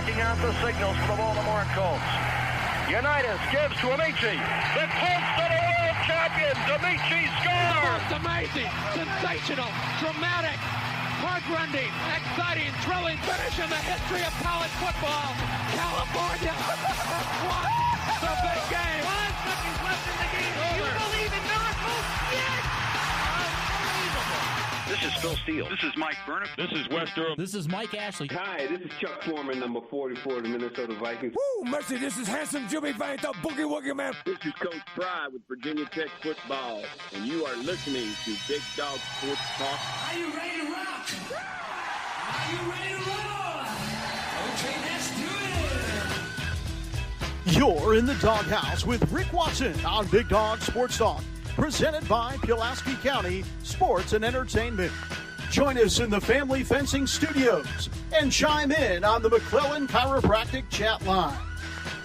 barking out the signals for the Baltimore Colts. Unitas gives to Amici. The Colts are the world champions. Amici scores. It's amazing, sensational, dramatic, heart-rending, exciting, thrilling finish in the history of college football. California won the big game. 5 seconds left in the game. Do you believe in miracles? Yes! Unbelievable. This is Phil Steele. This is Mike Burnham. This is Wes Durham. This is Mike Ashley. Hi, this is Chuck Foreman, number 44 of the Minnesota Vikings. Woo, mercy, this is handsome Jimmy Vane, the Boogie Woogie Man. This is Coach Fry with Virginia Tech Football, and you are listening to Big Dog Sports Talk. Are you ready to rock? Are you ready to roll? Okay, let's do it. You're in the doghouse with Rick Watson on Big Dog Sports Talk, presented by Pulaski County Sports and Entertainment. Join us in the Family Fencing Studios and chime in on the McClellan Chiropractic chat line.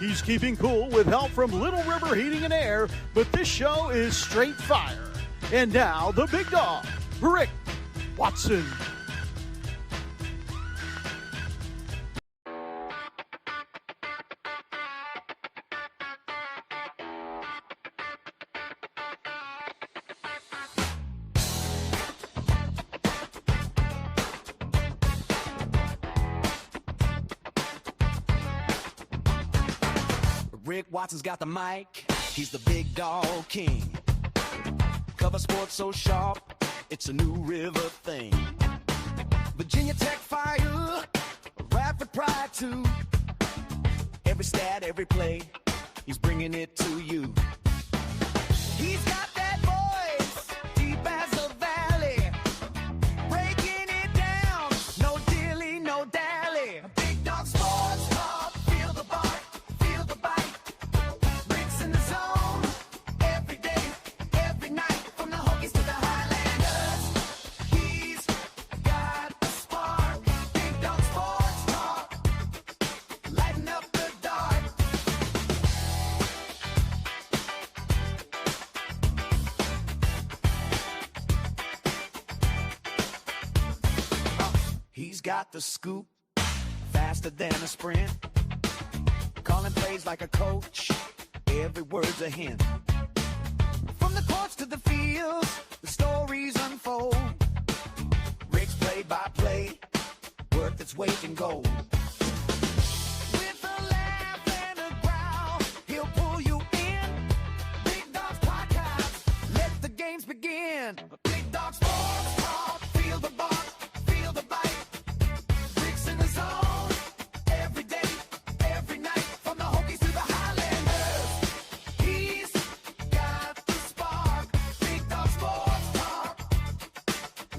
He's keeping cool with help from Little River Heating and Air, but this show is straight fire. And now, the big dog, Rick Watson. Rick Watson's got the mic, he's the big dog king. Cover sports so sharp, it's a new river thing. Virginia Tech fire, rapid pride too. Every stat, every play, he's bringing it to you. He's got that voice, deep as a valley, breaking it down, no dilly, no dally. Big dog sports talk, feel the bark, feel the bite. Rick's in the zone, every day, every night, from the Hokies to the Highlanders. He's got a spark, Big dog sports talk, lighten up the dark. He's got the scoop, faster than a sprint. Calling plays like a coach, every word's a hint. From the courts to the fields, the stories unfold. Rick's play-by-play, worth its weight in gold. With a laugh and a growl, he'll pull you in. Big Dog's podcast, let the games begin. Big Dog Sports Talk, feel the bark, feel the bite. Rick's in the zone, every day, every night, from the Hokies to the Highlanders. He's got the spark, Big Dog Sports Talk,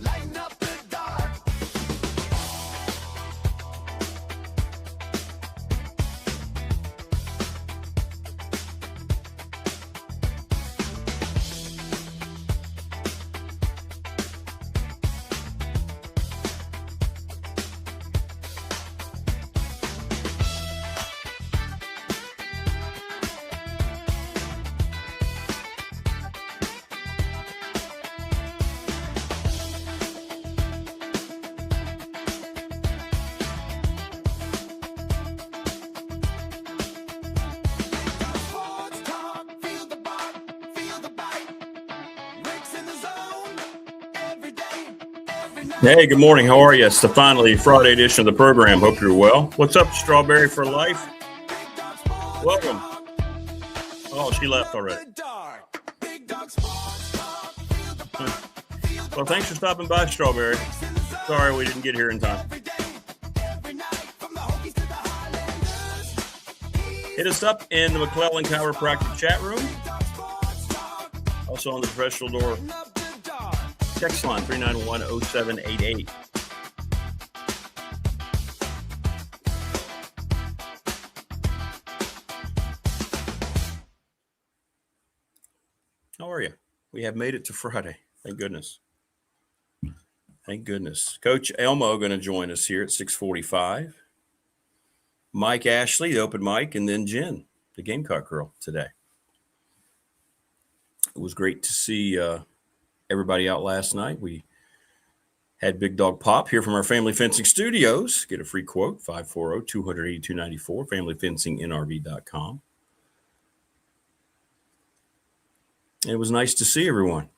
lighten up the dark. Sports Talk, feel the bark, feel the bite. Rick's in the zone, every day, every night. Hey, good morning. How are you? It's the finally Friday edition of the program. Hope you're well. What's up, Strawberry for Life? Welcome. Oh, she left already. Well, thanks for stopping by, Strawberry. Sorry we didn't get here in time. Hit us up in the McClellan Chiropractic chat room. Also on the professional door text line 391-0788. How are you? We have made it to Friday. Thank goodness. Thank goodness. Coach Elmo going to join us here at 6:45. Mike Ashley, the open mic, and then Jen, the Gamecock girl, today. It was great to see everybody out last night. We Had Big Dog Pop here from our Family Fencing Studios. Get a free quote, 540-282-94, familyfencingnrv.com. It was nice to see everyone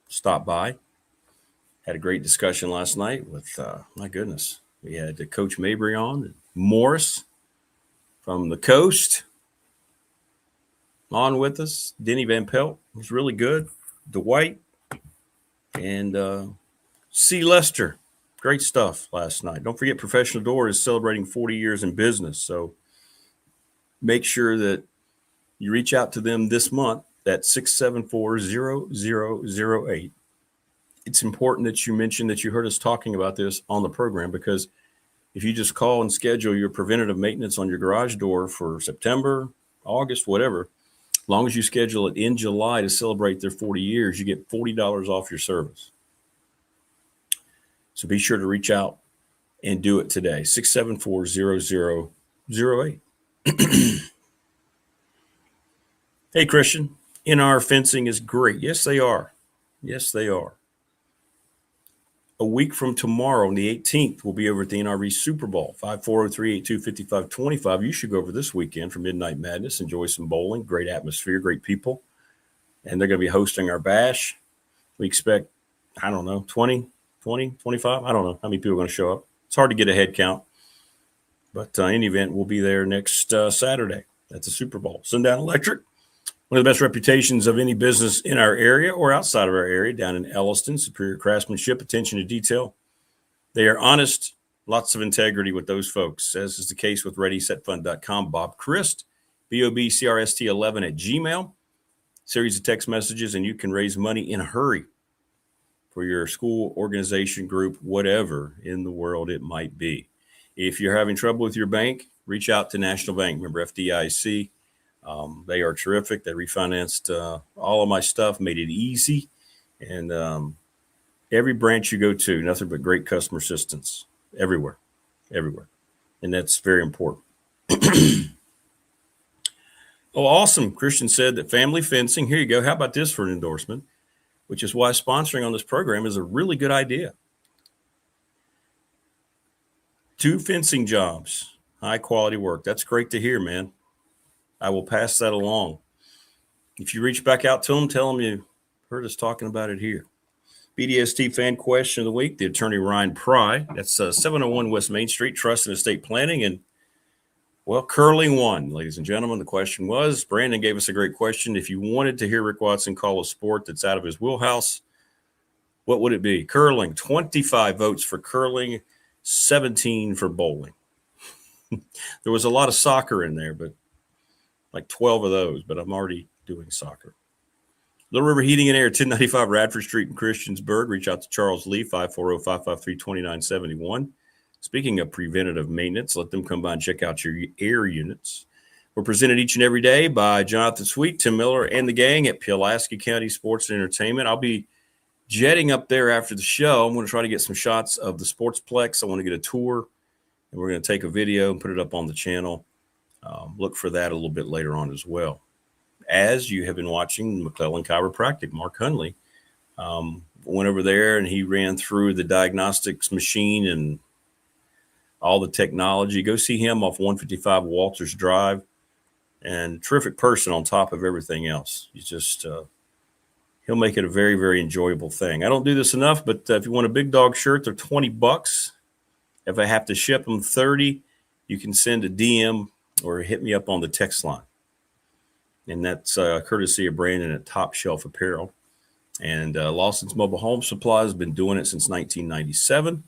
stop by. Had a great discussion last night with, my goodness, we had Coach Mabry on, Morris from the coast on with us. Denny Van Pelt was really good. Dwight and C. Lester. Great stuff last night. Don't forget, Professional Door is celebrating 40 years in business. So make sure that you reach out to them this month at 674-0008. It's important that you mention that you heard us talking about this on the program, because if you just call and schedule your preventative maintenance on your garage door for September, August, whatever, as long as you schedule it in July to celebrate their 40 years, you get $40 off your service. So be sure to reach out and do it today. 674-0008. Hey, Christian, NR Fencing is great. Yes, they are. Yes, they are. A week from tomorrow, on the 18th, we'll be over at the NRV Super Bowl, 540-382-5525. You should go over this weekend for Midnight Madness. Enjoy some bowling. Great atmosphere, great people. And they're going to be hosting our bash. We expect, 20, 25. I don't know how many people are going to show up. It's hard to get a head count. But in any event, we'll be there next Saturday at the Super Bowl. Sundown Electric, one of the best reputations of any business in our area or outside of our area, down in Elliston. Superior craftsmanship, attention to detail. They are honest, lots of integrity with those folks, as is the case with ReadySetFund.com. Bob Christ, BOBCRST11 at Gmail. Series of text messages, and you can raise money in a hurry for your school, organization, group, whatever in the world it might be. If you're having trouble with your bank, reach out to National Bank. Remember, FDIC. They are terrific. They refinanced all of my stuff, made it easy. And every branch you go to, nothing but great customer assistance everywhere. And that's very important. Oh, awesome. Christian said that family fencing, here you go. How about this for an endorsement? Which is why sponsoring on this program is a really good idea. 2 fencing jobs, high quality work. That's great to hear, man. I will pass that along. If you reach back out to them, tell them you heard us talking about it here. BDST fan question of the week, the attorney Ryan Pry. That's 701 West Main Street, Trust and Estate Planning. And, well, curling won, ladies and gentlemen. The question was, Brandon gave us a great question. If you wanted to hear Rick Watson call a sport that's out of his wheelhouse, what would it be? Curling. 25 votes for curling, 17 for bowling. There was a lot of soccer in there, but like 12 of those, but I'm already doing soccer. Little River Heating and Air, 1095 Radford Street in Christiansburg. Reach out to Charles Lee, 540-553-2971. Speaking of preventative maintenance, let them come by and check out your air units. We're presented each and every day by Jonathan Sweet, Tim Miller, and the gang at Pulaski County Sports and Entertainment. I'll be jetting up there after the show. I'm going to try to get some shots of the Sportsplex. I want to get a tour, and we're going to take a video and put it up on the channel. Look for that a little bit later on as well. As you have been watching McClellan Chiropractic, Mark Hunley went over there and he ran through the diagnostics machine and all the technology. Go see him off 155 Walters Drive, and terrific person on top of everything else. He's just, he'll make it a very, very enjoyable thing. I don't do this enough, but if you want a Big Dog shirt, they're $20. If I have to ship them 30, you can send a DM or hit me up on the text line. And that's courtesy of Brandon at Top Shelf Apparel. And Lawson's Mobile Home Supply has been doing it since 1997.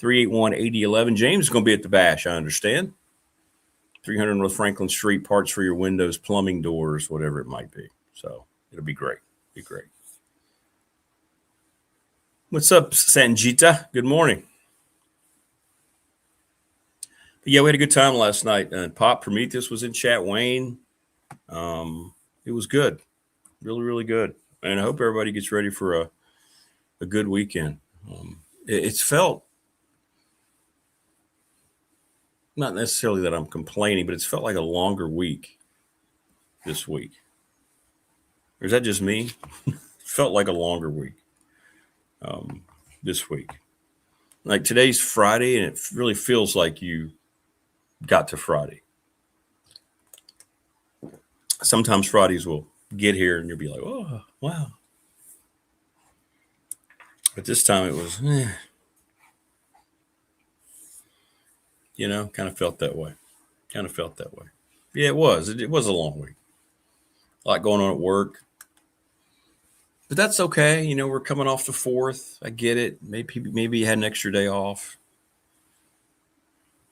381-8011. James is going to be at the bash, I understand. 300 North Franklin Street, parts for your windows, plumbing, doors, whatever it might be. So it'll be great. Be great. What's up, Sanjita? Good morning. But yeah, we had a good time last night. And Pop Prometheus was in chat. Wayne. It was good. Really, really good. And I hope everybody gets ready for a good weekend. It's felt, not necessarily that I'm complaining, but it's felt like a longer week this week. Or is that just me? It felt like a longer week this week. Like today's Friday, and it really feels like you got to Friday. Sometimes Fridays will get here and you'll be like, oh, wow. But this time it was, kind of felt that way. Yeah, it was. It was a long week. A lot going on at work. But that's okay. We're coming off the 4th. I get it. Maybe you had an extra day off.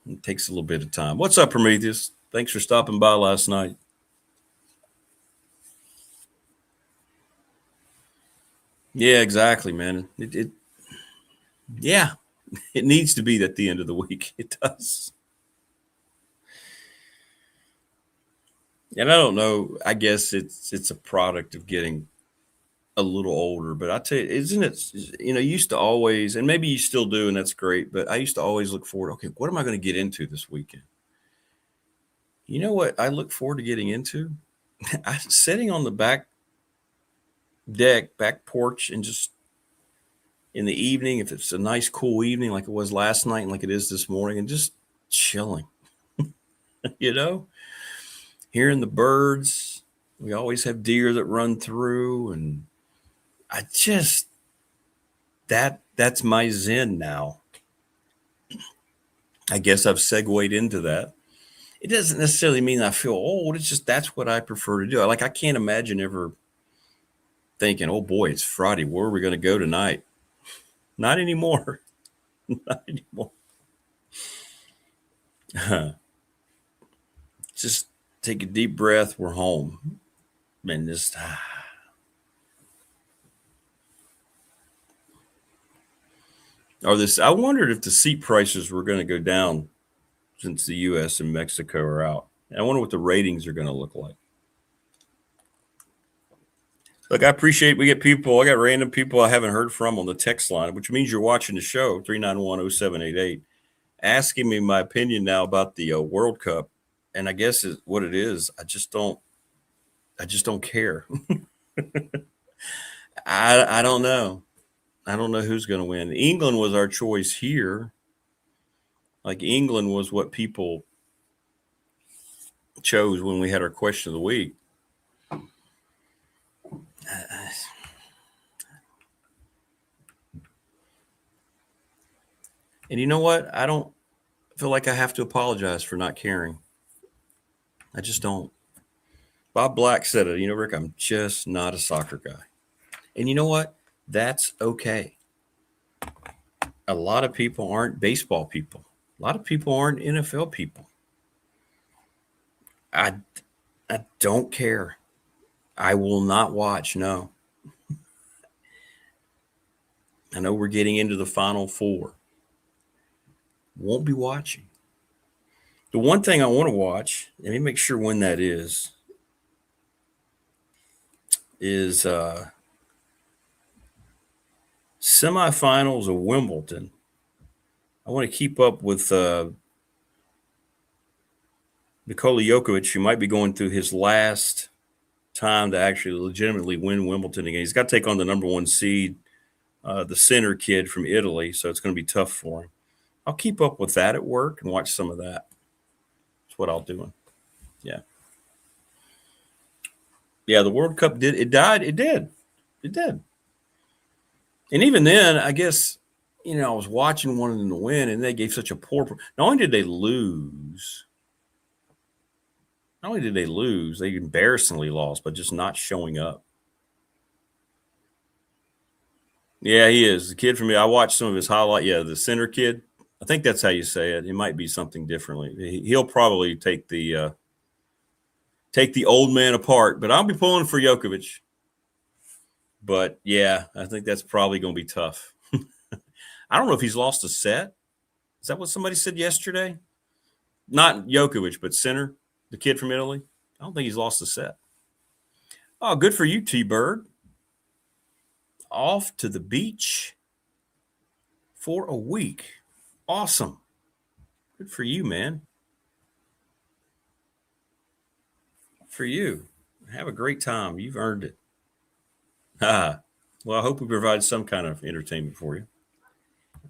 It takes a little bit of time. What's up, Prometheus? Thanks for stopping by last night. Yeah, exactly, man. It needs to be at the end of the week. It does. And I don't know. I guess it's a product of getting a little older, but I tell you, isn't it, you used to always, and maybe you still do, and that's great, but I used to always look forward, okay, what am I going to get into this weekend? You know what I look forward to getting into? I'm sitting on the back porch, and just in the evening, if it's a nice cool evening like it was last night and like it is this morning, and just chilling, hearing the birds. We always have deer that run through, and that's my zen now. I guess I've segued into that. It doesn't necessarily mean I feel old. It's just that's what I prefer to do. I can't imagine ever thinking, oh boy, it's Friday. Where are we going to go tonight? Not anymore. Not anymore. Just take a deep breath. We're home. And just I wondered if the seat prices were going to go down since the U.S. and Mexico are out. And I wonder what the ratings are going to look like. Look, I appreciate we get people. I got random people I haven't heard from on the text line, which means you're watching the show, 3910788, asking me my opinion now about the World Cup. And I guess what it is, I just don't care. I don't know. I don't know who's going to win. England was our choice here. Like England was what people chose when we had our question of the week. And you know what? I don't feel like I have to apologize for not caring. I just don't. Bob Black said it. Rick, I'm just not a soccer guy. And you know what? That's okay. A lot of people aren't baseball people. A lot of people aren't NFL people. I don't care. I will not watch. No. I know we're getting into the Final Four. Won't be watching. The one thing I want to watch, let me make sure when that is semifinals of Wimbledon. I want to keep up with Nikola Jokic, who might be going through his last time to actually legitimately win Wimbledon again. He's got to take on the number 1 seed, the center kid from Italy, so it's going to be tough for him. I'll keep up with that at work and watch some of that. That's what I'll do. Yeah. Yeah, the World Cup died. It did. And even then, I guess, I was watching one of them to win, and they gave such a poor. Not only did they lose, they embarrassingly lost by just not showing up. Yeah, he is. The kid from me, I watched some of his highlight. Yeah, the center kid. I think that's how you say it. It might be something differently. He'll probably take the old man apart, but I'll be pulling for Jokovic. But yeah, I think that's probably going to be tough. I don't know if he's lost a set. Is that what somebody said yesterday? Not Jokovic, but center, the kid from Italy. I don't think he's lost a set. Oh, good for you, T-Bird. Off to the beach for a week. Awesome. Good for you, man. For you. Have a great time. You've earned it. Well, I hope we provide some kind of entertainment for you.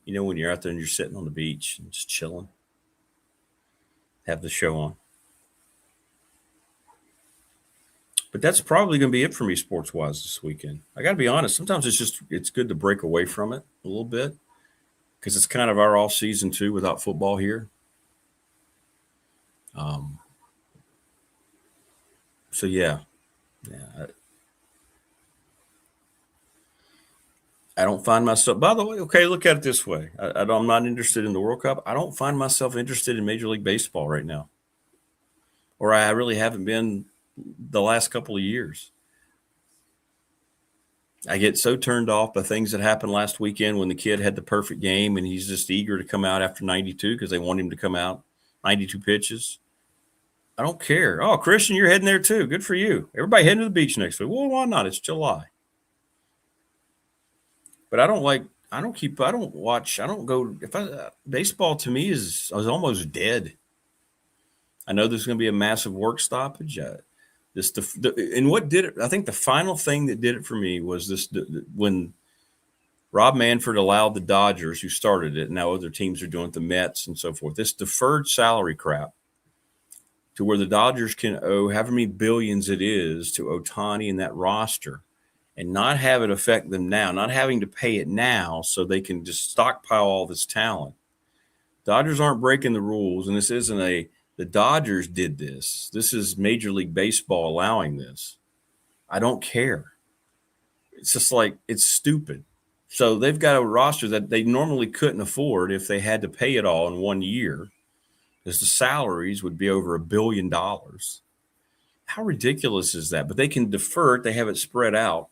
You know, when you're out there and you're sitting on the beach and just chilling, have the show on. But that's probably going to be it for me sports-wise this weekend. I got to be honest. Sometimes it's good to break away from it a little bit because it's kind of our off season too without football here. So yeah. I don't find myself. By the way, okay, look at it this way. I'm not interested in the World Cup. I don't find myself interested in Major League Baseball right now, or I really haven't been the last couple of years. I get so turned off by things that happened last weekend when the kid had the perfect game and he's just eager to come out after 92 because they want him to come out 92 pitches. I don't care. Oh, Christian, you're heading there too. Good for you. Everybody heading to the beach next week. Well, why not? It's July. But I don't go. Baseball to me is almost dead. I know there's going to be a massive work stoppage. And what did it? I think the final thing that did it for me was when Rob Manfred allowed the Dodgers, who started it, and now other teams are doing it, the Mets and so forth, this deferred salary crap to where the Dodgers can owe however many billions it is to Ohtani and that roster and not have it affect them now, not having to pay it now so they can just stockpile all this talent. Dodgers aren't breaking the rules, and this isn't the Dodgers did this. This is Major League Baseball allowing this. I don't care. It's just like, it's stupid. So they've got a roster that they normally couldn't afford if they had to pay it all in 1 year, because the salaries would be over $1 billion. How ridiculous is that? But they can defer it. They have it spread out.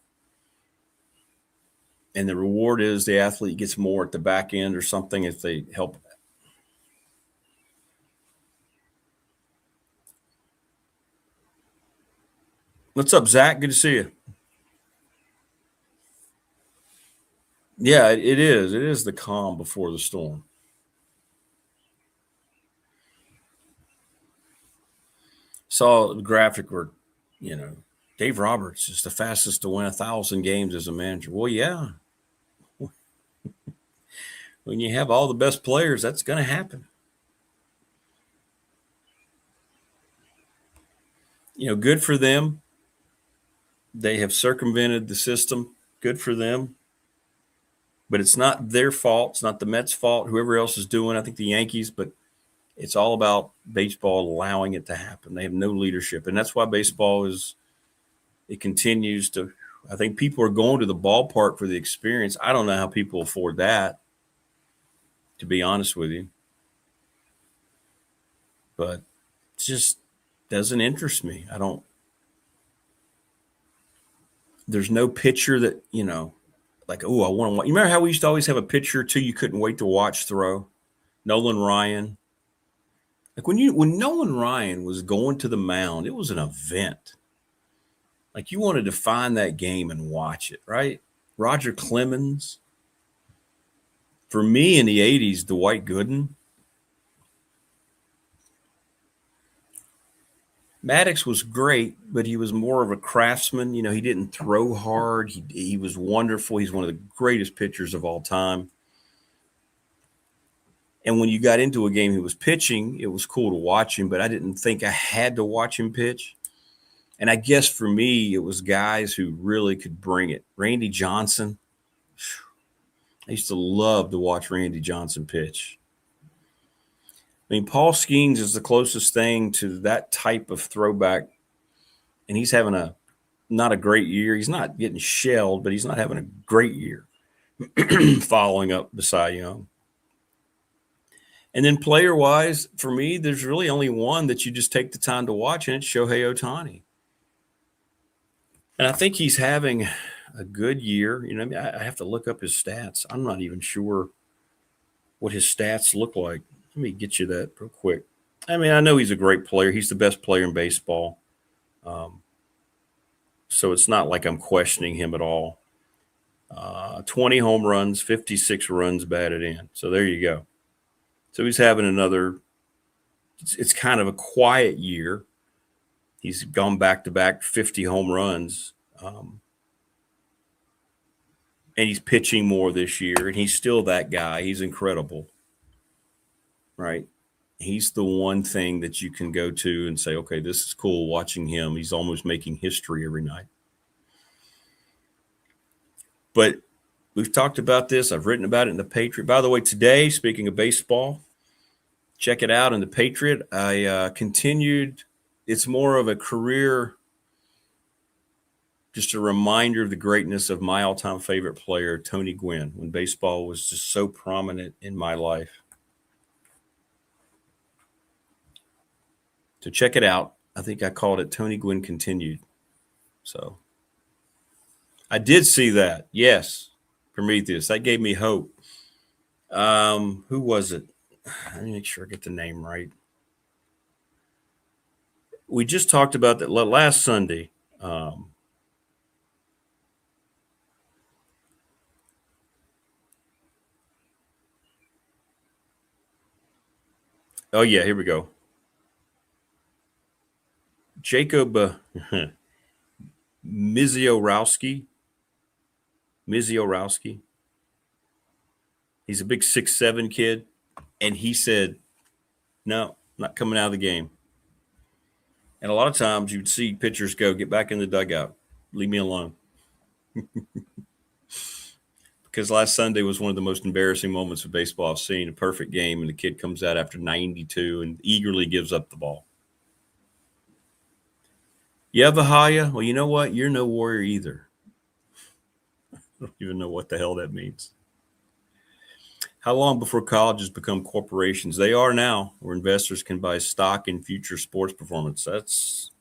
And the reward is the athlete gets more at the back end or something if they help. What's up, Zach? Good to see you. Yeah, it is. It is the calm before the storm. Saw a graphic where, Dave Roberts is the fastest to win 1,000 games as a manager. Well, yeah. When you have all the best players, that's going to happen. Good for them. They have circumvented the system. Good for them. But it's not their fault. It's not the Mets' fault. Whoever else is doing, I think the Yankees, but it's all about baseball allowing it to happen. They have no leadership. And that's why baseball it continues to, I think people are going to the ballpark for the experience. I don't know how people afford that, to be honest with you. But it just doesn't interest me. There's no pitcher that, like, oh, I want to watch. You remember how we used to always have a pitcher or two you couldn't wait to watch throw? Nolan Ryan. Like when Nolan Ryan was going to the mound, it was an event. Like you wanted to find that game and watch it, right? Roger Clemens. For me in the 80s, Dwight Gooden. Maddox was great, but he was more of a craftsman. He didn't throw hard. He was wonderful. He's one of the greatest pitchers of all time. And when you got into a game he was pitching, it was cool to watch him, but I didn't think I had to watch him pitch. And I guess for me, it was guys who really could bring it. Randy Johnson. I used to love to watch Randy Johnson pitch. I mean, Paul Skeens is the closest thing to that type of throwback, and he's having not a great year. He's not getting shelled, but he's not having a great year following up the Cy Young. And then player-wise, for me, there's really only one that you just take the time to watch, and it's Shohei Ohtani. And I think he's having a good year. I have to look up his stats. I'm not even sure what his stats look like. Let me get you that real quick. I mean, I know he's a great player. He's the best player in baseball. So it's not like I'm questioning him at all. 20 home runs, 56 runs batted in. So there you go. So he's having it's kind of a quiet year. He's gone back-to-back 50 home runs. and he's pitching more this year, and he's still that guy. He's incredible, right? He's the one thing that you can go to and say, okay, this is cool watching him. He's almost making history every night. But we've talked about this. I've written about it in the Patriot. By the way, today, speaking of baseball, check it out in the Patriot. I continued. It's more of a career, just a reminder of the greatness of my all-time favorite player, Tony Gwynn, when baseball was just so prominent in my life. So check it out. I think I called it Tony Gwynn Continued. So I did see that. Yes, Prometheus. That gave me hope. Who was it? Let me make sure I get the name right. We just talked about that last Sunday. Oh, yeah, here we go. Jacob Misiorowski. He's a big 6'7" kid, and he said, no, not coming out of the game. And a lot of times you'd see pitchers go, get back in the dugout. Leave me alone. Because last Sunday was one of the most embarrassing moments of baseball I've seen. A perfect game, and the kid comes out after 92 and eagerly gives up the ball. Yeah, Vahaya, well, you know what? You're no warrior either. I don't even know what the hell that means. How long before colleges become corporations? They are now, where investors can buy stock in future sports performance. That's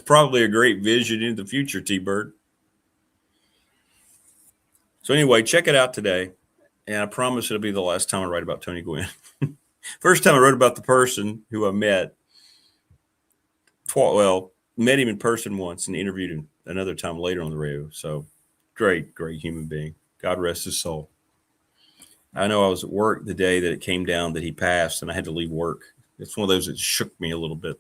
probably a great vision into the future, T-Bird. So anyway, check it out today. And I promise it'll be the last time I write about Tony Gwynn. First time I wrote about the person who I met. Met him in person once and interviewed him another time later on the radio. So great human being. God rest his soul. I know I was at work the day that it came down that he passed, and I had to leave work. It's one of those that shook me a little bit.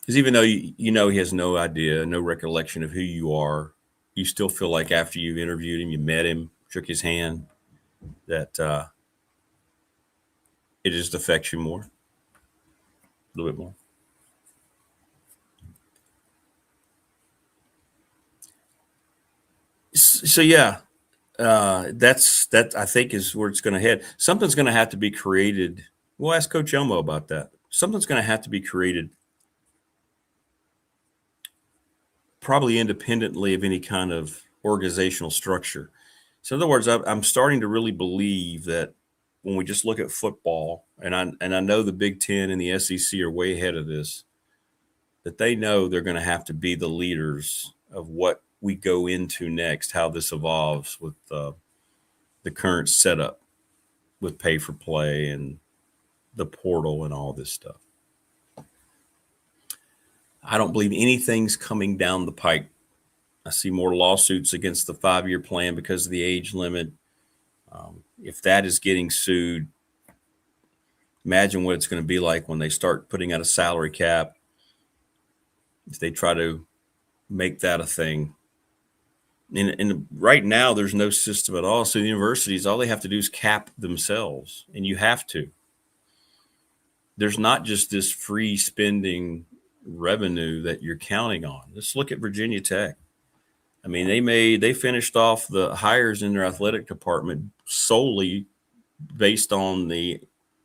Because even though you know he has no idea, no recollection of who you are, you still feel like after you've interviewed him, you met him, shook his hand, that it just affects you more, a little bit more. So yeah, that I think is where it's going to head. Something's going to have to be created. We'll ask Coach Elmo about that. Something's going to have to be created, probably independently of any kind of organizational structure. So in other words, I'm starting to really believe that when we just look at football, and I know the Big Ten and the SEC are way ahead of this, that they know they're going to have to be the leaders of what we go into next, how this evolves with the current setup with pay for play and the portal and all this stuff. I don't believe anything's coming down the pike. I see more lawsuits against the 5-year plan because of the age limit. If that is getting sued, imagine what it's going to be like when they start putting out a salary cap. If they try to make that a thing. And right now, there's no system at all. So the universities, all they have to do is cap themselves, and you have to. There's not just this free spending revenue that you're counting on. Let's look at Virginia Tech. I mean, they finished off the hires in their athletic department solely based on the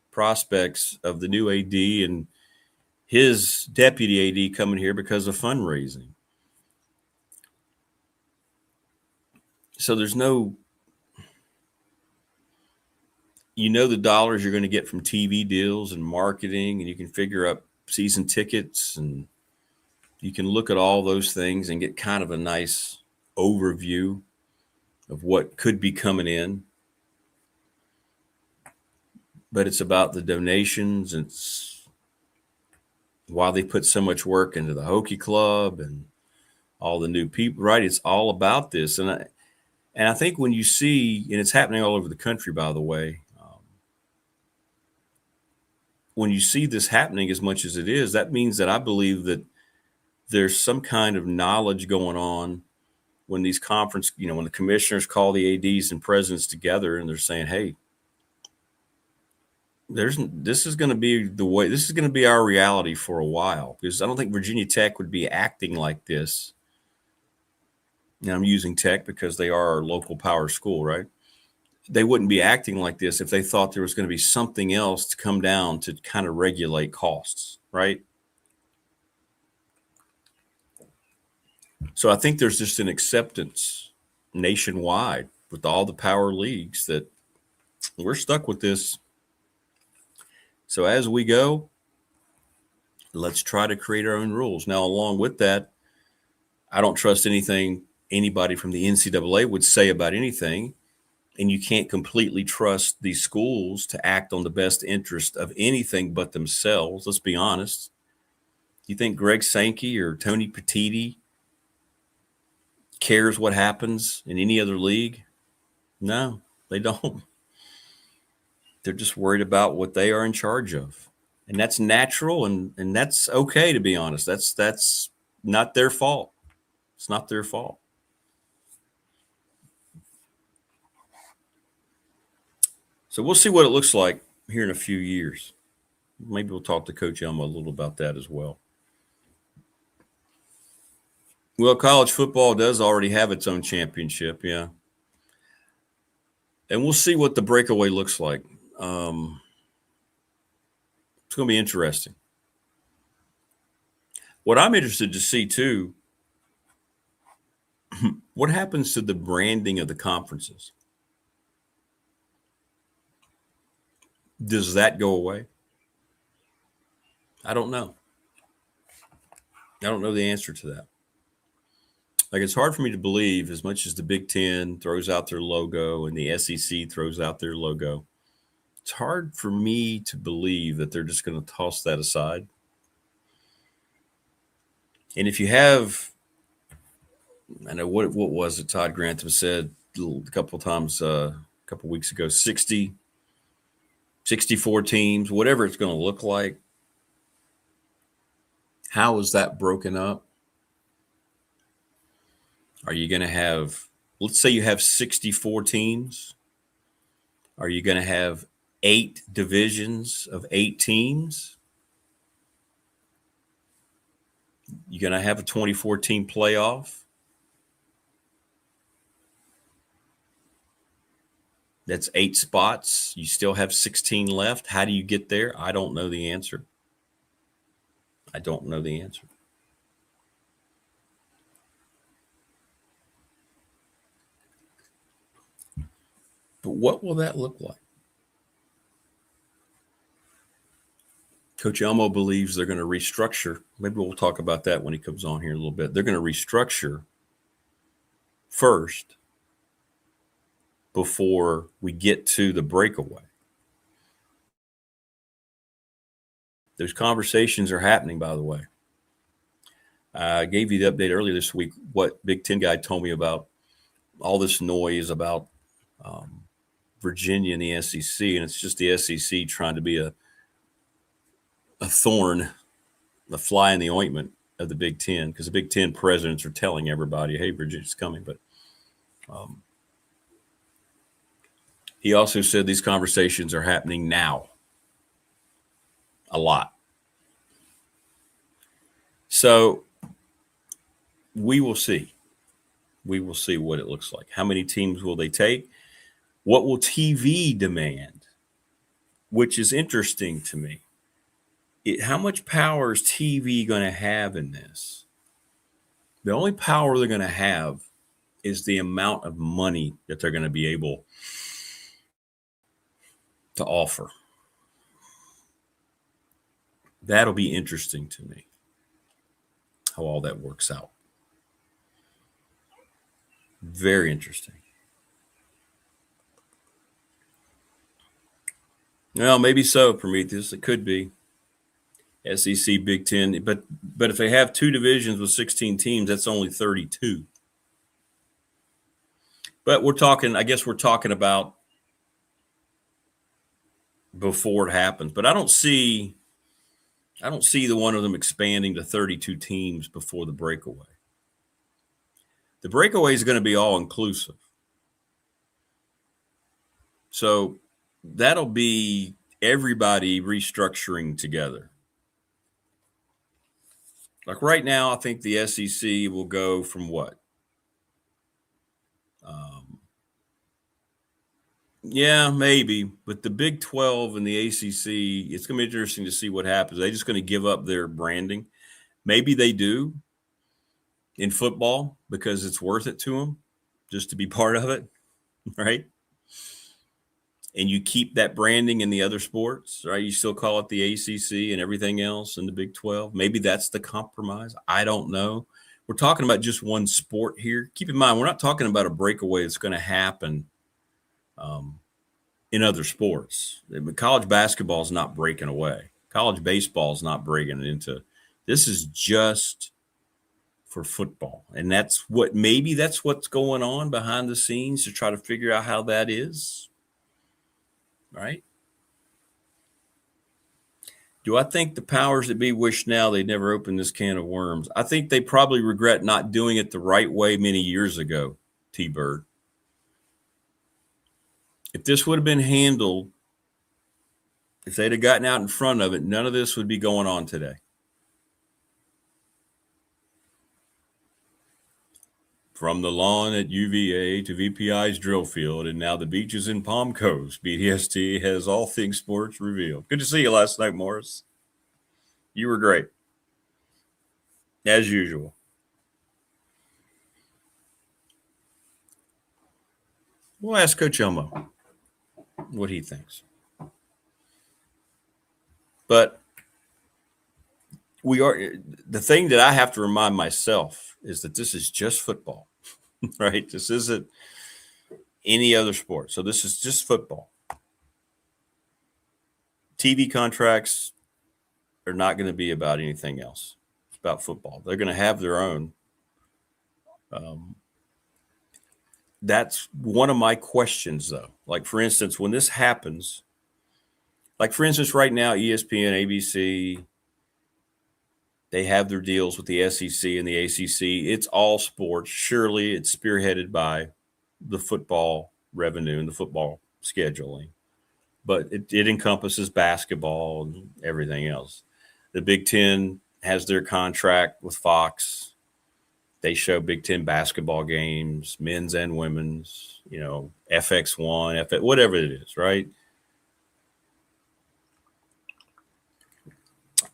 prospects of the new AD and his deputy AD coming here because of fundraising. So there's no, the dollars you're going to get from TV deals and marketing, and you can figure out season tickets, and you can look at all those things and get kind of a nice overview of what could be coming in. But it's about the donations. It's why they put so much work into the Hokie Club and all the new people, right? It's all about this. And I think when you see, and it's happening all over the country, by the way, when you see this happening as much as it is, that means that I believe that there's some kind of knowledge going on when these conference, when the commissioners call the ADs and presidents together and they're saying, hey, this is going to be the way, this is going to be our reality for a while, because I don't think Virginia Tech would be acting like this. Now I'm using Tech because they are our local power school, right? They wouldn't be acting like this if they thought there was going to be something else to come down to kind of regulate costs, right? So I think there's just an acceptance nationwide with all the power leagues that we're stuck with this. So as we go, let's try to create our own rules. Now, along with that, I don't trust anything anybody from the NCAA would say about anything. And you can't completely trust these schools to act on the best interest of anything but themselves. Let's be honest. You think Greg Sankey or Tony Petitti cares what happens in any other league? No, they don't. They're just worried about what they are in charge of. And that's natural, and that's okay, to be honest. That's not their fault. It's not their fault. So we'll see what it looks like here in a few years. Maybe we'll talk to Coach Elmo a little about that as well. Well, college football does already have its own championship, yeah. And we'll see what the breakaway looks like. It's going to be interesting. What I'm interested to see, too, what happens to the branding of the conferences? Does that go away? I don't know. I don't know the answer to that. Like, it's hard for me to believe, as much as the Big Ten throws out their logo and the SEC throws out their logo, it's hard for me to believe that they're just going to toss that aside. And if you have, I know what was it Todd Grantham said a couple of times, a couple of weeks ago, 64 teams, whatever it's going to look like. How is that broken up? Are you going to have, let's say you have 64 teams. Are you going to have 8 divisions of 8 teams? You're going to have a 24-team playoff? That's 8 spots. You still have 16 left. How do you get there? I don't know the answer. I don't know the answer. But what will that look like? Coach Elmo believes they're going to restructure. Maybe we'll talk about that when he comes on here in a little bit. They're going to restructure first before we get to the breakaway. Those conversations are happening, by the way. I gave you the update earlier this week, what Big Ten guy told me about all this noise about Virginia and the SEC, and it's just the SEC trying to be a thorn, a fly in the ointment of the Big Ten, because the Big Ten presidents are telling everybody, hey, Virginia's coming. But he also said these conversations are happening now a lot. So we will see. We will see what it looks like. How many teams will they take? What will TV demand? Which is interesting to me. How much power is TV going to have in this? The only power they're going to have is the amount of money that they're going to be able to offer. That'll be interesting to me, how all that works out. Very interesting. Well, maybe so, Prometheus. It could be. SEC, Big Ten. But if they have 2 divisions with 16 teams, that's only 32. But I guess we're talking about before it happens. But I don't see I don't see the one of them expanding to 32 teams before the breakaway. The breakaway is going to be all inclusive. So that'll be everybody restructuring together. Like right now, I think the SEC will go from what? Yeah, maybe. But the Big 12 and the ACC, it's going to be interesting to see what happens. Are they just going to give up their branding? Maybe they do in football because it's worth it to them just to be part of it, right? And you keep that branding in the other sports, right? You still call it the ACC and everything else in the Big 12. Maybe that's the compromise. I don't know. We're talking about just one sport here. Keep in mind, we're not talking about a breakaway that's going to happen in other sports. College basketball is not breaking away. College baseball is not breaking into. This is just for football. And that's what's going on behind the scenes to try to figure out how that is. Right? Do I think the powers that be wish now they never opened this can of worms? I think they probably regret not doing it the right way many years ago, T-Bird. If this would have been handled, if they'd have gotten out in front of it, none of this would be going on today. From the lawn at UVA to VPI's drill field, and now the beaches in Palm Coast, BDST has all things sports revealed. Good to see you last night, Morris. You were great, as usual. We'll ask Coach Elmo what he thinks. But the thing that I have to remind myself is that this is just football, right? This isn't any other sport. So this is just football. TV contracts are not going to be about anything else. It's about football. They're going to have their own. That's one of my questions, though. Like, for instance, when this happens, like, for instance, right now, ESPN, ABC, they have their deals with the SEC and the ACC. It's all sports. Surely it's spearheaded by the football revenue and the football scheduling. But it encompasses basketball and everything else. The Big Ten has their contract with Fox. They show Big Ten basketball games, men's and women's, FX1, whatever it is, right?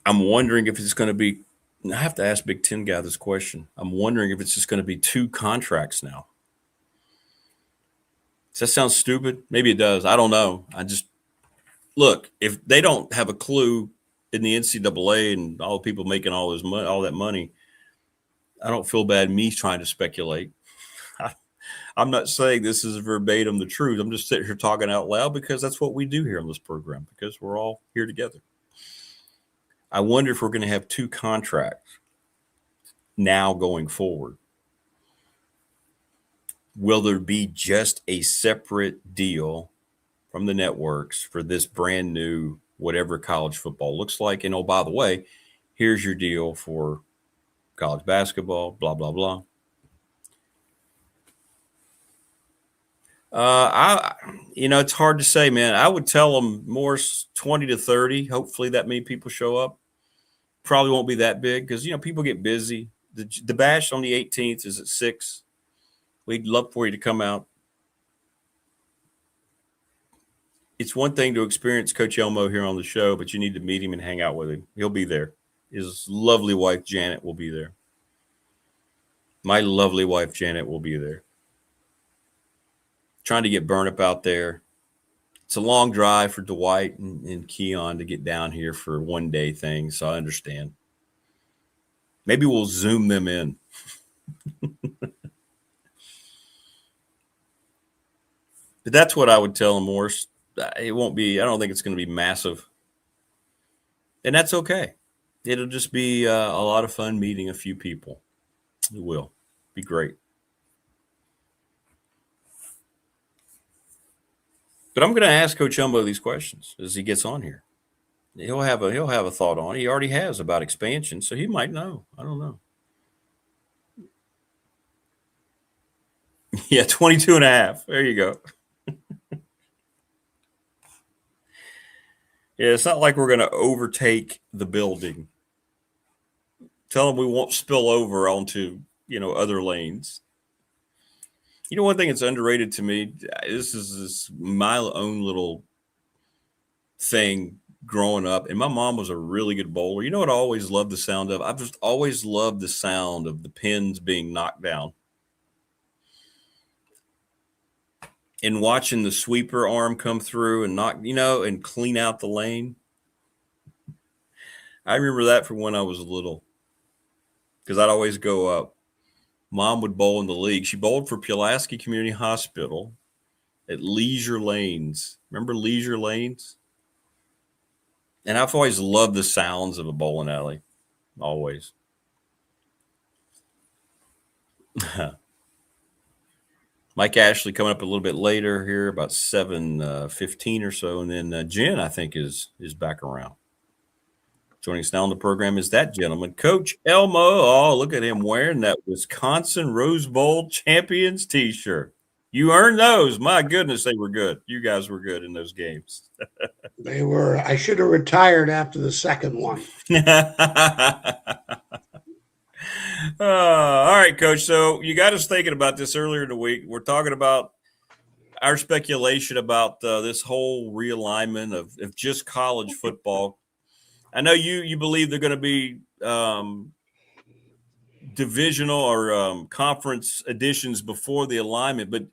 I'm wondering if it's going to be – I have to ask Big Ten guy this question. I'm wondering if it's just going to be 2 contracts now. Does that sound stupid? Maybe it does. I don't know. Look, if they don't have a clue in the NCAA and all the people making all that money, I don't feel bad me trying to speculate. I'm not saying this is verbatim the truth. I'm just sitting here talking out loud because that's what we do here on this program, because we're all here together. I wonder if we're going to have 2 contracts now going forward. Will there be just a separate deal from the networks for this brand new whatever college football looks like? And, oh, by the way, here's your deal for college basketball, blah, blah, blah. It's hard to say, man. I would tell them more 20 to 30. Hopefully that many people show up. Probably won't be that big because, people get busy. The bash on the 18th is at 6. We'd love for you to come out. It's one thing to experience Coach Elmo here on the show, but you need to meet him and hang out with him. He'll be there. His lovely wife, Janet, will be there. My lovely wife, Janet, will be there. Trying to get Burnip out there. It's a long drive for Dwight and Keon to get down here for one-day things, so I understand. Maybe we'll Zoom them in. But that's what I would tell them, Morris. It won't be – I don't think it's going to be massive. And that's okay. It'll just be a lot of fun meeting a few people. It will be great. But I'm going to ask Coach Elmo these questions as he gets on here. He'll have a thought on it. He already has about expansion, so he might know. I don't know. Yeah, 22 and a half. There you go. Yeah, it's not like we're going to overtake the building. Tell them we won't spill over onto, other lanes. One thing that's underrated to me, this is my own little thing growing up, and my mom was a really good bowler. You know what I always loved the sound of? I've just always loved the sound of the pins being knocked down. And watching the sweeper arm come through and knock, and clean out the lane. I remember that from when I was little, because I'd always go up. Mom would bowl in the league. She bowled for Pulaski Community Hospital at Leisure Lanes. Remember Leisure Lanes? And I've always loved the sounds of a bowling alley. Always. Mike Ashley coming up a little bit later here, about 7:15 or so. And then Jen, I think, is back around. Joining us now on the program is that gentleman, Coach Elmo. Oh, look at him wearing that Wisconsin Rose Bowl Champions T-shirt. You earned those. My goodness, they were good. You guys were good in those games. They were. I should have retired after the second one. All right, Coach. So you got us thinking about this earlier in the week. We're talking about our speculation about this whole realignment of just college football. I know you believe they're going to be divisional or conference editions before the alignment, but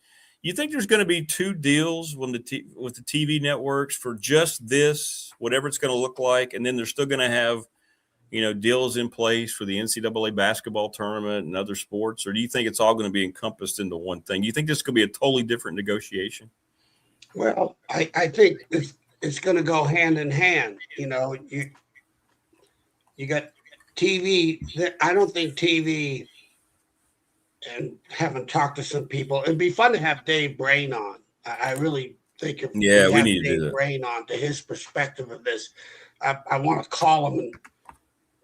you think there's going to be two deals with the TV networks for just this, whatever it's going to look like, and then they're still going to have deals in place for the NCAA basketball tournament and other sports? Or do you think it's all going to be encompassed into one thing? Do you think this could be a totally different negotiation? Well, I think it's going to go hand in hand. You got TV. I don't think TV, and haven't talked to some people, it'd be fun to have Dave Brain on. I really think if we need to do that. Brain on to his perspective of this. I want to call him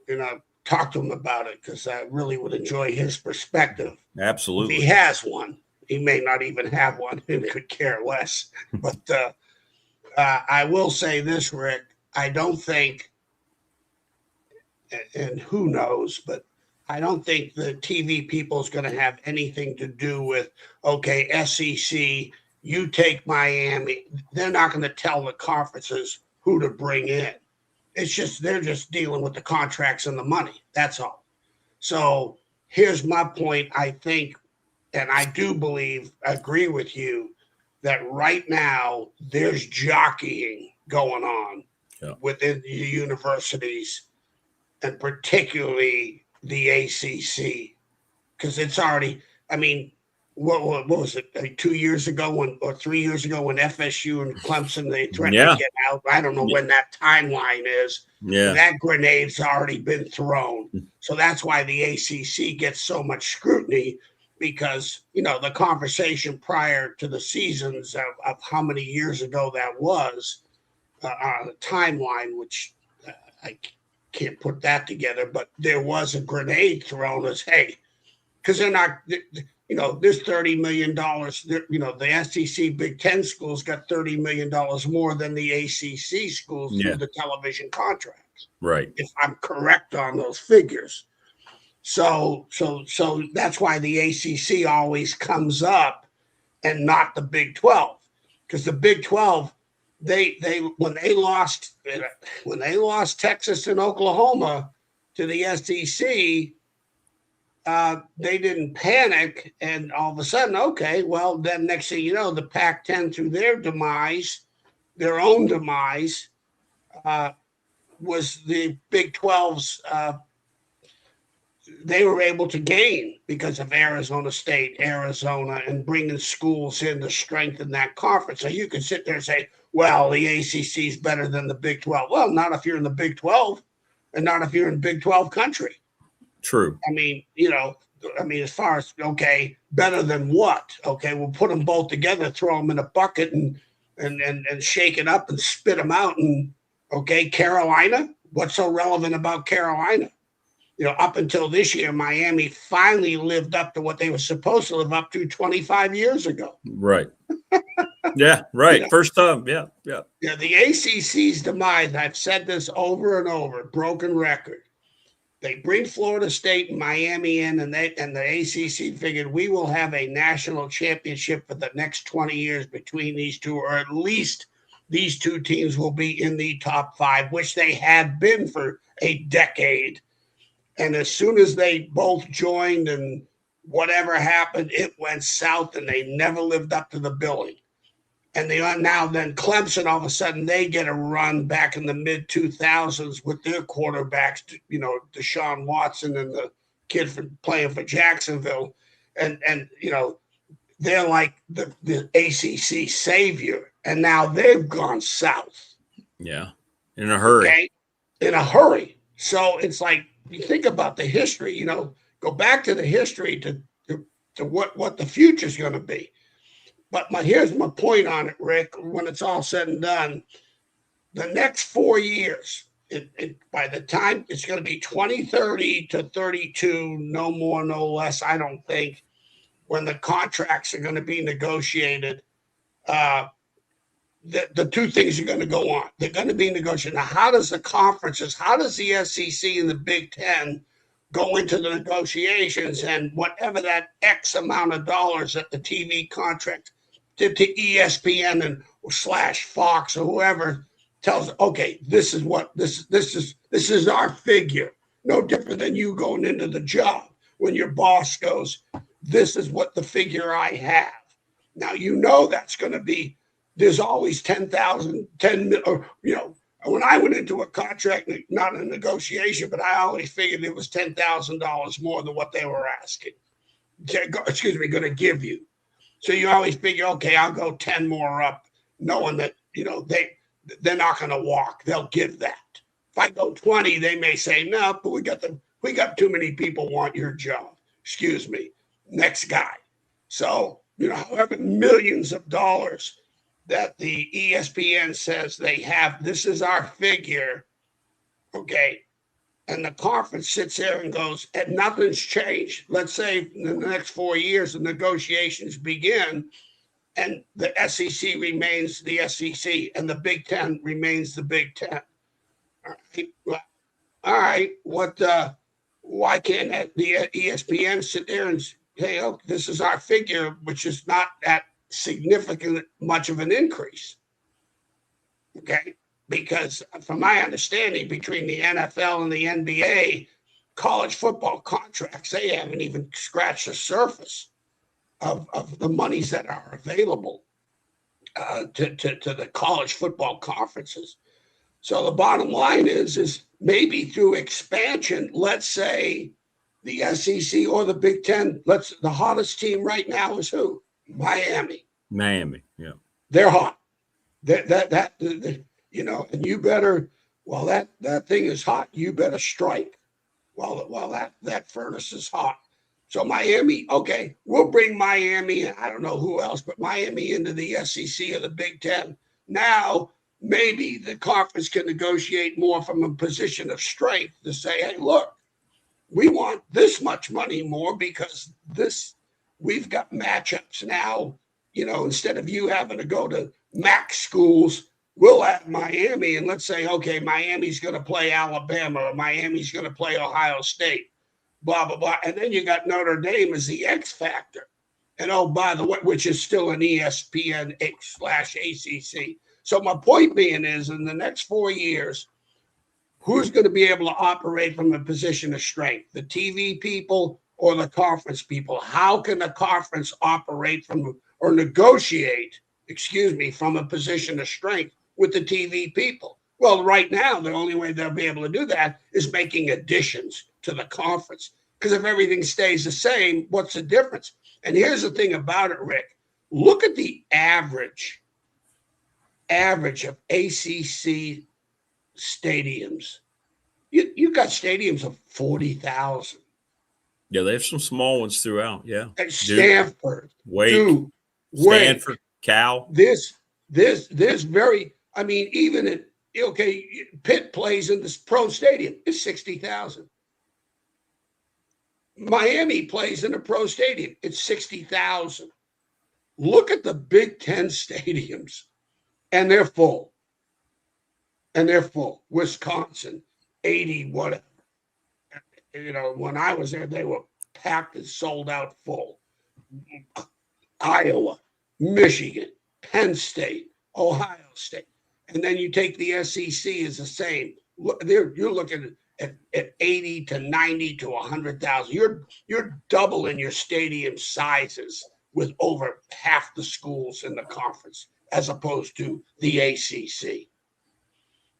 and talk to him about it, because I really would enjoy his perspective. Absolutely. If he has one. He may not even have one and could care less. But I will say this, Rick. I don't think, and who knows, but I don't think the TV people is going to have anything to do with, okay, SEC, you take Miami. They're not going to tell the conferences who to bring in. It's just they're just dealing with the contracts and the money. That's all. So here's my point. I think, and I do believe, agree with you, that right now there's jockeying going on within the universities, and particularly the ACC, because it's already, I mean, what was it, like 2 years ago or 3 years ago when FSU and Clemson, they threatened to get out. I don't know when that timeline is. Yeah. That grenade's already been thrown. So that's why the ACC gets so much scrutiny, because, the conversation prior to the seasons of how many years ago that was on a timeline, which I can't put that together, but there was a grenade thrown as, hey, because they're not, there's $30 million. The SEC Big Ten schools got $30 million more than the ACC schools through the television contracts. Right. If I'm correct on those figures. So that's why the ACC always comes up and not the Big 12, because the Big 12, they when they lost Texas and Oklahoma to the SEC, they didn't panic, and all of a sudden, okay, well, then next thing you know, the Pac-10 through their own demise, was the Big 12's. They were able to gain because of Arizona State, Arizona, and bringing schools in to strengthen that conference. So you can sit there and say, well, the ACC is better than the Big 12. Well, not if you're in the Big 12, and not if you're in Big 12 country. True. I mean, as far as, okay, better than what? Okay, we'll put them both together, throw them in a bucket and shake it up and spit them out and Okay, Carolina. What's so relevant about Carolina? Up until this year, Miami finally lived up to what they were supposed to live up to 25 years ago. Right. Yeah, right. First time. Yeah. The ACC's demise, I've said this over and over, broken record. They bring Florida State and Miami in, and the ACC figured we will have a national championship for the next 20 years between these two, or at least these two teams will be in the top 5, which they had been for a decade. And as soon as they both joined and whatever happened, it went south, and they never lived up to the billing. And they are now then Clemson, all of a sudden, they get a run back in the mid-2000s with their quarterbacks, Deshaun Watson and the kid playing for Jacksonville. And they're like the ACC savior. And now they've gone south. Yeah, in a hurry. Okay? In a hurry. So it's like, you think about the history, go back to the history to what the future's going to be. But here's my point on it, Rick. When it's all said and done, the next 4 years, by the time it's going to be 2030 to 32, no more, no less, I don't think, when the contracts are going to be negotiated, the two things are going to go on. They're going to be negotiated. Now, how does the SEC and the Big Ten go into the negotiations, and whatever that X amount of dollars that the TV contract to ESPN and / Fox or whoever tells, okay, this is our figure. No different than you going into the job when your boss goes, this is what the figure I have. Now, that's going to be, there's always 10,000, 10, or, when I went into a contract, not a negotiation, but I always figured it was $10,000 more than what they were asking. Going to give you. So you always figure, okay, I'll go 10 more up, knowing that, they're not going to walk. They'll give that. If I go 20, they may say, no, but we got too many people want your job. Excuse me. Next guy. So, however millions of dollars that the ESPN says they have, this is our figure, okay, and the conference sits there and goes, and nothing's changed. Let's say in the next 4 years, the negotiations begin, and the SEC remains the SEC, and the Big Ten remains the Big Ten. All right, why can't the ESPN sit there and say, oh, this is our figure, which is not that significant much of an increase? Okay. Because from my understanding, between the NFL and the NBA, college football contracts, they haven't even scratched the surface of the monies that are available to the college football conferences. So the bottom line is maybe through expansion, let's say the SEC or the Big Ten, the hottest team right now is who? Miami, yeah. They're hot. And you better, while that thing is hot, you better strike while that furnace is hot. So Miami, okay, we'll bring Miami, and I don't know who else, but Miami into the SEC or the Big Ten. Now, maybe the conference can negotiate more from a position of strength to say, hey, look, we want this much money more because we've got matchups now, instead of you having to go to MAC schools, we'll add Miami, and let's say, okay, Miami's going to play Alabama, or Miami's going to play Ohio State, blah, blah, blah. And then you got Notre Dame as the X factor. And oh, by the way, which is still an ESPN /ACC. So my point being is, in the next 4 years, who's going to be able to operate from a position of strength? The TV people or the conference people? How can the conference operate or negotiate, from a position of strength with the TV people? Well, right now, the only way they'll be able to do that is making additions to the conference. Because if everything stays the same, what's the difference? And here's the thing about it, Rick. Look at the average of ACC stadiums. You got stadiums of 40,000. Yeah, they have some small ones throughout. Yeah, at Stanford, Stanford, Cal. There's very. I mean, even Okay, Pitt plays in this pro stadium. It's 60,000. Miami plays in a pro stadium. It's 60,000. Look at the Big Ten stadiums, and they're full. Wisconsin, 80, whatever. When I was there, they were packed and sold out full. Iowa, Michigan, Penn State, Ohio State. And then you take the SEC is the same. You're looking at 80 to 90 to 100,000. You're doubling your stadium sizes with over half the schools in the conference as opposed to the ACC.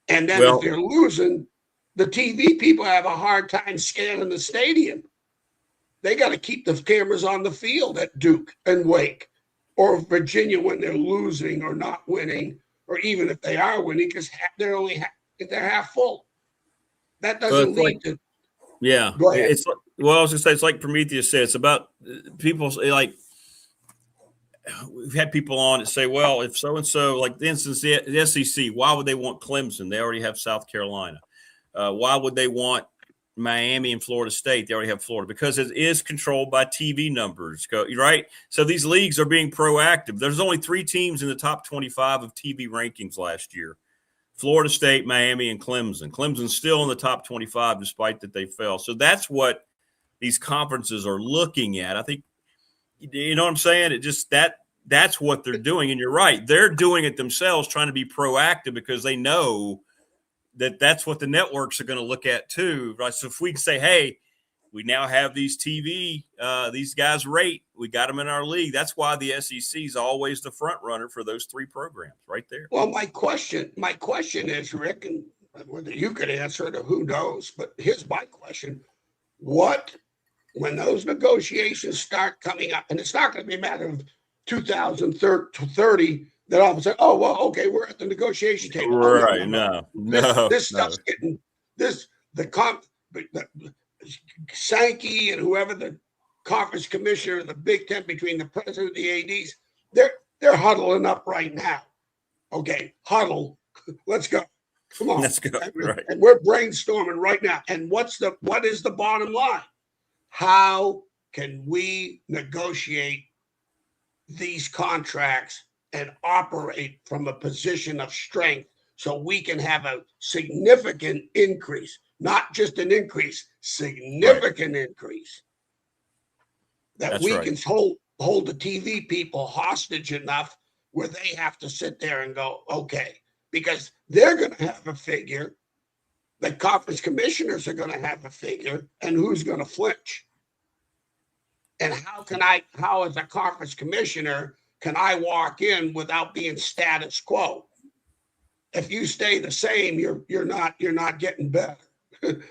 And then if they're losing, the TV people have a hard time scanning the stadium. They got to keep the cameras on the field at Duke and Wake or Virginia when they're losing or not winning, or even if they are winning, because they're half full. That doesn't lead to. Yeah, it's I was gonna say it's like Prometheus said. It's about people like we've had people on that say, well, if so and so, like for instance, the SEC, why would they want Clemson? They already have South Carolina. Why would they want Miami and Florida State? They already have Florida, because it is controlled by TV numbers, right? So these leagues are being proactive. There's only 3 teams in the top 25 of TV rankings last year: Florida State, Miami, and Clemson. Clemson's still in the top 25 despite that they fell. So that's what these conferences are looking at. I think, you know what I'm saying? It just that's what they're doing. And you're right. They're doing it themselves, trying to be proactive because they know that that's what the networks are going to look at too, right? So if we can say, hey, we now have these TV, these guys rate, we got them in our league. That's why the SEC is always the front runner for those 3 programs right there. Well, my question is, Rick, and whether you could answer it or who knows, but here's my question. When those negotiations start coming up, and it's not going to be a matter of 2030, that all of a sudden, oh, well, okay, we're at the negotiation table. Right, This stuff's getting, Sankey and whoever the conference commissioner, the Big Ten, between the president and the ADs, they're huddling up right now. Okay, huddle. Let's go. Come on. Let's go. Right. And we're brainstorming right now. And what is the bottom line? How can we negotiate these contracts and operate from a position of strength so we can have a significant increase, not just an increase, significant increase, that we can hold the TV people hostage enough where they have to sit there and go, okay, because they're going to have a figure, the conference commissioners are going to have a figure, and who's going to flinch? And how as a conference commissioner, can I walk in without being status quo? If you stay the same, you're not getting better.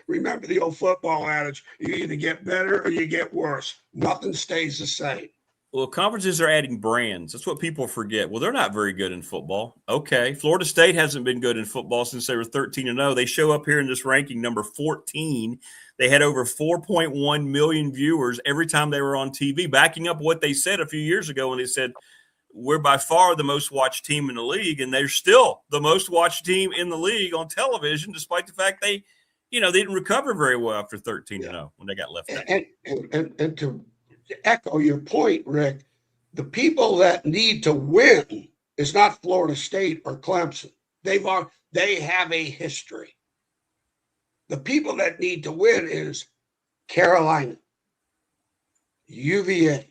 Remember the old football adage: you either get better or you get worse. Nothing stays the same. Well, conferences are adding brands. That's what people forget. Well, they're not very good in football. Okay, Florida State hasn't been good in football since they were 13-0. They show up here in this ranking number 14. They had over 4.1 million viewers every time they were on TV, backing up what they said a few years ago when they said, we're by far the most watched team in the league, and they're still the most watched team in the league on television, despite the fact they didn't recover very well after 13-0 when they got left out. And to echo your point, Rick, the people that need to win is not Florida State or Clemson. They have a history. The people that need to win is Carolina, UVA,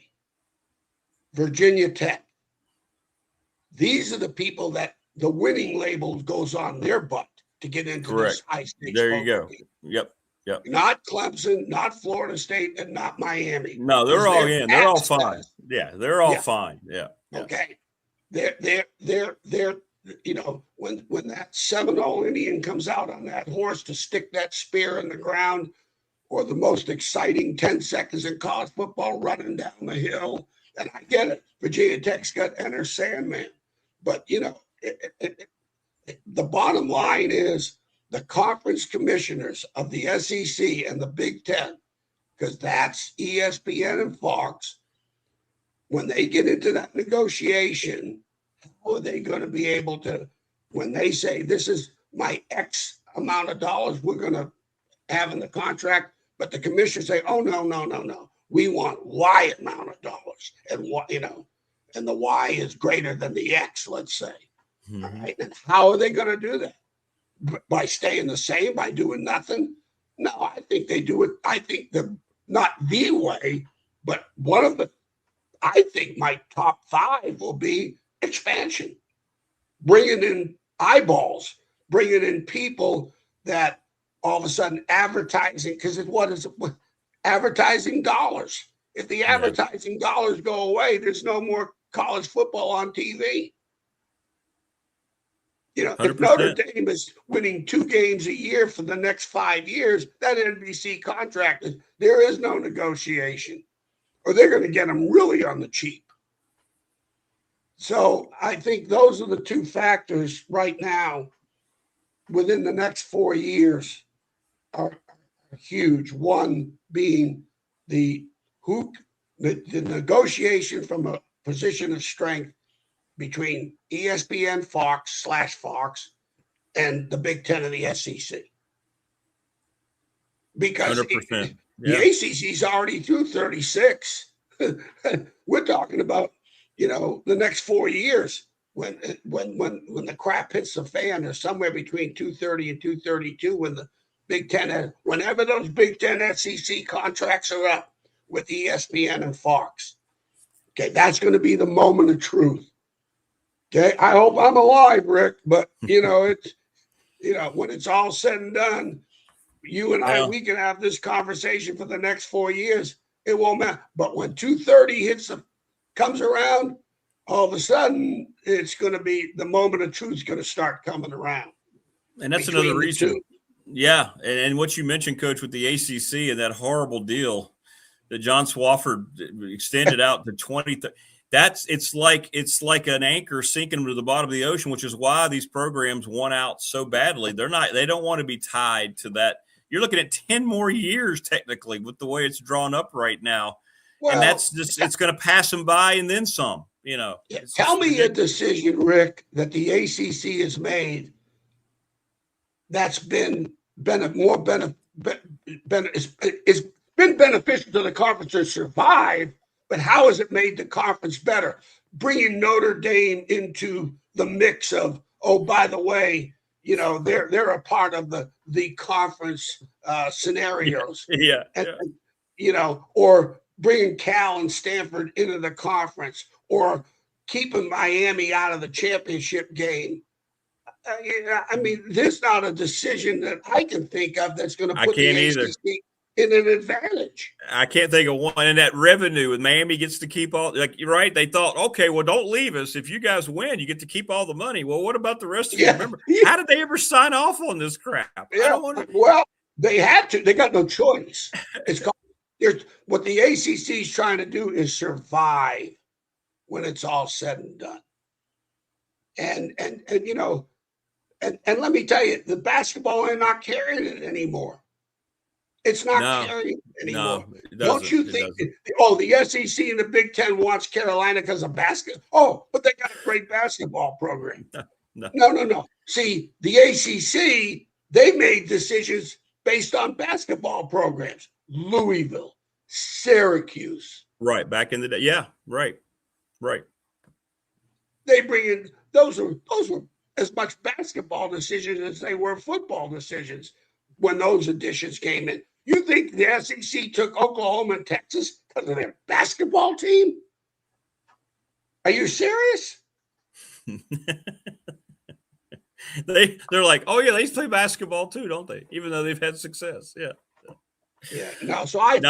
Virginia Tech. These are the people that the winning label goes on their butt to get into this high stakes. There you go. Yep. Not Clemson, not Florida State, and not Miami. No, they're all in. They're all fine. Yeah, they're all fine. Yeah. Okay. They're when that Seminole Indian comes out on that horse to stick that spear in the ground, or the most exciting 10 seconds in college football running down the hill, and I get it. Virginia Tech's got Enter Sandman. But, the bottom line is the conference commissioners of the SEC and the Big Ten, because that's ESPN and Fox, when they get into that negotiation, how are they going to be able to, when they say this is my X amount of dollars we're going to have in the contract, but the commissioners say, oh, no. We want Y amount of dollars, and what, and the Y is greater than the X, let's say. Mm-hmm. All right. And how are they going to do that? By staying the same, by doing nothing? No, I think they do it. I think not the way, but I think my top 5 will be expansion, bringing in eyeballs, bringing in people that all of a sudden advertising, because what is it? Advertising dollars. If the advertising dollars go away, there's no more college football on TV. 100%. If Notre Dame is winning 2 games a year for the next 5 years, that NBC contract there is no negotiation, or they're going to get them really on the cheap. So I think those are the 2 factors right now within the next 4 years are huge. One being the negotiation from a position of strength between ESPN, Fox and the Big Ten and the SEC. Because 100%. The ACC is already through 36. We're talking about, the next 4 years when the crap hits the fan, or somewhere between 230 and 232 when the Big Ten, whenever those Big Ten SEC contracts are up with ESPN and Fox. Okay, that's going to be the moment of truth. Okay, I hope I'm alive, Rick, but it's when it's all said and done, you and I, we can have this conversation for the next 4 years. It won't matter. But when 230 comes around, all of a sudden it's going to be the moment of truth is going to start coming around. And that's another reason. Yeah, and what you mentioned, Coach, with the ACC and that horrible deal that John Swofford extended out to 2030. It's like an anchor sinking to the bottom of the ocean, which is why these programs want out so badly. They don't want to be tied to that. You're looking at 10 more years technically with the way it's drawn up right now. Well, and that's just, it's going to pass them by and then some, Tell me a decision, Rick, that the ACC has made that's been beneficial to the conference to survive. But how has it made the conference better? Bringing Notre Dame into the mix of, oh, by the way, they're a part of the conference scenarios. Yeah. Or bringing Cal and Stanford into the conference, or keeping Miami out of the championship game. There's not a decision that I can think of that's going to put the ACC in an advantage. I can't think of one. And that revenue, with Miami gets to keep all, you're right. They thought, okay, well, don't leave us. If you guys win, you get to keep all the money. Well, what about the rest of you? Remember, how did they ever sign off on this crap? Well, they had to. They got no choice. What the ACC is trying to do is survive when it's all said and done. And let me tell you, the basketball are not carrying it anymore. It's not carrying anymore. Don't you think? The SEC and the Big Ten wants Carolina because of basketball. Oh, but they got a great basketball program. No. See, the ACC, they made decisions based on basketball programs. Louisville, Syracuse. Right, back in the day. Yeah, right. They bring in those were as much basketball decisions as they were football decisions when those additions came in. You think the SEC took Oklahoma and Texas because of their basketball team? Are you serious? They're like, oh yeah, they play basketball too, don't they? Even though they've had success. Yeah. No, so I think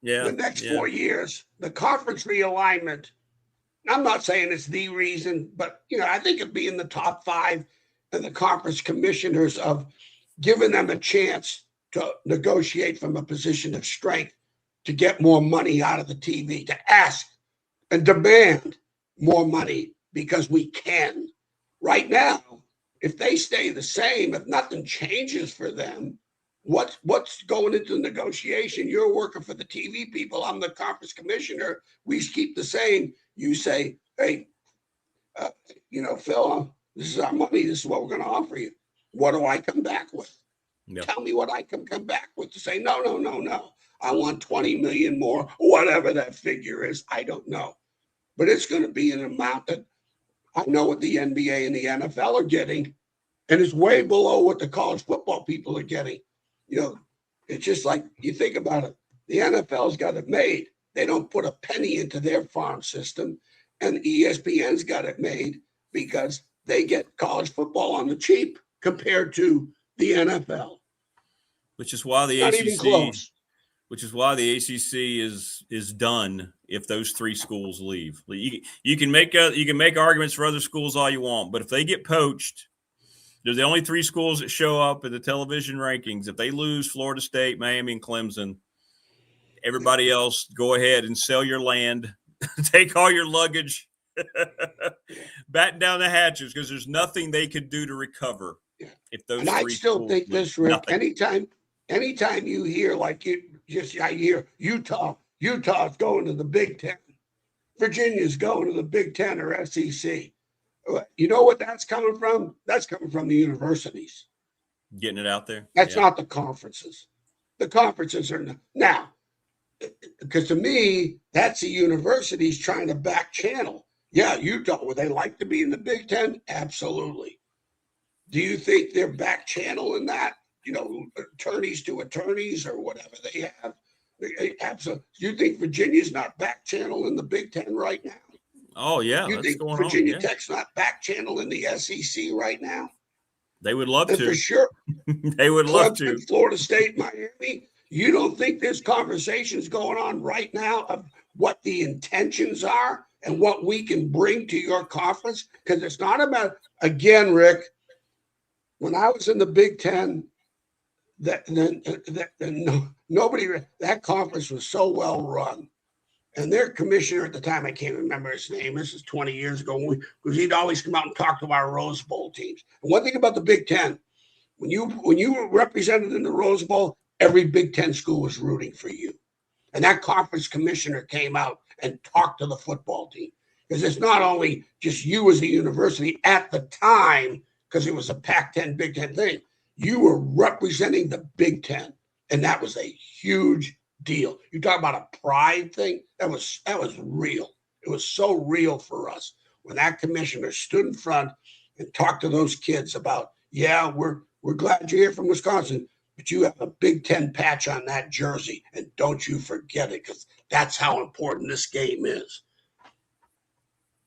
the next 4 years, the conference realignment, I'm not saying it's the reason, but I think it'd be in the top 5 and the conference commissioners of giving them a chance to negotiate from a position of strength to get more money out of the TV, to ask and demand more money because we can. Right now, if they stay the same, if nothing changes for them, what's going into negotiation? You're working for the TV people. I'm the conference commissioner. We keep the same. You say, hey, Phil, this is our money. This is what we're going to offer you. What do I come back with? Yep. Tell me what I can come back with to say, no. I want 20 million more, whatever that figure is. I don't know. But it's going to be an amount that I know what the NBA and the NFL are getting, and it's way below what the college football people are getting. It's just like you think about it. The NFL's got it made. They don't put a penny into their farm system, and ESPN's got it made because they get college football on the cheap compared to the NFL. Which is why the Not ACC even close. Which is why the ACC is done if those three schools leave. You can make arguments for other schools all you want, but if they get poached, they're the only three schools that show up in the television rankings. If they lose Florida State, Miami, and Clemson, everybody else go ahead and sell your land, take all your luggage, batten down the hatches because there's nothing they could do to recover if those. And I still think this, Rick. Anytime you hear I hear Utah's going to the Big Ten, Virginia's going to the Big Ten or SEC. You know what that's coming from? That's coming from the universities. Getting it out there. That's not the conferences. The conferences are now, because to me, that's the universities trying to back channel. Yeah, Utah, would they like to be in the Big Ten? Absolutely. Do you think they're back channeling that? Attorneys to attorneys or whatever they have. Absolutely. Do you think Virginia's not back channel in the Big Ten right now? Oh, yeah. You think Virginia Tech's not back channel in the SEC right now? They would love to. For sure. They would love to. Florida State, Miami. You don't think there's conversations going on right now of what the intentions are and what we can bring to your conference? Because it's not about, again, Rick, when I was in the Big Ten, that conference was so well run, and their commissioner at the time, I can't remember his name. This is 20 years ago, because he'd always come out and talk to our Rose Bowl teams. And one thing about the Big Ten, when you were represented in the Rose Bowl, every Big Ten school was rooting for you, and that conference commissioner came out and talked to the football team, because it's not only just you as a university at the time, because it was a Pac-10 Big Ten thing. You were representing the Big Ten, and that was a huge deal. You talk about a pride thing. That was real. It was so real for us when that commissioner stood in front and talked to those kids about, yeah, we're glad you're here from Wisconsin, but you have a Big Ten patch on that jersey, and don't you forget it, because that's how important this game is.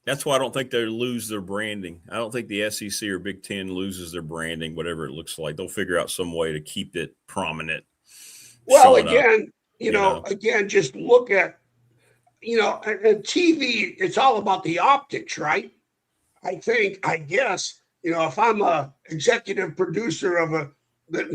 That's why I don't think they lose their branding. I don't think the SEC or Big Ten loses their branding, whatever it looks like. They'll figure out some way to keep it prominent. Well, again, again, just look at, TV, it's all about the optics, right? I guess, if I'm a executive producer of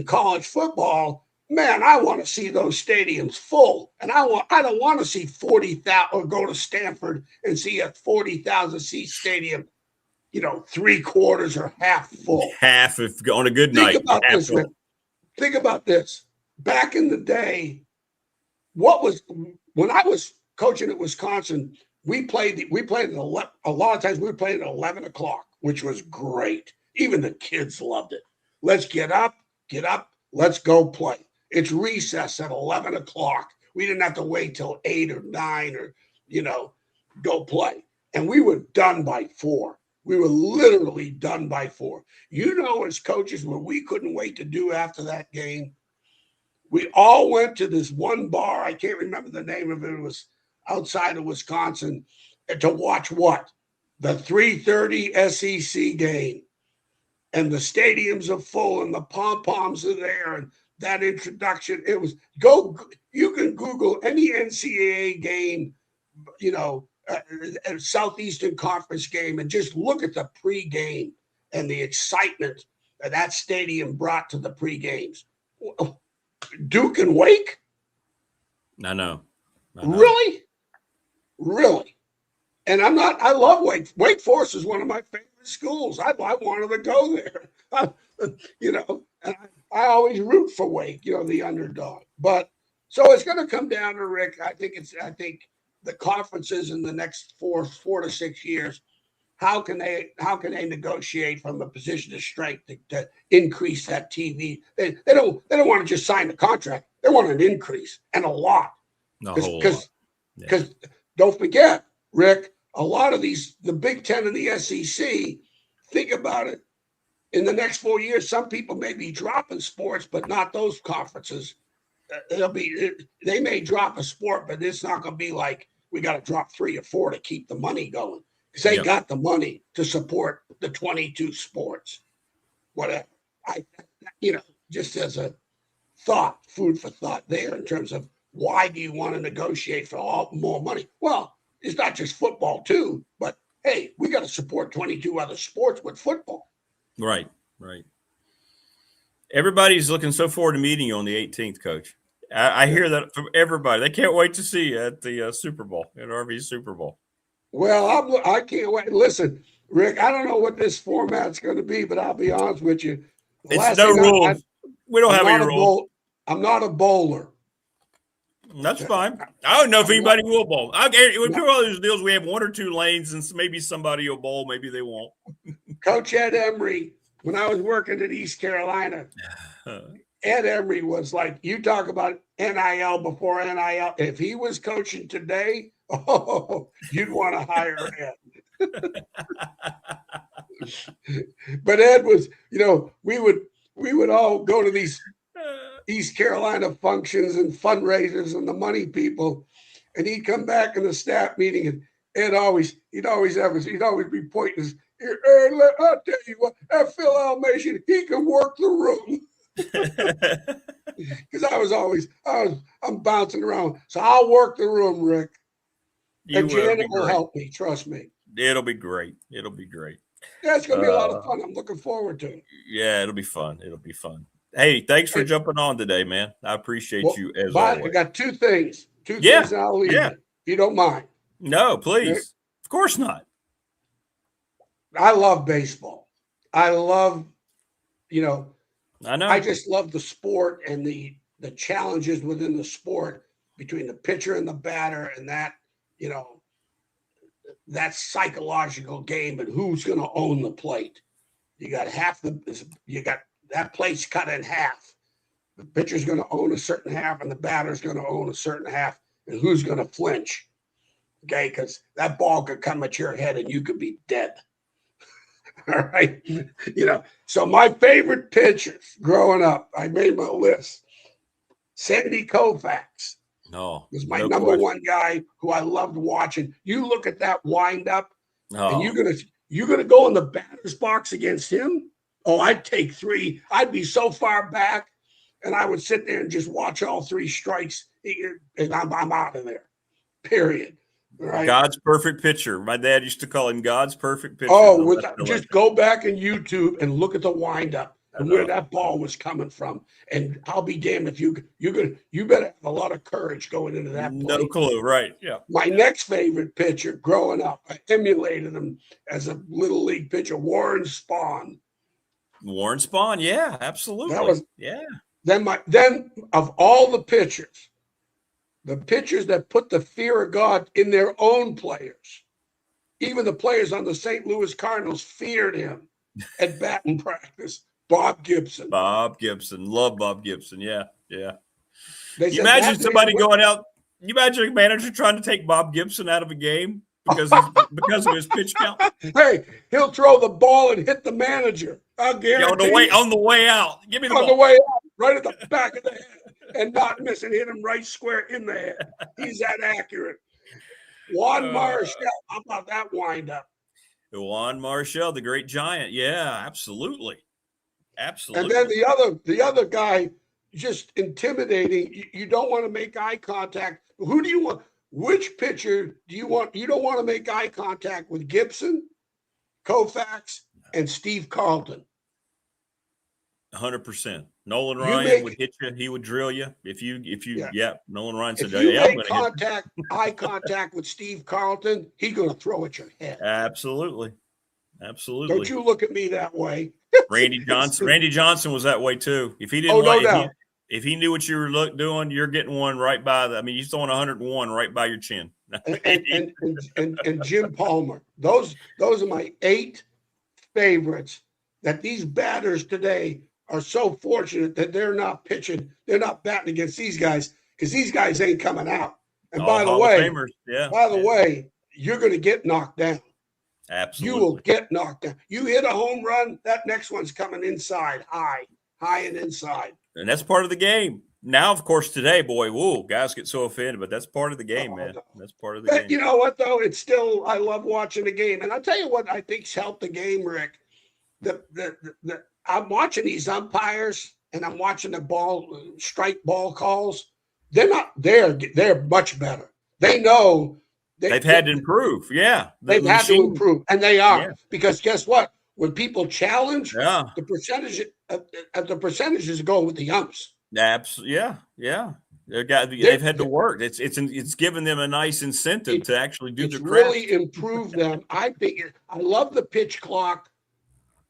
college football, man, I want to see those stadiums full. And I don't want to see 40,000 or go to Stanford and see a 40,000 seat stadium, 3/4 or half full. Half if on a good night. Think about this. Back in the day, when I was coaching at Wisconsin, we played at a lot of times we played at 11 o'clock, which was great. Even the kids loved it. Let's get up, let's go play. It's recess at 11 o'clock. We didn't have to wait till 8 or 9 or, go play. And we were done by 4. We were literally done by 4. As coaches, what we couldn't wait to do after that game, we all went to this one bar. I can't remember the name of it. It was outside of Wisconsin, to watch what? The 3:30 SEC game. And the stadiums are full and the pom-poms are there. And that introduction, you can Google any NCAA game, a Southeastern Conference game, and just look at the pregame and the excitement that stadium brought to the pregames. Duke and Wake? I know. Really? And I love Wake. Wake Forest is one of my favorite schools. I wanted to go there. And I always root for Wake, the underdog. But so it's going to come down to, Rick, I think the conferences in the next 4 to 6 years, how can they negotiate from a position of strength to increase that TV? They don't want to just sign the contract. They want an increase, and a lot. Because don't forget, Rick, a lot of the Big Ten and the SEC, think about it. In the next 4 years, some people may be dropping sports, but not those conferences. They may drop a sport, but it's not going to be like we got to drop 3 or 4 to keep the money going. Because they got the money to support the 22 sports. Whatever. Just as a thought, food for thought there in terms of why do you want to negotiate for more money? Well, it's not just football too, but hey, we got to support 22 other sports with football. Right. Everybody's looking so forward to meeting you on the 18th, Coach. I hear that from everybody. They can't wait to see you at the Super Bowl, at RV Super Bowl. Well, I can't wait. Listen, Rick, I don't know what this format's going to be, but I'll be honest with you. It's no rules. We don't have any rules. I'm not a bowler. That's fine. I don't know if anybody will bowl. With all those deals, we have 1 or 2 lanes, and maybe somebody will bowl, maybe they won't. Coach Ed Emery, when I was working at East Carolina, Ed Emery was like, you talk about NIL before NIL. If he was coaching today, you'd want to hire Ed. But Ed was, we would all go to these East Carolina functions and fundraisers and the money people, and he'd come back in the staff meeting, and Ed he'd always be pointing his ear. I'll tell you what, that Phil Elmassian, he can work the room. Because I'm bouncing around, so I'll work the room, Rick. And Janet will help me. Trust me. It'll be great. Yeah, it's gonna be a lot of fun. I'm looking forward to it. Yeah, it'll be fun. Hey, thanks for jumping on today, man. I appreciate you as always. I got 2 things. 2 things, and I'll leave you, if you don't mind. No, please. Rick? Of course not. I love baseball. I love, I know. I just love the sport and the challenges within the sport between the pitcher and the batter, and that, that psychological game and who's going to own the plate. You got that plate's cut in half. The pitcher's going to own a certain half, and the batter's going to own a certain half, and who's going to flinch? Okay, because that ball could come at your head and you could be dead. All right. So my favorite pitchers growing up, I made my list. Sandy Koufax was my number one guy who I loved watching. You look at that wind up, and you're gonna go in the batter's box against him. Oh, I'd take 3. I'd be so far back, and I would sit there and just watch all 3 strikes, and I'm out of there. Period. Right. God's perfect pitcher. My dad used to call him God's perfect pitcher. Oh, just go back in YouTube and look at the windup and where that ball was coming from. And I'll be damned if you better have a lot of courage going into that play. No clue, right? Yeah. My next favorite pitcher growing up, I emulated him as a little league pitcher, Warren Spahn. Yeah, absolutely. Then of all the pitchers that put the fear of God in their own players, even the players on the St. Louis Cardinals feared him at batting practice. Bob Gibson. Love Bob Gibson. Yeah. You imagine somebody going out. You imagine a manager trying to take Bob Gibson out of a game because of his pitch count. Hey, he'll throw the ball and hit the manager. I'll guarantee. On the way out. Give me the ball. On the way out, right at the back of the head. And not miss and hit him right square in the head. He's that accurate. Juan Marshall, how about that windup? Juan Marshall, the great giant. Yeah, absolutely. And then the other guy, just intimidating. You don't want to make eye contact. Who do you want? Which pitcher do you want? You don't want to make eye contact with Gibson, Koufax, and Steve Carlton. 100%. Nolan Ryan would hit you. He would drill you. Nolan Ryan said, if you make eye contact with Steve Carlton, he's going to throw at your head. Absolutely. Don't you look at me that way. Randy Johnson was that way too. If he didn't if he knew what you were doing, you're getting one right by he's throwing 101 right by your chin. and Jim Palmer. Those are my 8 favorites. That these batters today are so fortunate that they're not pitching, they're not batting against these guys because these guys ain't coming out. And by the way, you're going to get knocked down. Absolutely. You will get knocked down. You hit a home run, that next one's coming inside, high and inside. And that's part of the game. Now, of course, today, boy, whoa, guys get so offended, but that's part of the game, man. That's part of the game. You know what, though? It's still, I love watching the game. And I'll tell you what I think's helped the game, Rick. I'm watching these umpires and I'm watching the strike ball calls. They're not there. They're much better. They know they've had to improve. Yeah. They've had to improve. And they are. Because guess what? When people challenge, the percentages go with the umps. Absolutely. Yeah. They've had to work. It's given them a nice incentive to actually do their craft. Really improved them. I love the pitch clock.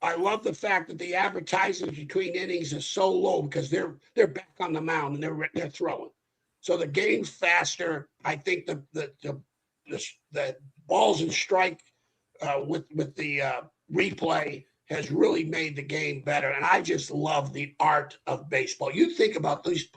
I love the fact that the advertisements between innings is so low because they're back on the mound and they're throwing. So the game's faster. I think the balls and strike with the replay has really made the game better. And I just love the art of baseball. You think about these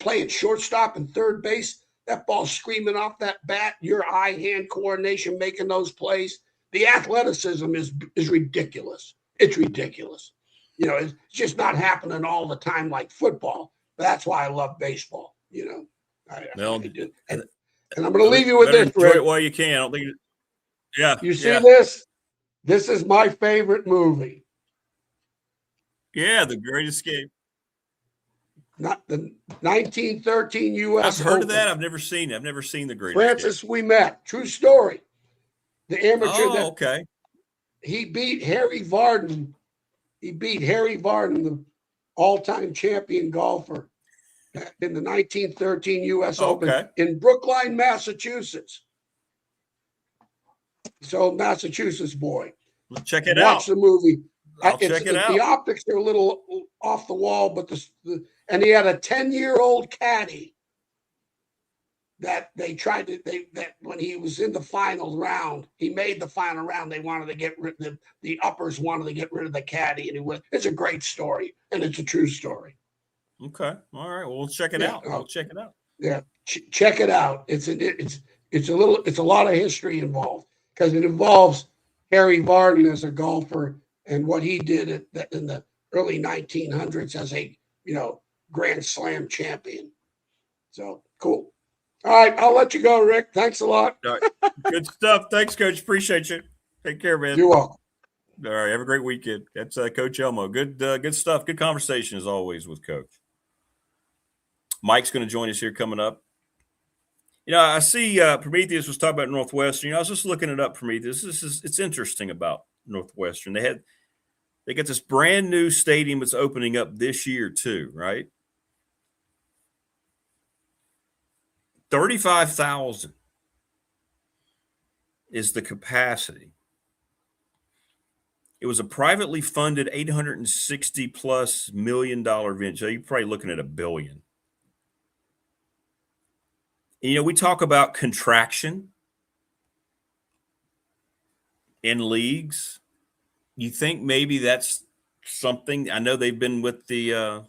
playing shortstop and third base, that ball screaming off that bat, your eye-hand coordination making those plays. The athleticism is ridiculous. It's ridiculous. You know, it's just not happening all the time like football. But that's why I love baseball. You know, I do. And I'm going to leave you with this, enjoy Rick. it while you can. I don't think. You see this? This is my favorite movie. Yeah, The Great Escape. Not the 1913 U.S. I've heard Open. of that. I've never seen it. I've never seen The Great Francis Escape. We met. True story. The amateur. Okay. He beat Harry Vardon. The all-time champion golfer, in the 1913 U.S. Open in Brookline, Massachusetts. So Massachusetts boy. Check it out. Watch the movie. I'll check it out. The optics are a little off the wall, but and he had a 10-year-old caddy that they tried to that when he was in the final round, he made the final round. They wanted to get rid of the uppers wanted to get rid of the caddy, and he went. It's a great story, and it's a true story. Okay, all right. Well, we'll check it out. We'll check it out. Yeah, check it out. It's a lot of history involved because it involves Harry Vardon as a golfer and what he did in the early 1900s as a Grand Slam champion. So cool. All right, I'll let you go, Rick. Thanks a lot. All right. Good stuff. Thanks, Coach. Appreciate you. Take care, man. You're welcome. All right, have a great weekend. That's Coach Elmo. Good stuff. Good conversation as always with Coach. Mike's going to join us here coming up. I see Prometheus was talking about Northwestern. I was just looking it up, Prometheus. It's interesting about Northwestern. They got this brand new stadium that's opening up this year too, right? 35,000 is the capacity. It was a privately funded $860+ million venture. So you're probably looking at $1 billion. And, we talk about contraction in leagues. You think maybe that's something? I know they've been with the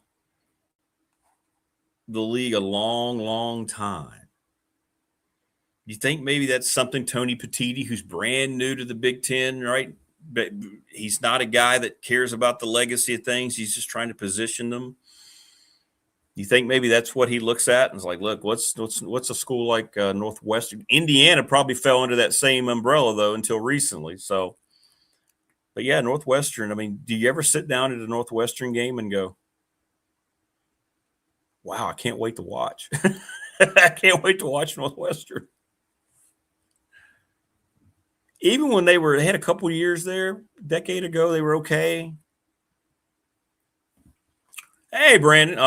league a long, long time. You think maybe that's something Tony Petitti, who's brand new to the Big Ten, right? But he's not a guy that cares about the legacy of things. He's just trying to position them. You think maybe that's what he looks at and is like, look, what's a school like Northwestern? Indiana probably fell under that same umbrella, though, until recently. So, but yeah, Northwestern, I mean, do you ever sit down at a Northwestern game and go, wow, I can't wait to watch. I can't wait to watch Northwestern. Even when they had a couple years there, a decade ago, they were okay. Hey, Brandon.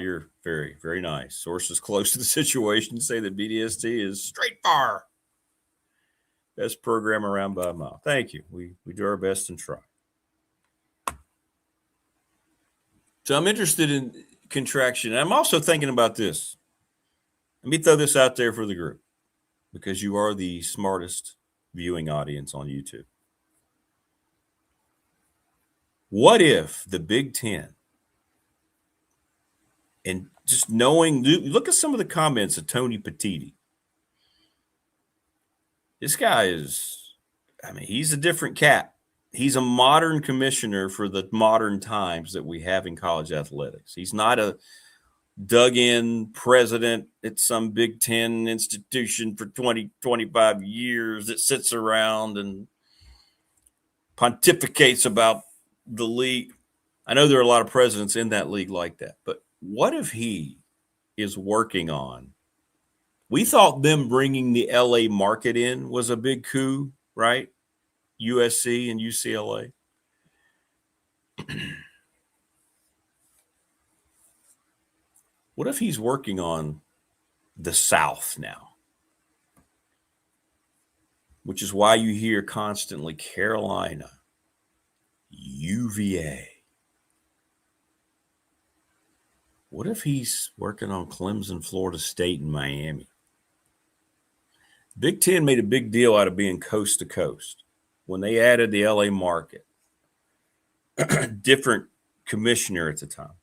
You're very, very nice. Sources close to the situation say that BDST is straight far. Best program around by a mile. Thank you. We do our best and try. So I'm interested in contraction. I'm also thinking about this. Let me throw this out there for the group. because you are the smartest viewing audience on YouTube. What if the Big Ten, and just knowing, look at some of the comments of Tony Petitti. This guy is, he's a different cat. He's a modern commissioner for the modern times that we have in college athletics. He's not a dug-in president at some Big Ten institution for 20, 25 years that sits around and pontificates about the league. I know there are a lot of presidents in that league like that, but what if he is working on, we thought them bringing the LA market in was a big coup, right? USC and UCLA. What if he's working on the South now? Which is why you hear constantly Carolina, UVA. What if he's working on Clemson, Florida State, and Miami? Big Ten made a big deal out of being coast to coast. When they added the LA market, different commissioner at the time.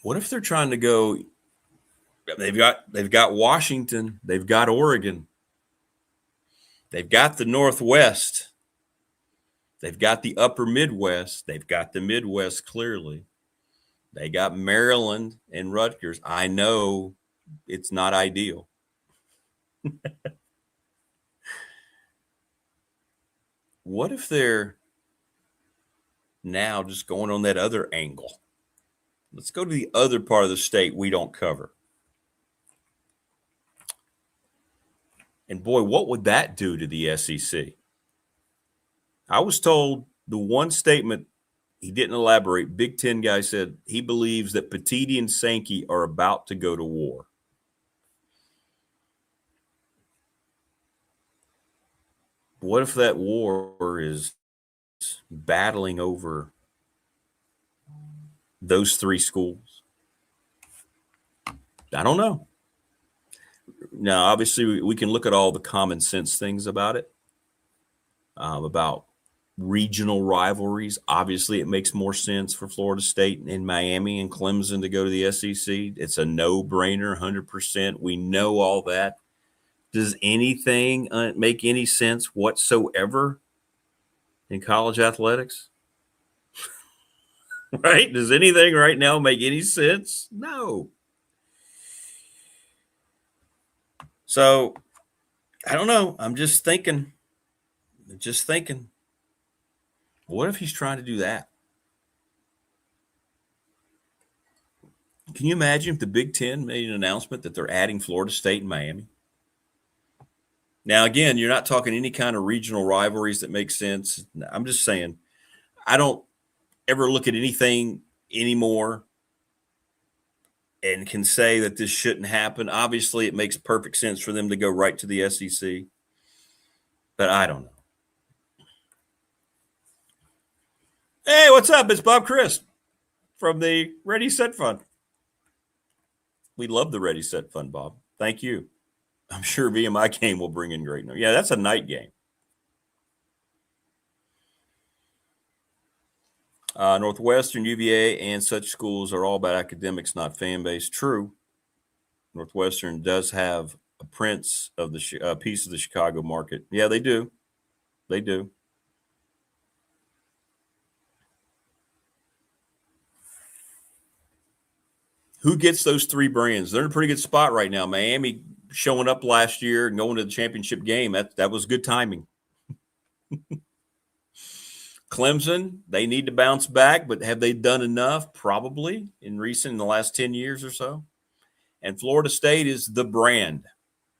What if they're trying to go? They've got Washington, they've got Oregon, they've got the Northwest, they've got the Upper Midwest, they've got the Midwest clearly. They got Maryland and Rutgers. I know it's not ideal. What if they're now just going on that other angle? Let's go to the other part of the state we don't cover. And boy, what would that do to the SEC? I was told the one statement, he didn't elaborate, Big Ten guy said he believes that Petitti and Sankey are about to go to war. What if that war is battling over those three schools? I don't know. Now, obviously, we can look at all the common sense things about it, about regional rivalries. Obviously, it makes more sense for Florida State and Miami and Clemson to go to the SEC. It's a no-brainer, 100%. We know all that. Does anything make any sense whatsoever in college athletics? Right? Does anything right now make any sense? No. So, I don't know. I'm just thinking. What if he's trying to do that? Can you imagine if the Big Ten made an announcement that they're adding Florida State and Miami? Now, again, you're not talking any kind of regional rivalries that make sense. I'm just saying, I don't ever look at anything anymore and can say that this shouldn't happen. Obviously, it makes perfect sense for them to go right to the SEC, but I don't know. Hey, what's up? It's Bob Chris from the Ready Set Fund. We love the Ready Set Fund, Bob. Thank you. I'm sure VMI game will bring in great. Yeah, that's a night game. Northwestern, UVA, and such schools are all about academics, not fan base. True. Northwestern does have a piece of the Chicago market. Yeah, they do. They do. Who gets those three brands? They're in a pretty good spot right now. Miami showing up last year and going to the championship game. That was good timing. Clemson, they need to bounce back, but have they done enough? Probably in the last 10 years or so. And Florida State is the brand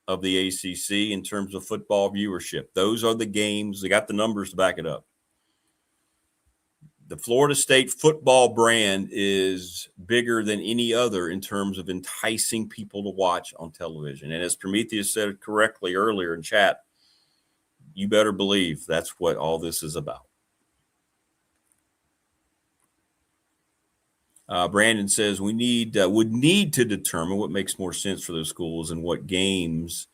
of the ACC in terms of football viewership. Those are the games. They got the numbers to back it up. The Florida State football brand is bigger than any other in terms of enticing people to watch on television. And as Prometheus said correctly earlier in chat, you better believe that's what all this is about. Brandon says would need to determine what makes more sense for those schools and what games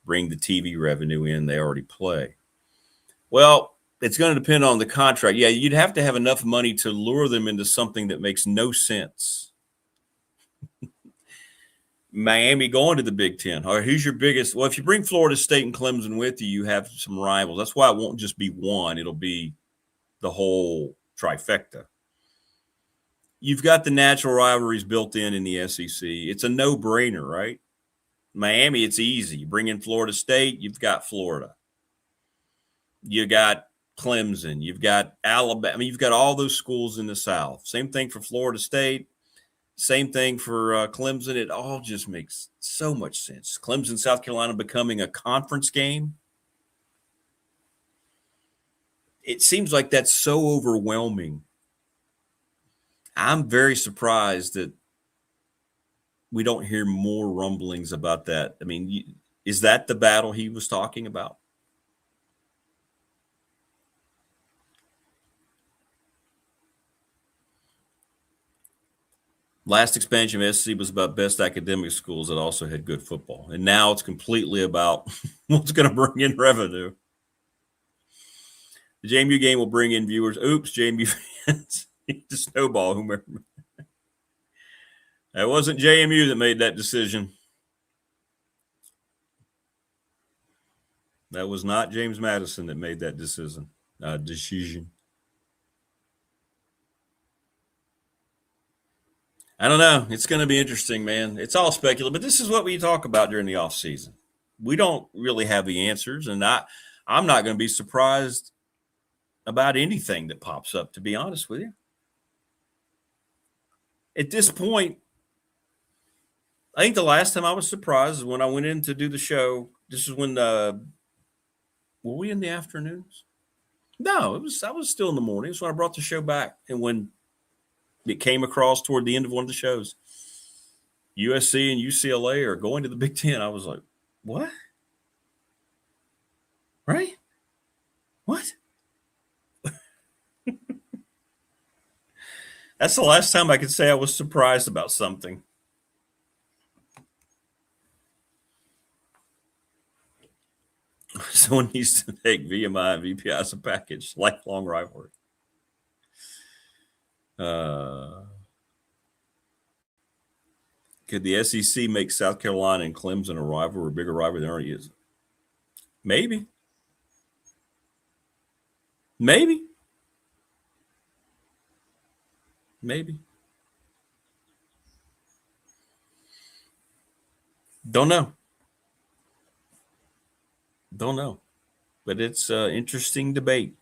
bring the TV revenue in they already play. Well, it's going to depend on the contract. Yeah, you'd have to have enough money to lure them into something that makes no sense. Miami going to the Big Ten. All right, who's your biggest? Well, if you bring Florida State and Clemson with you, you have some rivals. That's why it won't just be one. It'll be the whole trifecta. You've got the natural rivalries built in the SEC. It's a no-brainer, right? Miami, it's easy. You bring in Florida State, you've got Florida. You got Clemson. You've got Alabama. I mean, you've got all those schools in the South. Same thing for Florida State. Same thing for Clemson. It all just makes so much sense. Clemson, South Carolina becoming a conference game. It seems like that's so overwhelming. I'm very surprised that we don't hear more rumblings about that. I mean, is that the battle he was talking about? Last expansion of SEC was about best academic schools that also had good football. And now it's completely about what's going to bring in revenue. The JMU game will bring in viewers. Oops, JMU fans. To snowball whomever. It wasn't JMU that made that decision. That was not James Madison that made that decision. I don't know. It's going to be interesting, man. It's all speculative, but this is what we talk about during the off season. We don't really have the answers, and I'm not going to be surprised about anything that pops up, to be honest with you. At this point, I think the last time I was surprised is when I went in to do the show. This is when were we in the afternoons? No, I was still in the morning. It's when I brought the show back, and when it came across toward the end of one of the shows, USC and UCLA are going to the Big Ten. I was like, what? Right? What? That's the last time I could say I was surprised about something. Someone needs to take VMI and VPI as a package. Lifelong rivalry. Could the SEC make South Carolina and Clemson a rival or a bigger rival than already is? Maybe. Maybe. Don't know. But it's an interesting debate.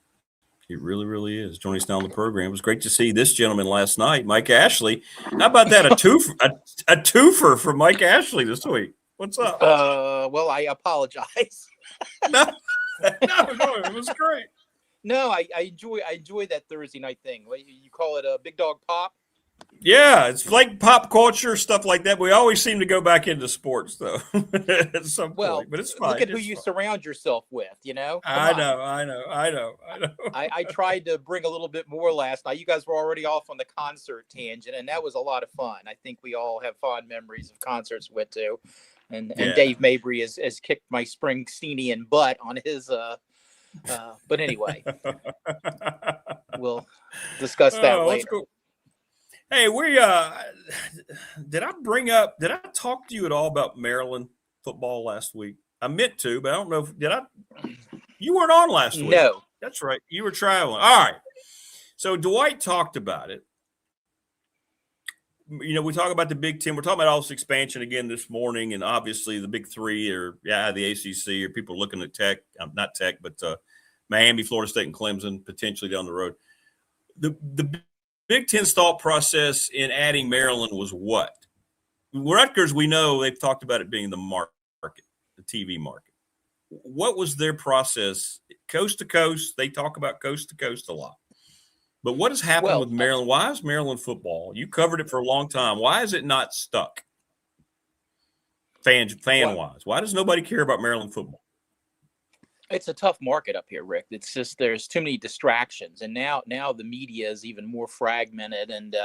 It really, really is. Joining us now on the program. It was great to see this gentleman last night, Mike Ashley. How about that? A twofer for Mike Ashley this week. What's up? Well, I apologize. No, it was great. No, I enjoy that Thursday night thing. You call it a big dog pop? Yeah, it's like pop culture, stuff like that. We always seem to go back into sports, though, at some point. But it's fine. Look at who you surround yourself with, you know? I know. I tried to bring a little bit more last night. You guys were already off on the concert tangent, and that was a lot of fun. I think we all have fond memories of concerts we went to. And Dave Mabry has kicked my Springsteenian butt on his but anyway, we'll discuss that later. Cool. Hey, did I talk to you at all about Maryland football last week? I meant to, but I don't know you weren't on last week. No. That's right. You were traveling. All right. So Dwight talked about it. You know, we talk about the Big Ten. We're talking about all this expansion again this morning, and obviously the Big Three the ACC, or people looking at not Tech, but Miami, Florida State, and Clemson potentially down the road. The Big Ten's thought process in adding Maryland was what? Rutgers, we know they've talked about it being the market, the TV market. What was their process? Coast to coast, they talk about coast to coast a lot. But what has happened with Maryland? Why is Maryland football? You covered it for a long time. Why is it not stuck? Fan-wise. Why does nobody care about Maryland football? It's a tough market up here, Rick. It's just there's too many distractions, and now the media is even more fragmented, and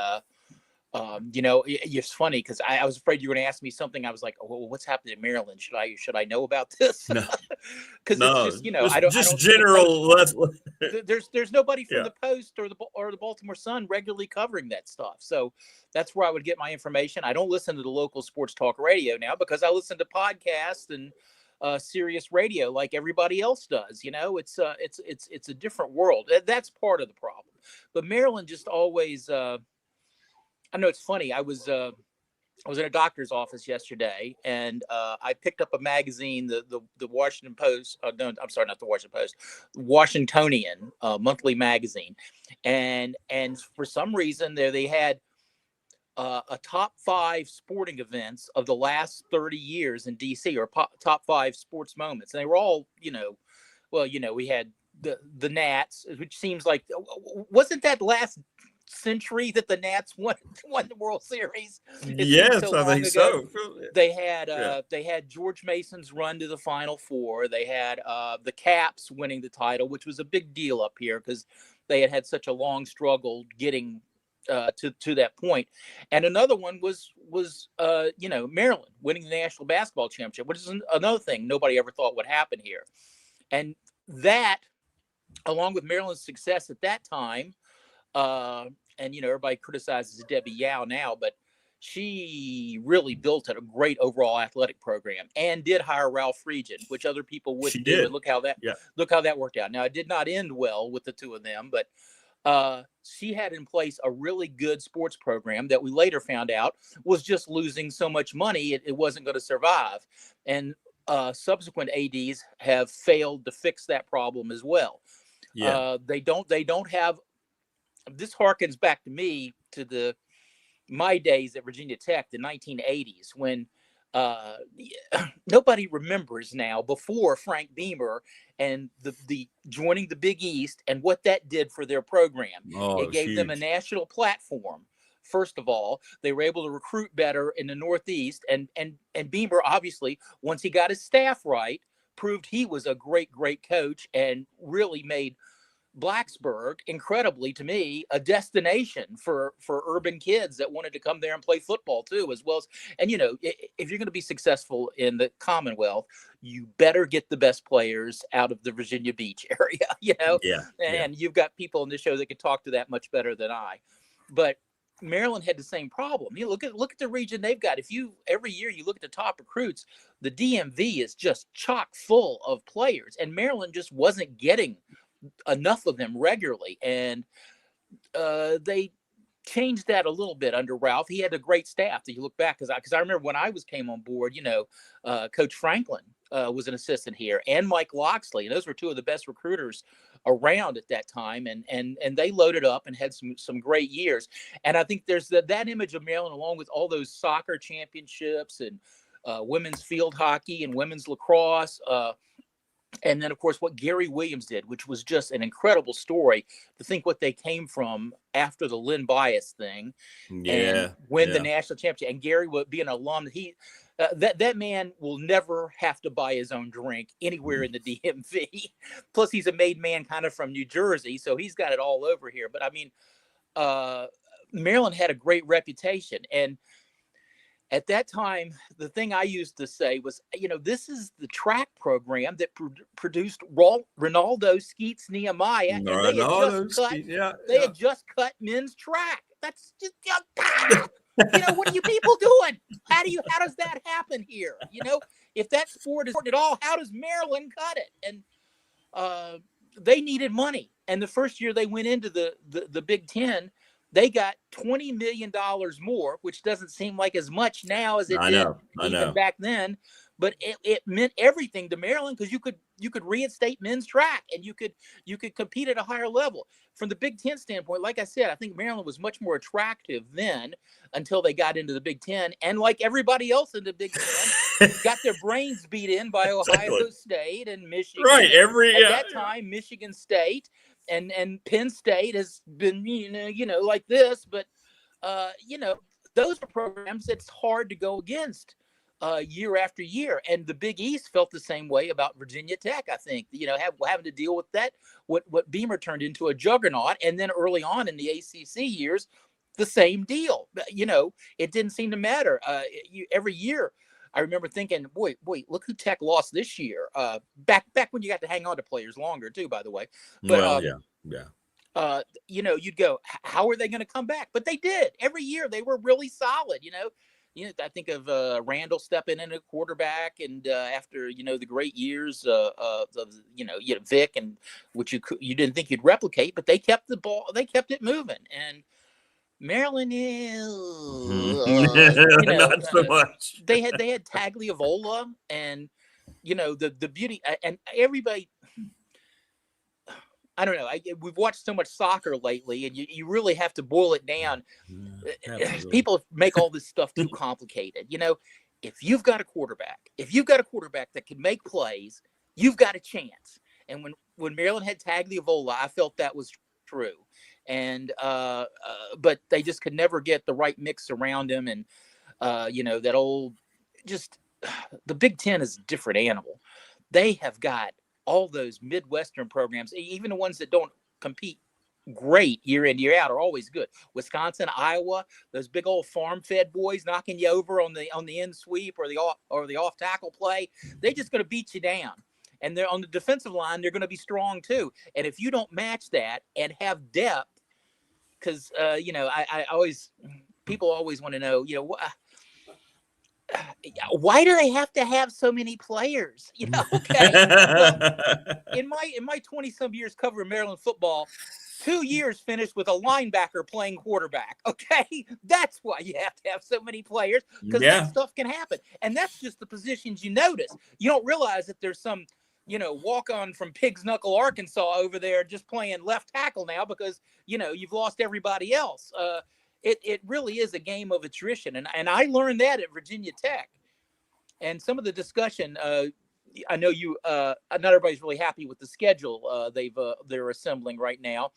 It's funny because I was afraid you were going to ask me something. I was like, oh, well, what's happening in Maryland? Should I know about this? No, Because no, it's just, I don't just see the general. there's nobody from Yeah. the Post or the Baltimore Sun regularly covering that stuff. So that's where I would get my information. I don't listen to the local sports talk radio now because I listen to podcasts and Sirius radio like everybody else does. It's a different world. That's part of the problem. But Maryland just always. I know it's funny. I was in a doctor's office yesterday, and I picked up a magazine, the Washington Post. No, I'm sorry, not the Washington Post, Washingtonian monthly magazine, and for some reason there they had a top 5 sporting events of the last 30 years in DC, or top 5 sports moments, and they were all we had the Nats, which seems like wasn't that last century that the Nats won the World Series. Yes, I think so. They had George Mason's run to the Final Four. They had the Caps winning the title, which was a big deal up here because they had such a long struggle getting to that point. And another one was Maryland winning the National Basketball Championship, which is another thing nobody ever thought would happen here. And that, along with Maryland's success at that time, everybody criticizes Debbie Yao now, but she really built a great overall athletic program and did hire Ralph Friedgen, which other people wouldn't do. And look how that worked out. Now, it did not end well with the two of them, but she had in place a really good sports program that we later found out was just losing so much money it wasn't going to survive. And subsequent ADs have failed to fix that problem as well. Yeah. They don't have. This harkens back to me to my days at Virginia Tech, the 1980s, when nobody remembers now before Frank Beamer and the joining the Big East and what that did for their program. It gave them a national platform. First of all, they were able to recruit better in the Northeast, and Beamer, obviously, once he got his staff right, proved he was a great coach and really made Blacksburg, incredibly to me, a destination for urban kids that wanted to come there and play football too, as well as, and if you're going to be successful in the Commonwealth, you better get the best players out of the Virginia Beach area, and you've got people in the show that could talk to that much better than I. But Maryland had the same problem. Look at the region they've got. Every year you look at the top recruits, the DMV is just chock full of players, and Maryland just wasn't getting enough of them regularly, and they changed that a little bit under Ralph. He had a great staff that you look back, because I remember when I came on board, Coach Franklin was an assistant here, and Mike Loxley, and those were two of the best recruiters around at that time, and they loaded up and had some great years. And I think there's that image of Maryland, along with all those soccer championships and women's field hockey and women's lacrosse, and then, of course, what Gary Williams did, which was just an incredible story to think what they came from after the Lynn Bias thing and win the national championship. And Gary would be an alum. That man will never have to buy his own drink anywhere in the DMV. Plus, he's a made man kind of from New Jersey, so he's got it all over here. But, I mean, Maryland had a great reputation. And at that time, the thing I used to say was, this is the track program that produced Ronaldo Skeets Nehemiah. And they had just cut men's track. That's just, what are you people doing? How does that happen here? If that sport is important at all, how does Maryland cut it? And they needed money. And the first year they went into the Big Ten, they got $20 million more, which doesn't seem like as much now as it did even back then. But it meant everything to Maryland, because you could reinstate men's track, and you could compete at a higher level. From the Big Ten standpoint, like I said, I think Maryland was much more attractive then until they got into the Big Ten. And like everybody else in the Big Ten, got their brains beat in by Ohio State and Michigan. Right. At that time, Michigan State and Penn State has been, like this. But, those are programs that's hard to go against year after year. And the Big East felt the same way about Virginia Tech, I think, having to deal with that, what Beamer turned into a juggernaut. And then early on in the ACC years, the same deal. It didn't seem to matter. Every year, I remember thinking, boy, look who Tech lost this year. Back when you got to hang on to players longer too, by the way. But you'd go, how are they going to come back? But they did. Every year they were really solid. I think of Randall stepping in at quarterback, and after the great years of Vic, and which you didn't think you'd replicate, but they kept the ball, they kept it moving. And Maryland is not so much. They had Tagliavola, and the beauty, and everybody. I don't know. We've watched so much soccer lately, and you really have to boil it down. People make all this stuff too complicated. If you've got a quarterback that can make plays, you've got a chance. And when Maryland had Tagliavola, I felt that was true. And but they just could never get the right mix around him. And that old, just the Big Ten is a different animal. They have got all those Midwestern programs, even the ones that don't compete great year in, year out, are always good. Wisconsin, Iowa, those big old farm-fed boys knocking you over on the end sweep or the off tackle play. They're just going to beat you down. And they're on the defensive line, they're going to be strong too. And if you don't match that and have depth, because people always want to know, why do they have to have so many players? Okay. Well, in my 20-some years covering Maryland football, 2 years finished with a linebacker playing quarterback. Okay, that's why you have to have so many players, because that stuff can happen, and that's just the positions you notice. You don't realize that there's some walk on from Pig's Knuckle, Arkansas over there just playing left tackle now because you've lost everybody else. It really is a game of attrition. And I learned that at Virginia Tech. And some of the discussion, I know not everybody's really happy with the schedule they're assembling right now.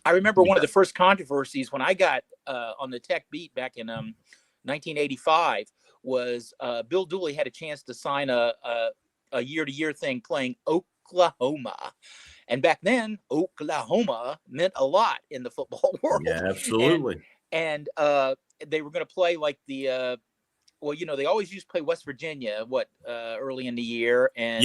I remember one of the first controversies when I got on the Tech beat back in 1985 was Bill Dooley had a chance to sign a year-to-year thing playing Oklahoma. And back then, Oklahoma meant a lot in the football world. Yeah, absolutely. And they were going to play like the they always used to play West Virginia early in the year, and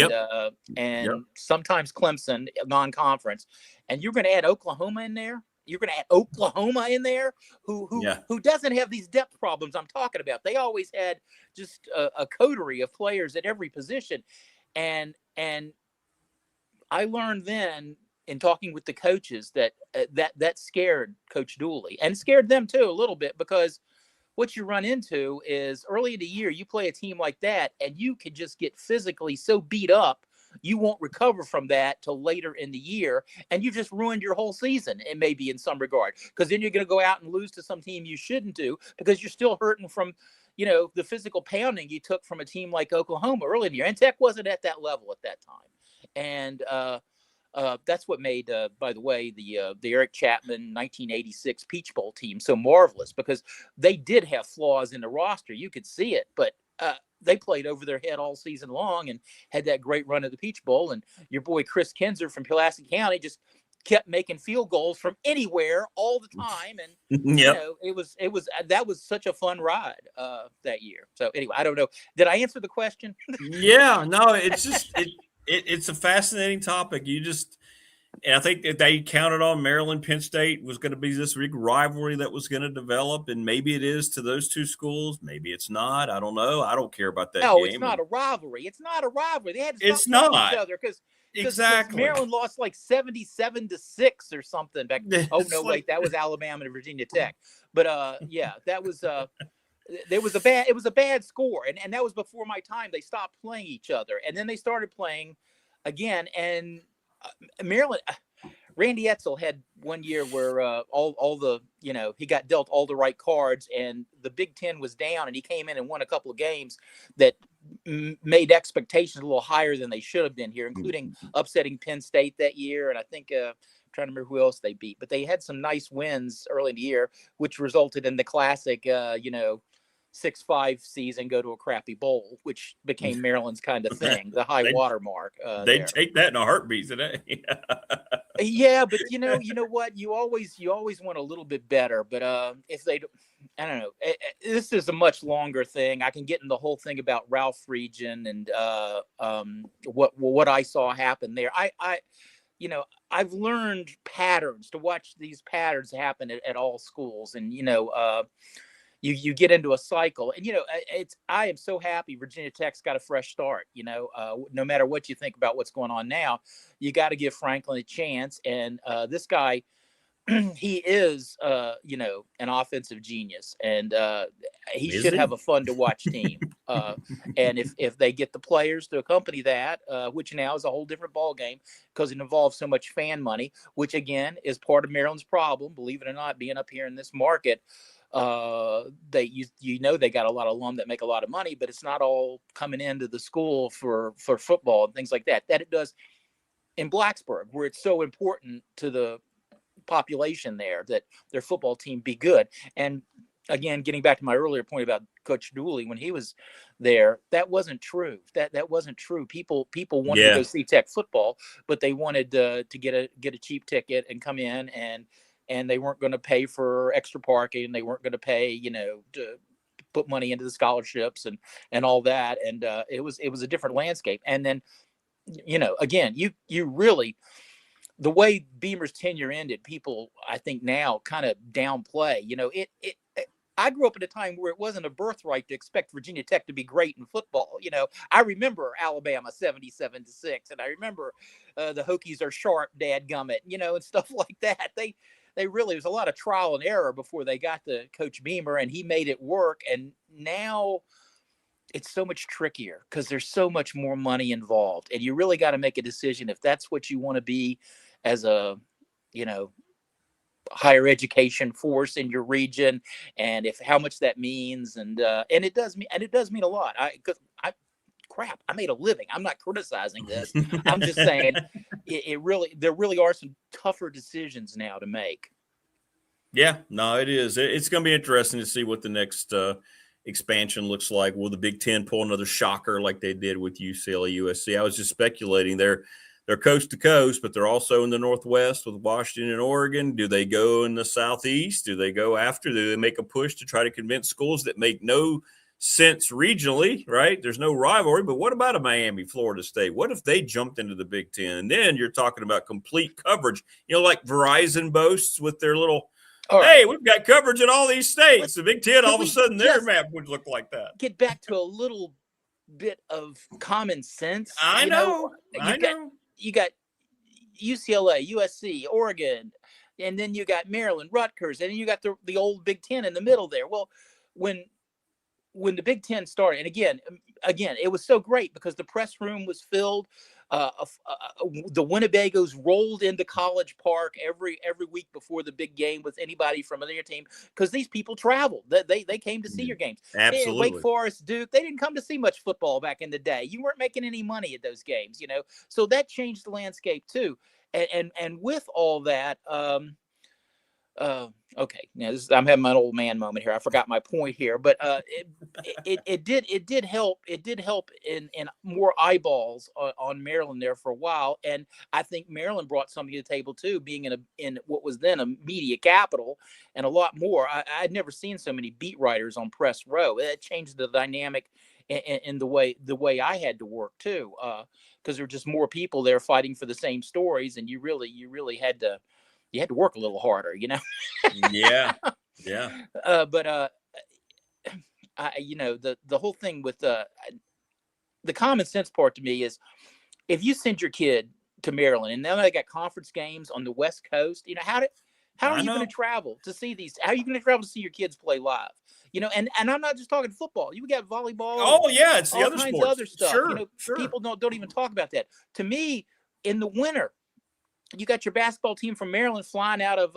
sometimes Clemson, non-conference. And you're going to add Oklahoma in there? You're going to add Oklahoma in there, who doesn't have these depth problems I'm talking about. They always had just a coterie of players at every position. And I learned then in talking with the coaches that scared Coach Dooley, and scared them too a little bit, because what you run into is early in the year, you play a team like that and you could just get physically so beat up, you won't recover from that till later in the year. And you just ruined your whole season. It may be in some regard, because then you're going to go out and lose to some team you shouldn't do, because you're still hurting from, the physical pounding you took from a team like Oklahoma early in the year. And Tech wasn't at that level at that time. And that's what made, by the way, the Eric Chapman 1986 Peach Bowl team so marvelous, because they did have flaws in the roster. You could see it, but they played over their head all season long and had that great run of the Peach Bowl. And your boy Chris Kinzer from Pulaski County just kept making field goals from anywhere all the time. And that was such a fun ride that year. So anyway, I don't know. Did I answer the question? Yeah, no, it's just it's a fascinating topic. And I think that they counted on Maryland Penn State was going to be this big rivalry that was going to develop, and maybe it is to those two schools. Maybe it's not. I don't know. I don't care about that. No, game. It's not a rivalry. It's not a rivalry. They had to it's stop not each other because exactly Maryland lost like 77-6 or something back. Oh no, wait, that was Alabama to Virginia Tech. But that was it was a bad score, and that was before my time. They stopped playing each other, and then they started playing again. And Maryland, Randy Edsall had one year where all the he got dealt all the right cards, and the Big Ten was down, and he came in and won a couple of games that made expectations a little higher than they should have been here, including upsetting Penn State that year. And I think I'm trying to remember who else they beat, but they had some nice wins early in the year, which resulted in the classic 6-5 season go to a crappy bowl, which became Maryland's kind of thing, the high water mark. They'd take that in a heartbeat today. Yeah, but you know what? You always want a little bit better. But if they, I don't know. This is a much longer thing. I can get in the whole thing about Ralph Region and what I saw happen there. I've learned patterns, to watch these patterns happen at all schools, and you get into a cycle, and I am so happy Virginia Tech's got a fresh start. No matter what you think about what's going on now, you got to give Franklin a chance. And this guy, he is an offensive genius, and he should have a fun to watch team. And if they get the players to accompany that, which now is a whole different ball game because it involves so much fan money, which again is part of Maryland's problem, believe it or not, being up here in this market. They got a lot of alum that make a lot of money, but it's not all coming into the school for football and things like that it does in Blacksburg, where it's so important to the population there that their football team be good. And again, getting back to my earlier point about Coach Dooley, when he was there, that wasn't true. That wasn't true. People wanted to go see Tech football, but they wanted to get a cheap ticket and come in, and they weren't going to pay for extra parking. They weren't going to pay, to put money into the scholarships and all that. And it was a different landscape. And then, again, you really, the way Beamer's tenure ended, people, I think now kind of downplay. I grew up at a time where it wasn't a birthright to expect Virginia Tech to be great in football. I remember Alabama 77-6, and I remember the Hokies are sharp, dadgummit, and stuff like that. They really, was a lot of trial and error before they got to Coach Beamer, and he made it work. And now it's so much trickier because there's so much more money involved, and you really got to make a decision if that's what you want to be as a, higher education force in your region, and how much that means. And it does mean a lot. I made a living. I'm not criticizing this. I'm just saying there really are some tougher decisions now to make. Yeah, no, it is. It's going to be interesting to see what the next expansion looks like. Will the Big Ten pull another shocker like they did with UCLA, USC? I was just speculating. They're coast to coast, but they're also in the Northwest with Washington and Oregon. Do they go in the Southeast? Do they make a push to try to convince schools that make no sense regionally, right? There's no rivalry, but what about a Miami, Florida State? What if they jumped into the Big Ten? And then you're talking about complete coverage, like Verizon boasts with their little, hey, we've got coverage in all these states. The Big Ten, all of a sudden, their map would look like that. Get back to a little bit of common sense. I know. You got UCLA, USC, Oregon, and then you got Maryland, Rutgers, and then you got the old Big Ten in the middle there. Well, when the Big Ten started, and again, it was so great because the press room was filled. The Winnebagos rolled into College Park every week before the big game with anybody from their team, because these people traveled. They came to see your games. Absolutely. Wake Forest, Duke, they didn't come to see much football back in the day. You weren't making any money at those games, So that changed the landscape too. And with all that, okay, now I'm having my old man moment here. I forgot my point here, but it did help. It did help in more eyeballs on Maryland there for a while, and I think Maryland brought something to the table too, being in what was then a media capital, and a lot more. I'd never seen so many beat writers on press row. It changed the dynamic in the way I had to work too, because there were just more people there fighting for the same stories, and you really had to. You had to work a little harder, Yeah. But the whole thing with the common sense part to me is, if you send your kid to Maryland and now they got conference games on the West Coast, how are you going to travel to see these? How are you going to travel to see your kids play live? And I'm not just talking football. You got volleyball. Oh yeah, it's the all other kinds sports. of other stuff. Sure. People don't even talk about that. To me, in the winter, you got your basketball team from Maryland flying out of,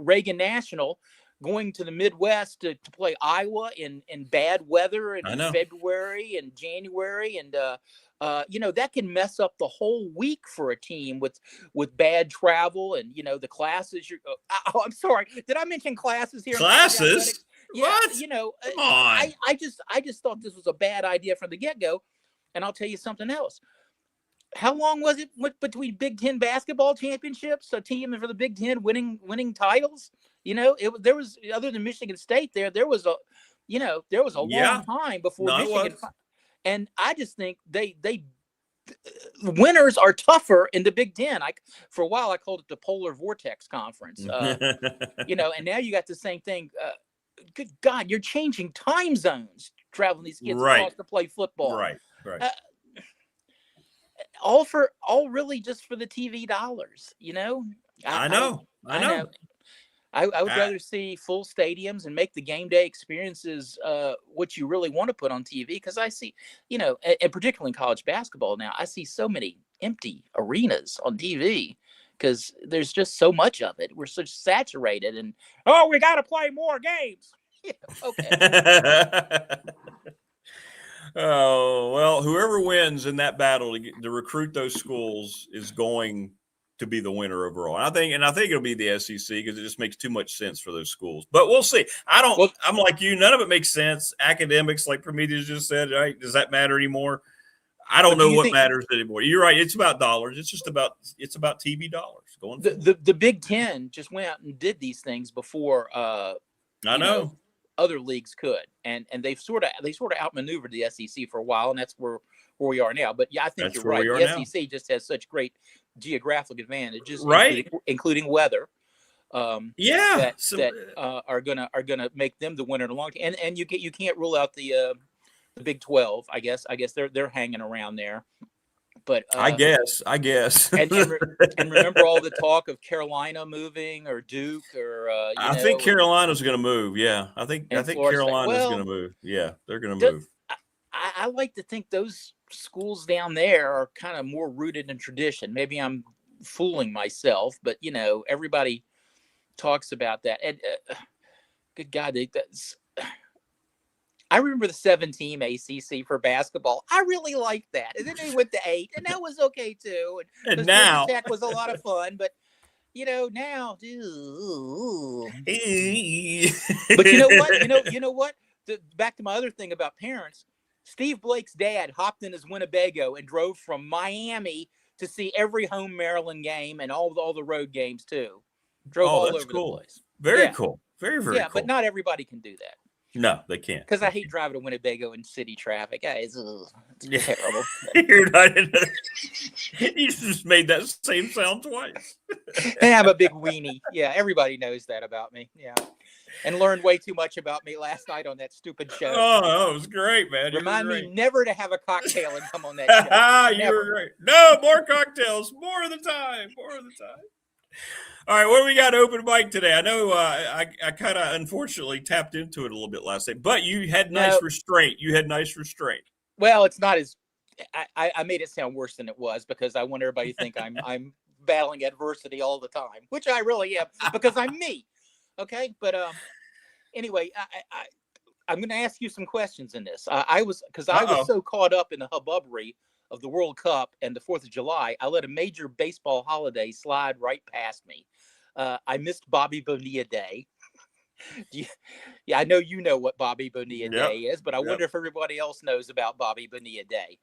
Reagan National, going to the Midwest to play Iowa in bad weather in February and January. And, that can mess up the whole week for a team with bad travel and, the classes. I'm sorry. Did I mention classes here? Classes? What? You know, Come on. I just thought this was a bad idea from the get-go. And I'll tell you something else. How long was it between Big Ten basketball championships, a team for the Big Ten winning titles? You know, there was, other than Michigan State, there was a long time before Michigan. And I just think they winners are tougher in the Big Ten. For a while I called it the polar vortex conference. You know, and now you got the same thing. Good God, you're changing time zones, traveling these kids across to play football. Right. All really just for the TV dollars, you know? I know. I would rather see full stadiums and make the game day experiences what you really want to put on TV, because I see, you know, and particularly in college basketball now, I see so many empty arenas on TV because there's just so much of it. We're so saturated, and we got to play more games. Yeah, okay. Oh, well, whoever wins in that battle to recruit those schools is going to be the winner overall. And I think it'll be the SEC, because it just makes too much sense for those schools. But we'll see. I'm like you. None of it makes sense. Academics, like Prometheus just said, right? Does that matter anymore? I don't know what matters anymore. You're right. It's about dollars. It's about TV dollars. Going the Big Ten just went out and did these things before. I know. Other leagues could, and they've sort of outmaneuvered the SEC for a while, and that's where we are now. But yeah, I think you're right. The SEC just has such great geographic advantages, right, including weather. That are gonna make them the winner in the long term. And you can't rule out the Big 12. I guess they're hanging around there. But I guess. and remember all the talk of Carolina moving, or Duke, or I think Carolina's going to move. Yeah, I think Carolina's going to move. Yeah, they're going to move. I like to think those schools down there are kind of more rooted in tradition. Maybe I'm fooling myself, but you know, everybody talks about that. And good God, I remember the 7-team ACC for basketball. I really liked that. And then they went to 8, and that was okay too. And now Tech was a lot of fun, but you know, now, but you know what? Back to my other thing about parents. Steve Blake's dad hopped in his Winnebago and drove from Miami to see every home Maryland game and all the road games too. Drove all over the place. Very cool. Very cool. But not everybody can do that. No, they can't. Because I hate driving to Winnebago in city traffic. It's terrible. You're not you just made that same sound twice. And I'm a big weenie. Yeah, everybody knows that about me. Yeah. And learned way too much about me last night on that stupid show. Oh, it was great, man. Remind me never to have a cocktail and come on that show. You were great. No, more cocktails. More of the time. All right, what do we got open mic today? I know I kind of unfortunately tapped into it a little bit last night, but you had nice restraint. Well, it's not as I made it sound worse than it was, because I want everybody to think I'm battling adversity all the time, which I really am, because I'm me. Okay, but anyway, I'm going to ask you some questions in this. I was so caught up in the hubbubbery of the World Cup and the 4th of July, I let a major baseball holiday slide right past me. I missed Bobby Bonilla Day. I know you know what Bobby Bonilla Day is, but I wonder if everybody else knows about Bobby Bonilla Day.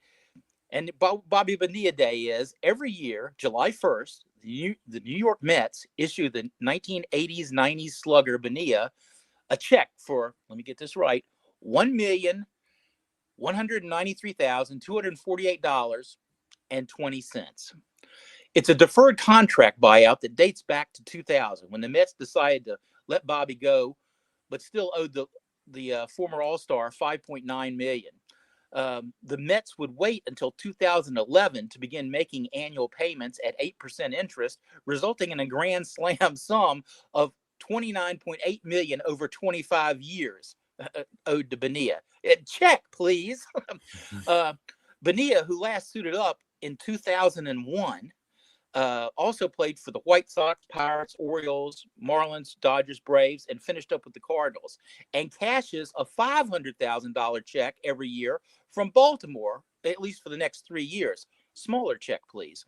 And Bobby Bonilla Day is every year, July 1st, the New York Mets issue the 1980s, 90s slugger Bonilla a check for, let me get this right, $1,193,248.20. It's a deferred contract buyout that dates back to 2000, when the Mets decided to let Bobby go, but still owed the former All-Star $5.9 million. The Mets would wait until 2011 to begin making annual payments at 8% interest, resulting in a grand slam sum of $29.8 million over 25 years owed to Bonilla. Check, please. Bonilla, who last suited up in 2001, also played for the White Sox, Pirates, Orioles, Marlins, Dodgers, Braves, and finished up with the Cardinals, and cashes a $500,000 check every year from Baltimore, at least for the next 3 years. Smaller check, please.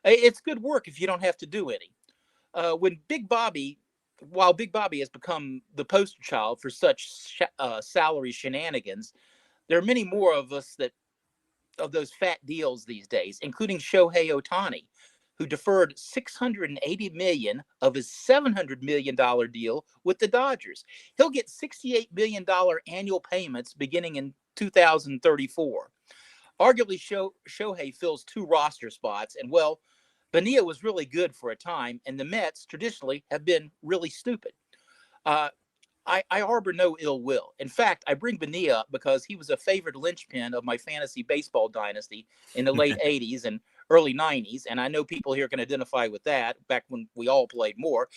It's good work if you don't have to do any. When Big Bobby while Big Bobby has become the poster child for such salary shenanigans, there are many more of us of those fat deals these days, including Shohei Ohtani, who deferred $680 million of his $700 million deal with the Dodgers. He'll get $68 million annual payments beginning in 2034. Arguably, Shohei fills 2 roster spots, and well, Bonilla was really good for a time, and the Mets traditionally have been really stupid. I harbor no ill will. In fact, I bring Bonilla up because he was a favored linchpin of my fantasy baseball dynasty in the late 80s and early 90s, and I know people here can identify with that, back when we all played more.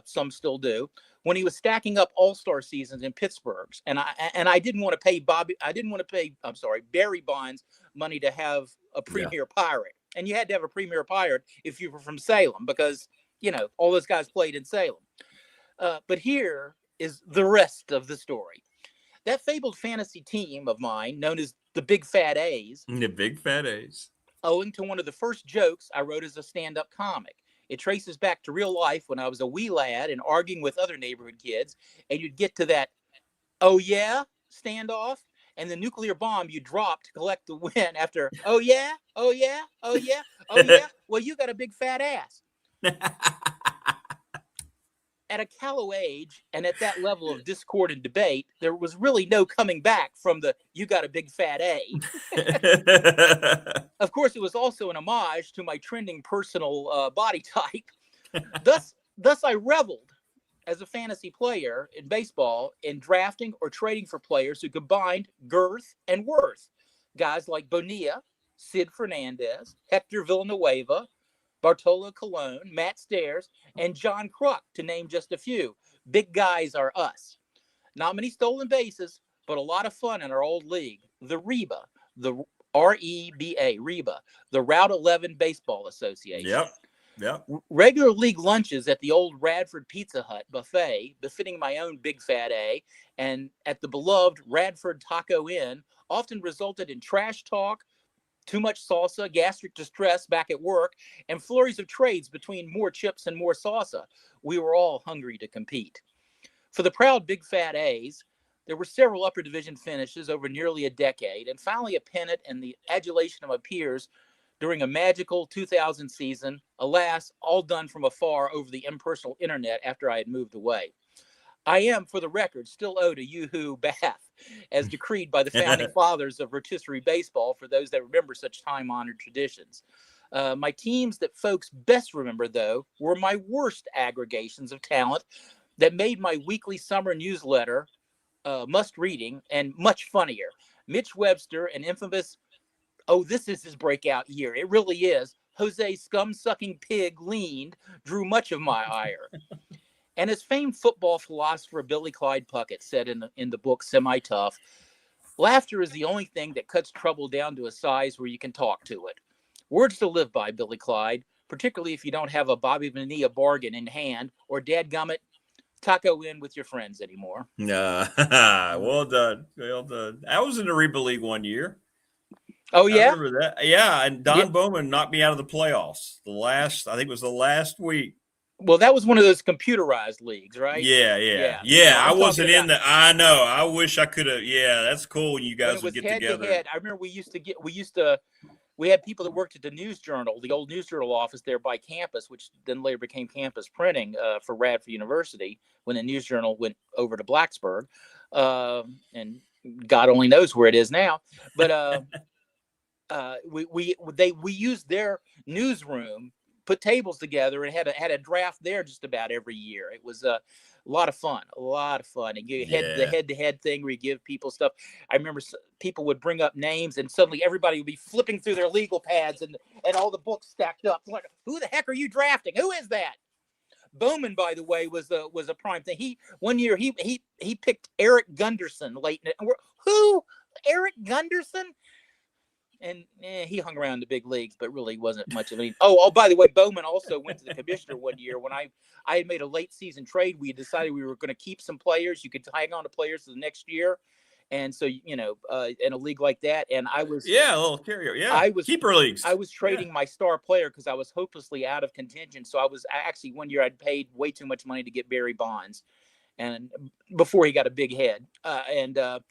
Some still do. When he was stacking up all-star seasons in Pittsburgh, and I didn't want to pay Barry Bonds money to have a premier Pirate. And you had to have a premier Pirate if you were from Salem, because, all those guys played in Salem. But here is the rest of the story. That fabled fantasy team of mine, known as the Big Fat A's. The Big Fat A's. Owing to one of the first jokes I wrote as a stand-up comic. It traces back to real life when I was a wee lad and arguing with other neighborhood kids, and you'd get to that, "Oh yeah" standoff, and the nuclear bomb you dropped to collect the win after, "Oh yeah, oh yeah, oh yeah, oh yeah." Well, you got a big fat ass. At a callow age and at that level of discord and debate, there was really no coming back from the "you got a big fat A." Of course, it was also an homage to my trending personal body type. Thus, I reveled as a fantasy player in baseball in drafting or trading for players who combined girth and worth. Guys like Bonilla, Sid Fernandez, Hector Villanueva, Bartolo Colon, Matt Stairs, and John Kruk, to name just a few. Big guys are us. Not many stolen bases, but a lot of fun in our old league. The REBA, the REBA, REBA, the Route 11 Baseball Association. Yep. Regular league lunches at the old Radford Pizza Hut buffet, befitting my own Big Fat A, and at the beloved Radford Taco Inn, often resulted in trash talk, too much salsa, gastric distress back at work, and flurries of trades between more chips and more salsa. We were all hungry to compete. For the proud Big Fat A's, there were several upper division finishes over nearly a decade, and finally a pennant and the adulation of my peers during a magical 2000 season, alas, all done from afar over the impersonal internet after I had moved away. I am, for the record, still owed a yoo-hoo bath, as decreed by the founding fathers of rotisserie baseball, for those that remember such time-honored traditions. My teams that folks best remember, though, were my worst aggregations of talent that made my weekly summer newsletter must-reading and much funnier. Mitch Webster, an infamous, "Oh, this is his breakout year. It really is. Jose Scum-Sucking Pig leaned," drew much of my ire. And as famed football philosopher Billy Clyde Puckett said in the book Semi-Tough, laughter is the only thing that cuts trouble down to a size where you can talk to it. Words to live by, Billy Clyde, particularly if you don't have a Bobby Bonilla bargain in hand, or dadgummit, taco in with your friends anymore. Well done. Well done. I was in the Reba League one year. Oh, yeah? I remember that. Yeah, and Don Bowman knocked me out of the playoffs. I think it was the last week. Well, that was one of those computerized leagues, right? Yeah. I wasn't in the. I know. I wish I could have. Yeah, that's cool. You guys would get together. To head. I remember we had people that worked at the News Journal, the old News Journal office there by campus, which then later became campus printing for Radford University when the News Journal went over to Blacksburg, and God only knows where it is now. But we used their newsroom, put tables together, and had a draft there just about every year. It was a lot of fun, and you had the head-to-head thing where you give people stuff. I remember people would bring up names, and suddenly everybody would be flipping through their legal pads and all the books stacked up. Like, who the heck are you drafting? Who is that? Bowman, by the way, was a prime thing. One year he picked Eric Gunderson late. Who? Eric Gunderson? And he hung around the big leagues, but really wasn't much of any. Oh, by the way, Bowman also went to the commissioner one year when I had made a late season trade. We decided we were going to keep some players. You could hang on to players for the next year. And so, in a league like that, and I was a little carrier. Yeah, keeper leagues. I was trading my star player because I was hopelessly out of contention. So I actually one year I'd paid way too much money to get Barry Bonds, and before he got a big head, and I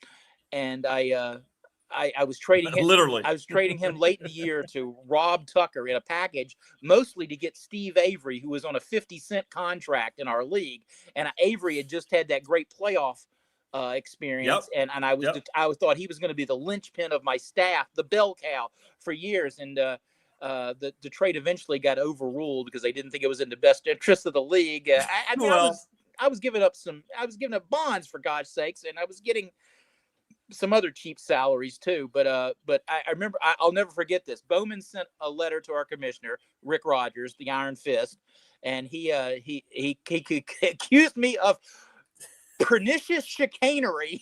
was trading him. Literally. I was trading him late in the year to Rob Tucker in a package, mostly to get Steve Avery, who was on a 50-cent contract in our league, and Avery had just had that great playoff experience, and I thought he was going to be the linchpin of my staff, the bell cow for years, and the trade eventually got overruled because they didn't think it was in the best interest of the league. I was giving up Bonds, for God's sakes, and I was getting some other cheap salaries too. But I remember, I'll never forget this. Bowman sent a letter to our commissioner, Rick Rogers, the Iron Fist, and he accused me of pernicious chicanery.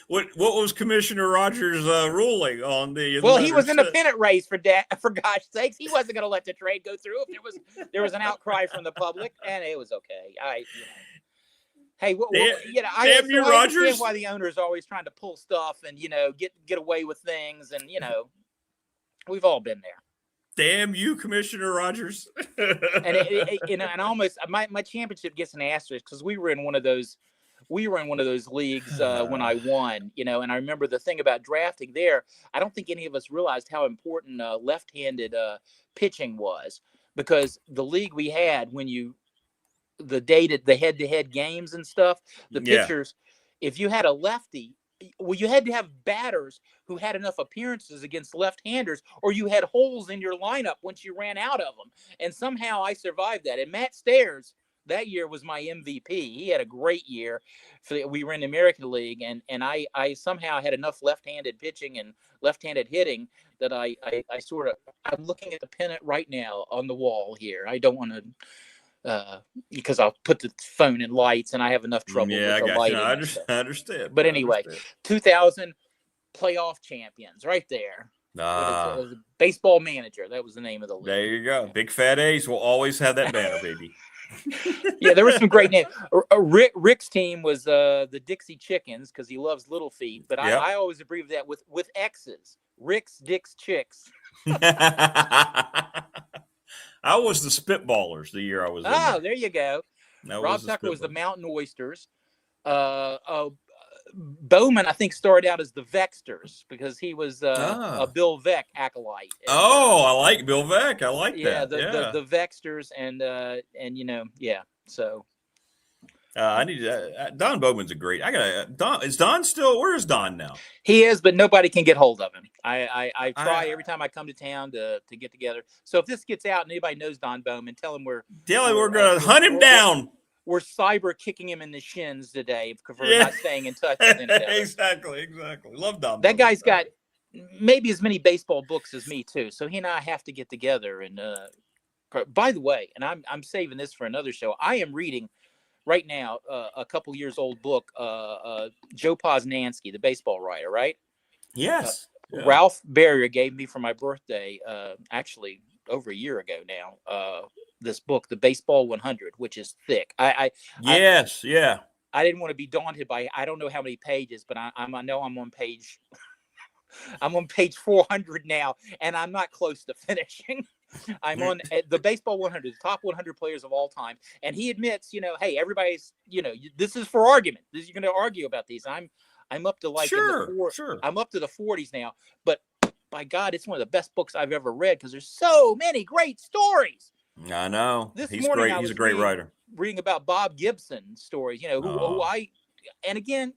What was Commissioner Rogers' ruling on the? Well, he was in the pennant race for God's sakes. He wasn't going to let the trade go through if there was an outcry from the public, and it was okay. Hey, I understand why the owner is always trying to pull stuff and get away with things, and we've all been there. Damn you, Commissioner Rogers. And and almost my championship gets an asterisk because we were in one of those leagues when I won, and I remember the thing about drafting there, I don't think any of us realized how important left-handed pitching was, because the league we had, the head-to-head games and stuff, the pitchers, if you had a lefty, well, you had to have batters who had enough appearances against left-handers, or you had holes in your lineup once you ran out of them. And somehow I survived that. And Matt Stairs that year was my MVP. He had a great year. We were in the American League, and I somehow had enough left-handed pitching and left-handed hitting that I'm looking at the pennant right now on the wall here. I don't want to. Because I'll put the phone in lights, and I have enough trouble with the lighting. I understand. But anyway, 2000 playoff champions, right there. It was a Baseball Manager. That was the name of the league. There you go. Big Fat A's will always have that banner, baby. Yeah, there were some great names. Rick's team was the Dixie Chickens because he loves little feet. But I always abbreviate that with X's. Rick's, Dick's, Chicks. I was the Spitballers the year I was in there. There you go. Rob Tucker was the Mountain Oysters. Bowman, I think, started out as the Vexters because he was a Bill Veeck acolyte. And, I like Bill Veeck. I like that. The Vexters and So I need Don Bowman's a great. Is Don still? Where is Don now? He is, but nobody can get hold of him. I try every time I come to town to get together. So if this gets out and anybody knows Don Bowman, tell him we're going to hunt him down. We're cyber kicking him in the shins today for not staying in touch with him. Exactly. Love Don. That guy's got maybe as many baseball books as me too. So he and I have to get together. And by the way, and I'm saving this for another show. I am reading right now a couple years old book, Joe Posnanski, the baseball writer, right? Yes. Ralph Barrier gave me for my birthday, actually over a year ago now, this book, The Baseball 100, which is thick. I didn't want to be daunted by, I don't know how many pages, but I know I'm on page I'm on page 400 now, and I'm not close to finishing. I'm on the Baseball 100, the top 100 players of all time. And he admits, hey, everybody's, this is for argument. You're going to argue about these. I'm up to I'm up to the 40s now. But by God, it's one of the best books I've ever read because there's so many great stories. I know. He's great. He's a great writer. Reading about Bob Gibson stories, and again,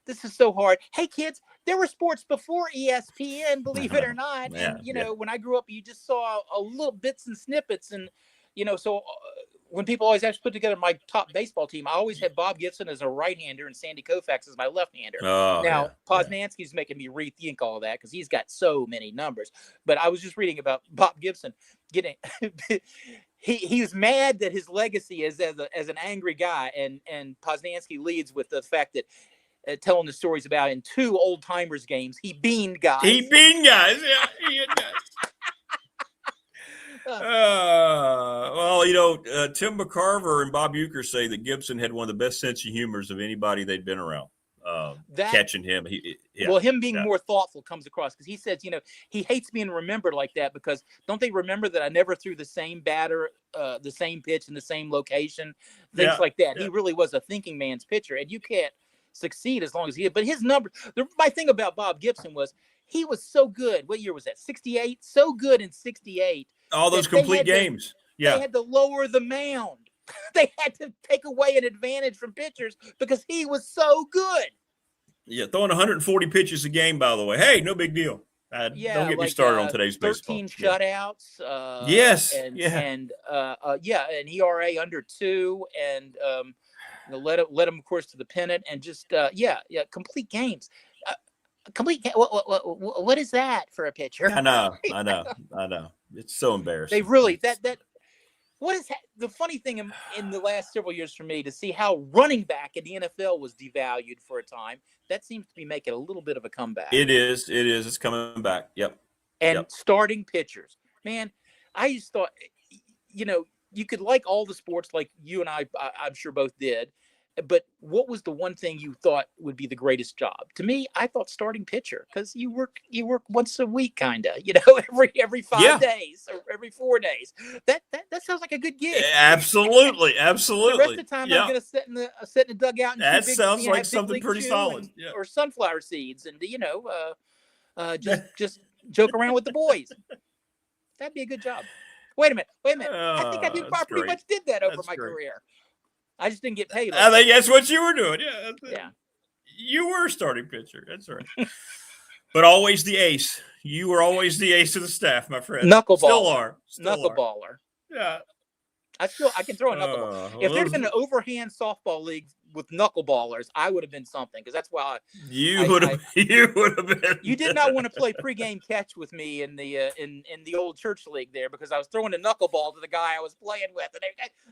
this is so hard. Hey, kids, there were sports before ESPN, believe it or not. And, when I grew up, you just saw a little bits and snippets. And, so when people always have to put together my top baseball team, I always had Bob Gibson as a right-hander and Sandy Koufax as my left-hander. Posnanski's making me rethink all that because he's got so many numbers. But I was just reading about Bob Gibson getting he's mad that his legacy is as an angry guy. And Posnanski leads with the fact that telling the stories about in 2 old timers games, he beaned guys. Yeah, he did. Well, Tim McCarver and Bob Uecker say that Gibson had one of the best sense of humors of anybody they'd been around. Catching him. Him being more thoughtful comes across because he says, he hates being remembered like that because don't they remember that I never threw the same batter, the same pitch in the same location, things like that. He really was a thinking man's pitcher, and you can't succeed as long as he. But his number, my thing about Bob Gibson was he was so good. What year was that? 68. So good in 68. All those complete games. They had to lower the mound. They had to take away an advantage from pitchers because he was so good. Yeah, throwing 140 pitches a game, by the way. Hey, no big deal. Don't get me started on today's 13 baseball. 13 shutouts. And ERA under 2, and led him, of course, to the pennant, and just complete games. What is that for a pitcher? I know. It's so embarrassing. They really that. What is the funny thing in the last several years for me to see how running back in the NFL was devalued for a time? That seems to be making a little bit of a comeback. It is. It's coming back. Yep. And starting pitchers, man, I just thought, you could like all the sports like you and I'm sure both did. But what was the one thing you thought would be the greatest job? To me, I thought starting pitcher, because you work once a week, kind of, every 5 days or every 4 days. That sounds like a good gig. Absolutely. The rest of the time, I'm going to sit in the dugout. And that sounds like something pretty solid. Or sunflower seeds, and just joke around with the boys. That'd be a good job. Wait a minute. I think I pretty much did that over my career. I just didn't get paid. I think that's what you were doing. Yeah. You were a starting pitcher. That's right. But always the ace. You were always the ace of the staff, my friend. Knuckleballer. Still are. Knuckleballer. Yeah. I can throw a knuckleball. If there'd been an overhand softball league with knuckleballers, I would have been something, because that's why you would have been. You did not want to play pregame catch with me in the old church league there, because I was throwing a knuckleball to the guy I was playing with, and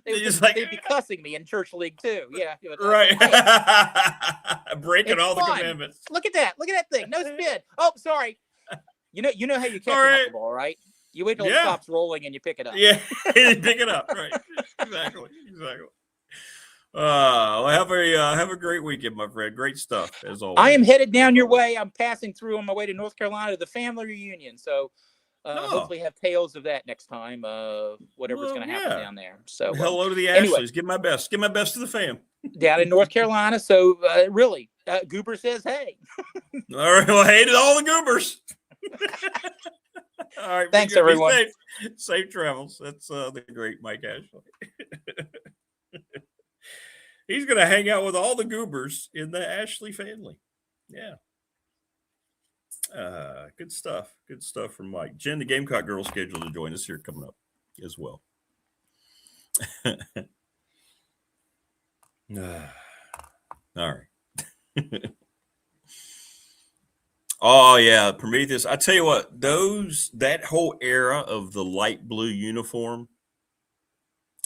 they'd be cussing me in church league too. Yeah, right. Hey, breaking all the commandments. Look at that thing. No spin. Oh, sorry. You know how you catch a knuckleball, right? You wait till it stops rolling and you pick it up. Yeah, you pick it up. Right. Exactly. Well, have a great weekend, my friend. Great stuff, as always. I am headed down your way. I'm passing through on my way to North Carolina to the family reunion. So hopefully have tales of that next time, whatever's going to happen down there. So hello to the Ashleys. Give my best. Give my best to the fam. Down in North Carolina. So really, Goober says, hey. All right. Well, hey to all the Goobers. All right. Thanks, everyone. Safe travels. That's the great Mike Ashley. He's going to hang out with all the Goobers in the Ashley family. Yeah. Good stuff. Good stuff from Mike. Jen, the Gamecock girl, scheduled to join us here coming up as well. All right. Oh yeah, Prometheus. I tell you what, that whole era of the light blue uniform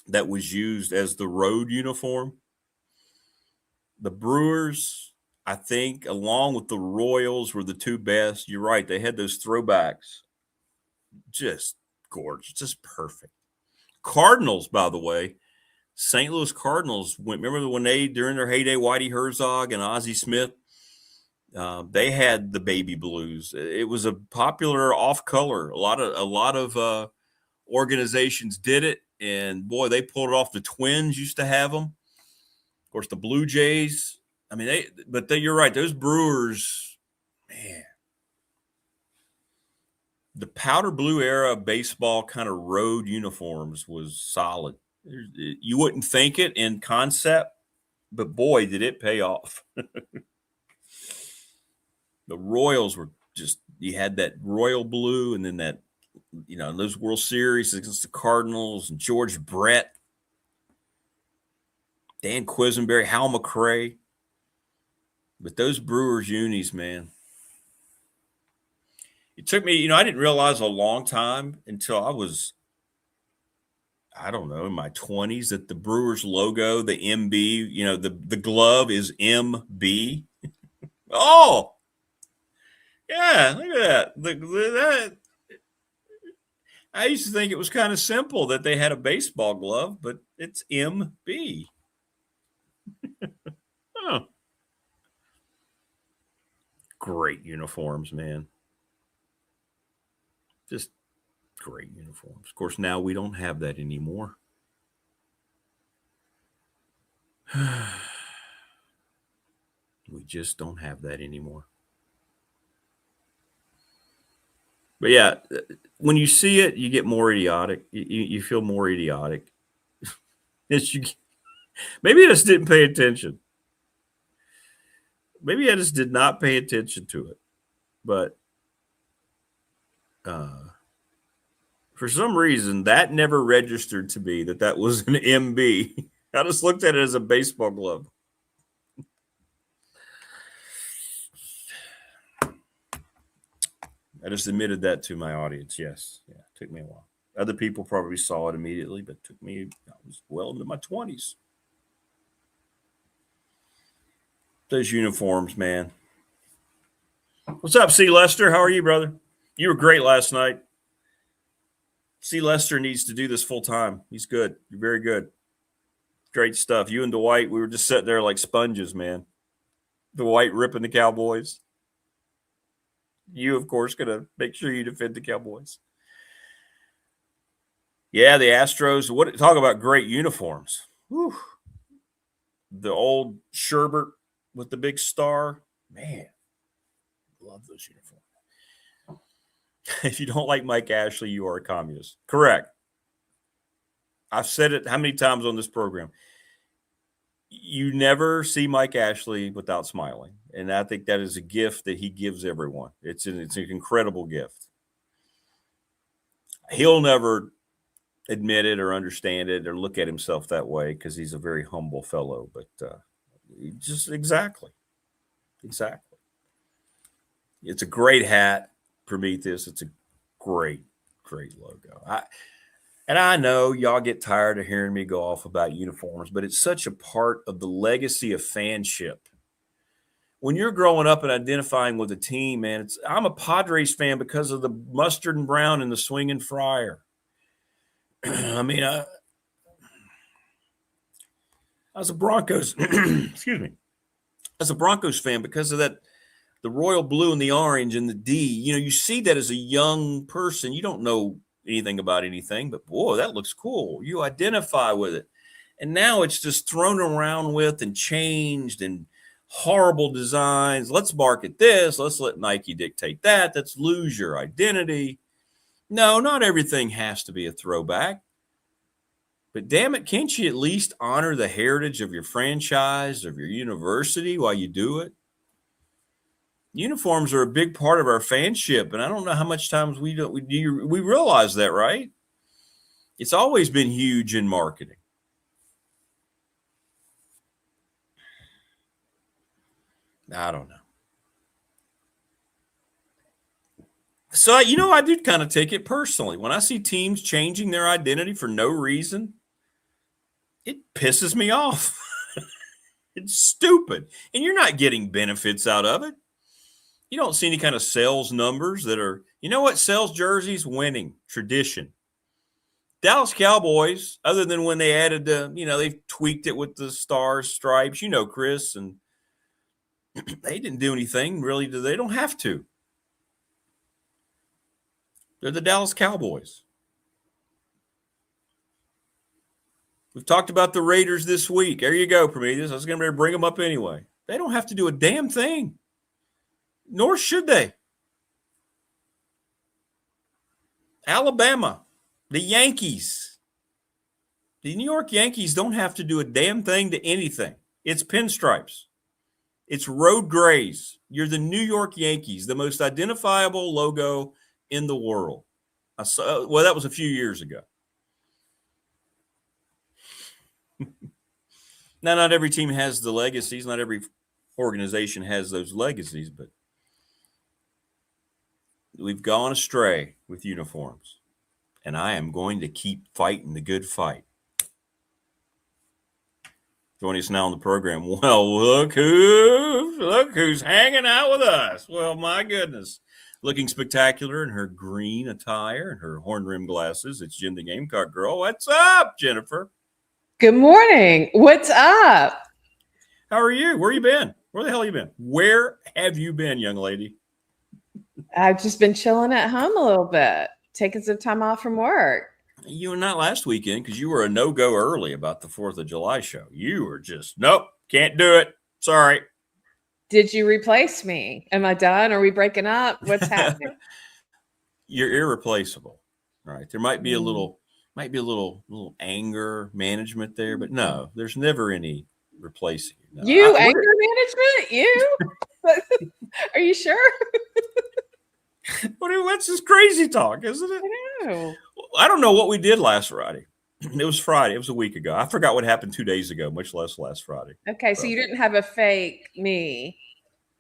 that was used as the road uniform, the Brewers, I think, along with the Royals, were the two best. You're right. They had those throwbacks. Just gorgeous. Just perfect. Cardinals, by the way, St. Louis Cardinals remember when during their heyday, Whitey Herzog and Ozzie Smith, they had the baby blues. It was a popular off color. A lot of organizations did it, and boy, they pulled it off. The Twins used to have them. Of course, the Blue Jays. I mean, you're right. Those Brewers, man, the powder blue era of baseball kind of road uniforms was solid. You wouldn't think it in concept, but boy, did it pay off. The Royals were just, you had that royal blue, and then that, those World Series against the Cardinals and George Brett, Dan Quisenberry, Hal McRae. But those Brewers unis, man. It took me, I didn't realize a long time until I was, I don't know, in my 20s, that the Brewers logo, the MB, the glove is MB. Oh, yeah, look at that. I used to think it was kind of simple that they had a baseball glove, but it's MB. Oh. Great uniforms, man. Just great uniforms. Of course, now we don't have that anymore. We just don't have that anymore. But yeah, when you see it, you get more idiotic. You feel more idiotic. Maybe I just didn't pay attention. Maybe I just did not pay attention to it. But for some reason, that never registered to me that was an MB. I just looked at it as a baseball glove. I just admitted that to my audience. Yes. Yeah, it took me a while. Other people probably saw it immediately, but it took me, I was well into my 20s. Those uniforms, man. What's up, C. Lester? How are you, brother? You were great last night. C. Lester needs to do this full time. He's good. You're very good. Great stuff. You and Dwight, we were just sitting there like sponges, man. Dwight ripping the Cowboys. You, of course, going to make sure you defend the Cowboys. Yeah, the Astros. Talk about great uniforms. Whew. The old Sherbert with the big star. Man, love those uniforms. If you don't like Mike Ashley, you are a communist. Correct. I've said it how many times on this program. You never see Mike Ashley without smiling. And I think that is a gift that he gives everyone. It's an incredible gift. He'll never admit it or understand it or look at himself that way because he's a very humble fellow. But just exactly. It's a great hat, Prometheus. It's a great, great logo. I know y'all get tired of hearing me go off about uniforms, but it's such a part of the legacy of fanship. When you're growing up and identifying with a team, man, I'm a Padres fan because of the mustard and brown and the swinging friar. I mean, I was a Broncos, excuse me. As a Broncos fan because of that, the royal blue and the orange and the D. You know, you see that as a young person. You don't know anything about anything, but boy, that looks cool. You identify with it. And now it's just thrown around with and changed and horrible designs. Let's market this. Let's let Nike dictate that. Let's lose your identity. No, not everything has to be a throwback. But damn it, can't you at least honor the heritage of your franchise, of your university while you do it? Uniforms are a big part of our fanship, and I don't know how much times we realize that, right? It's always been huge in marketing. I don't know. So, I do kind of take it personally. When I see teams changing their identity for no reason, it pisses me off. It's stupid. And you're not getting benefits out of it. You don't see any kind of sales numbers that are, you know what sells jerseys? Winning, tradition. Dallas Cowboys, other than when they added they've tweaked it with the stars, stripes, Chris, and they didn't do anything really. They don't have to. They're the Dallas Cowboys. We've talked about the Raiders this week. There you go, Prometheus. I was going to bring them up anyway. They don't have to do a damn thing. Nor should they. Alabama, the Yankees. The New York Yankees don't have to do a damn thing to anything. It's pinstripes. It's road grays. You're the New York Yankees, the most identifiable logo in the world. That was a few years ago. Now, not every team has the legacies. Not every organization has those legacies, but we've gone astray with uniforms, and I am going to keep fighting the good fight. joining us now on the program. Well, look who's hanging out with us. Well, my goodness. Looking spectacular in her green attire and her horn-rimmed glasses. It's Jen the Gamecock Girl. What's up, Jennifer? Good morning. What's up? How are you? Where you been? Where the hell you been? Where have you been, young lady? I've just been chilling at home a little bit, taking some time off from work. You were not last weekend because you were a no-go early about the 4th of July show. You were just, nope, can't do it. Sorry. Did you replace me? Am I done? Are we breaking up? What's happening? You're irreplaceable. All right. There might be a little anger management there, but no, there's never any replacing you. No. You anger management? You? Are you sure? What's this crazy talk, isn't it? I know. I don't know what we did last Friday. It was Friday. It was a week ago. I forgot what happened 2 days ago, much less last Friday. Okay, so you didn't have a fake me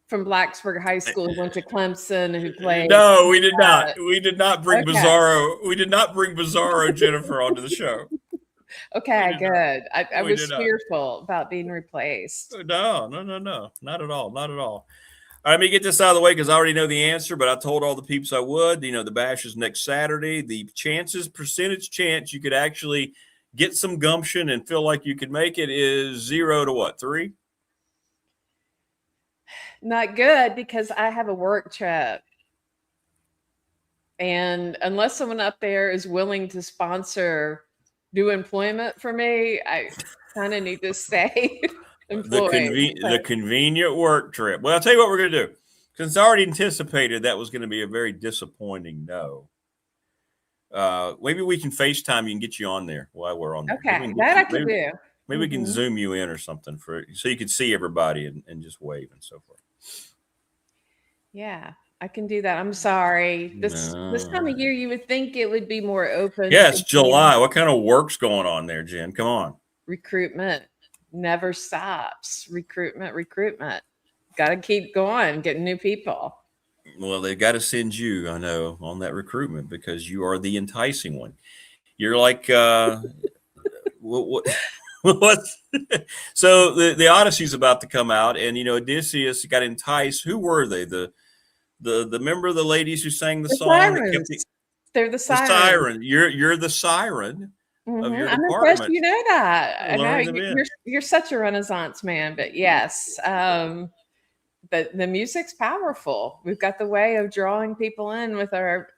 from Blacksburg High School who went to Clemson who played. No, we did not. We did not bring Bizarro. We did not bring Bizarro Jennifer onto the show. Okay, good. I was fearful about being replaced. No. Not at all. Not at all. All right, let me get this out of the way because I already know the answer, but I told all the peeps I would. You know, the bash is next Saturday. The percentage chance you could actually get some gumption and feel like you could make it is 0 to what, 3? Not good because I have a work trip. And unless someone up there is willing to sponsor new employment for me, I kind of need to stay. The convenient work trip. Well, I'll tell you what we're going to do. Since I already anticipated that was going to be a very disappointing no. Maybe we can FaceTime you and get you on there while we're on there. Okay, that I can do. Maybe we can Zoom you in or something so you can see everybody and just wave and so forth. Yeah, I can do that. I'm sorry. This time of year, you would think it would be more open. Yeah, it's July. What kind of work's going on there, Jen? Come on. Recruitment never stops. Recruitment. Got to keep going, getting new people. Well, they've got to send you, I know, on that recruitment because you are the enticing one. You're like, what? So the Odyssey's about to come out, and Odysseus got enticed. Who were they? The member of the ladies who sang the song. They're the sirens. The siren. You're the siren. Of your I'm department. impressed you know that. I know you're such a Renaissance man, but yes, the music's powerful. We've got the way of drawing people in with our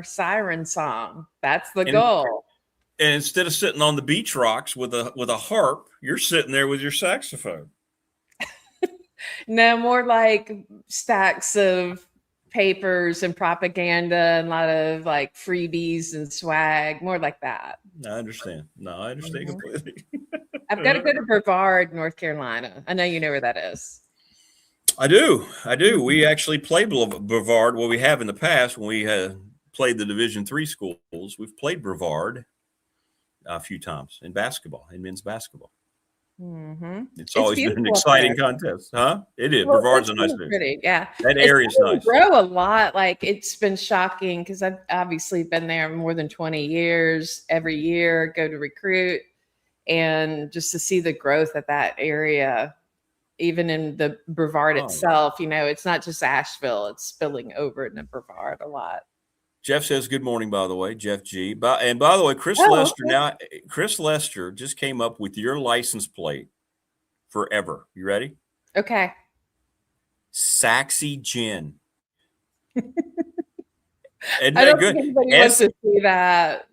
siren song. That's the goal. And instead of sitting on the beach rocks with a harp, you're sitting there with your saxophone. No, more like stacks of papers and propaganda and a lot of like freebies and swag, more like that. I understand. No, I understand completely. I've got to go to Brevard, North Carolina. I know you know where that is. I do. We actually play Brevard. Well, we have in the past when we played the Division III schools. We've played Brevard a few times in men's basketball. Mm-hmm. It's always been an exciting contest, huh? It is. Well, Brevard's a nice place. Pretty, yeah. That area is nice. Grow a lot. Like it's been shocking because I've obviously been there more than 20 years. Every year, go to recruit, and just to see the growth of that area, even in the Brevard itself. It's not just Asheville; it's spilling over into Brevard a lot. Jeff says, good morning, by the way, Jeff G. And by the way, Chris Lester, now Chris Lester just came up with your license plate forever. You ready? Okay. Saxy Jen. Isn't that good? Anybody wants to see that.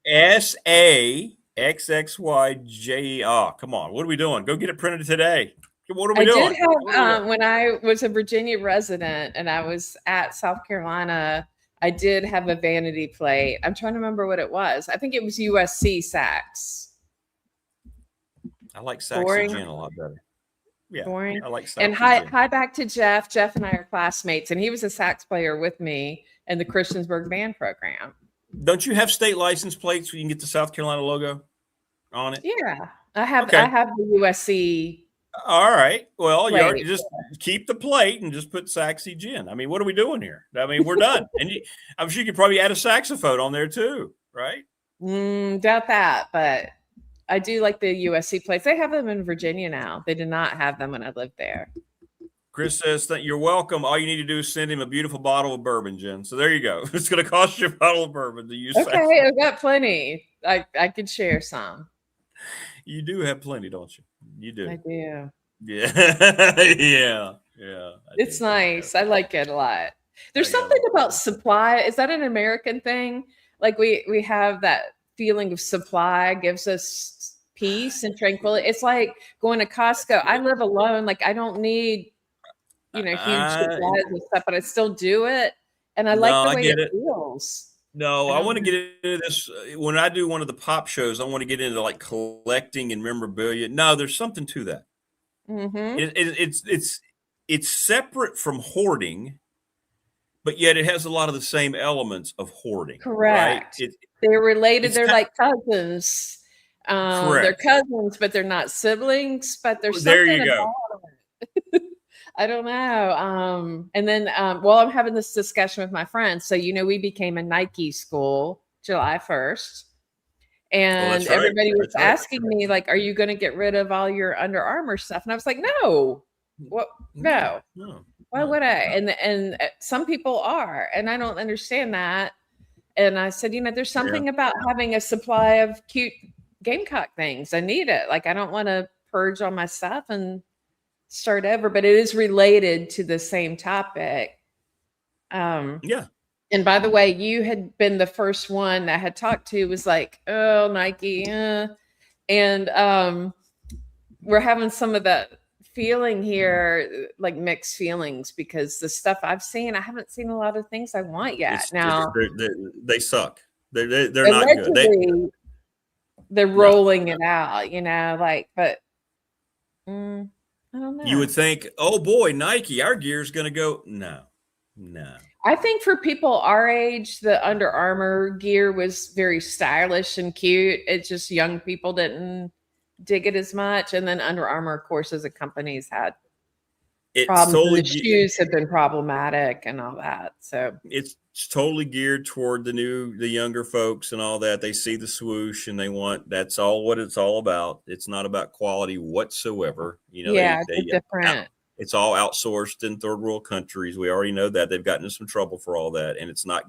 SAXXYJE. Oh, come on. What are we doing? Go get it printed today. What are we doing? I did have, when I was a Virginia resident and I was at South Carolina, I did have a vanity plate. I'm trying to remember what it was. I think it was USC Sax. I like Saxy Jen a lot better. Yeah, boring. I like Saxy And hi back to Jeff. Jeff and I are classmates, and he was a sax player with me in the Christiansburg band program. Don't you have state license plates where you can get the South Carolina logo on it? Yeah, I have. Okay. I have the USC. All right. Well, you just keep the plate and just put Saxy Jen. I mean, what are we doing here? I mean, we're done. And I'm sure you could probably add a saxophone on there too, right? Doubt that, but I do like the USC plates. They have them in Virginia now. They did not have them when I lived there. Chris says that you're welcome. All you need to do is send him a beautiful bottle of bourbon, Jen. So there you go. It's going to cost you a bottle of bourbon to use. Okay, I've got plenty. I could share some. You do have plenty, don't you? You do. I do. Yeah. Yeah. It's nice. I like it a lot. There's something about supply. Is that an American thing? Like we have that feeling of supply gives us peace and tranquility. It's like going to Costco. I live alone. Like I don't need, huge supplies and stuff, but I still do it. And I like the way it feels. No, I want to get into this. When I do one of the pop shows, I want to get into like collecting and memorabilia. No, there's something to that. Mm-hmm. It's separate from hoarding, but yet it has a lot of the same elements of hoarding. Correct. Right? They're related. They're like cousins. They're cousins, but they're not siblings. But there's something there you go. It. I don't know. And then, I'm having this discussion with my friends. So, we became a Nike school July 1st. And everybody was asking me, like, are you going to get rid of all your Under Armour stuff? And I was like, no. What? No. Why would I? And some people are. And I don't understand that. And I said, there's something about having a supply of cute Gamecock things. I need it. Like, I don't want to purge all my stuff and start over, but it is related to the same topic. Yeah. And by the way, you had been the first one that had talked to was like, oh, Nike. And we're having some of that feeling here, like mixed feelings, because the stuff I've seen, I haven't seen a lot of things I want yet. They suck. They're not good. They're rolling it out, but I don't know. You would think, oh boy, Nike, our gear is going to go. No. I think for people our age, the Under Armour gear was very stylish and cute. It's just young people didn't dig it as much. And then Under Armour, of course, as a company, has had problems. The shoes have been problematic and all that. So it's totally geared toward the younger folks and all that. They see the swoosh and that's all what it's all about. It's not about quality whatsoever. It's different. It's all outsourced in third world countries. We already know that. They've gotten in some trouble for all that, and it's not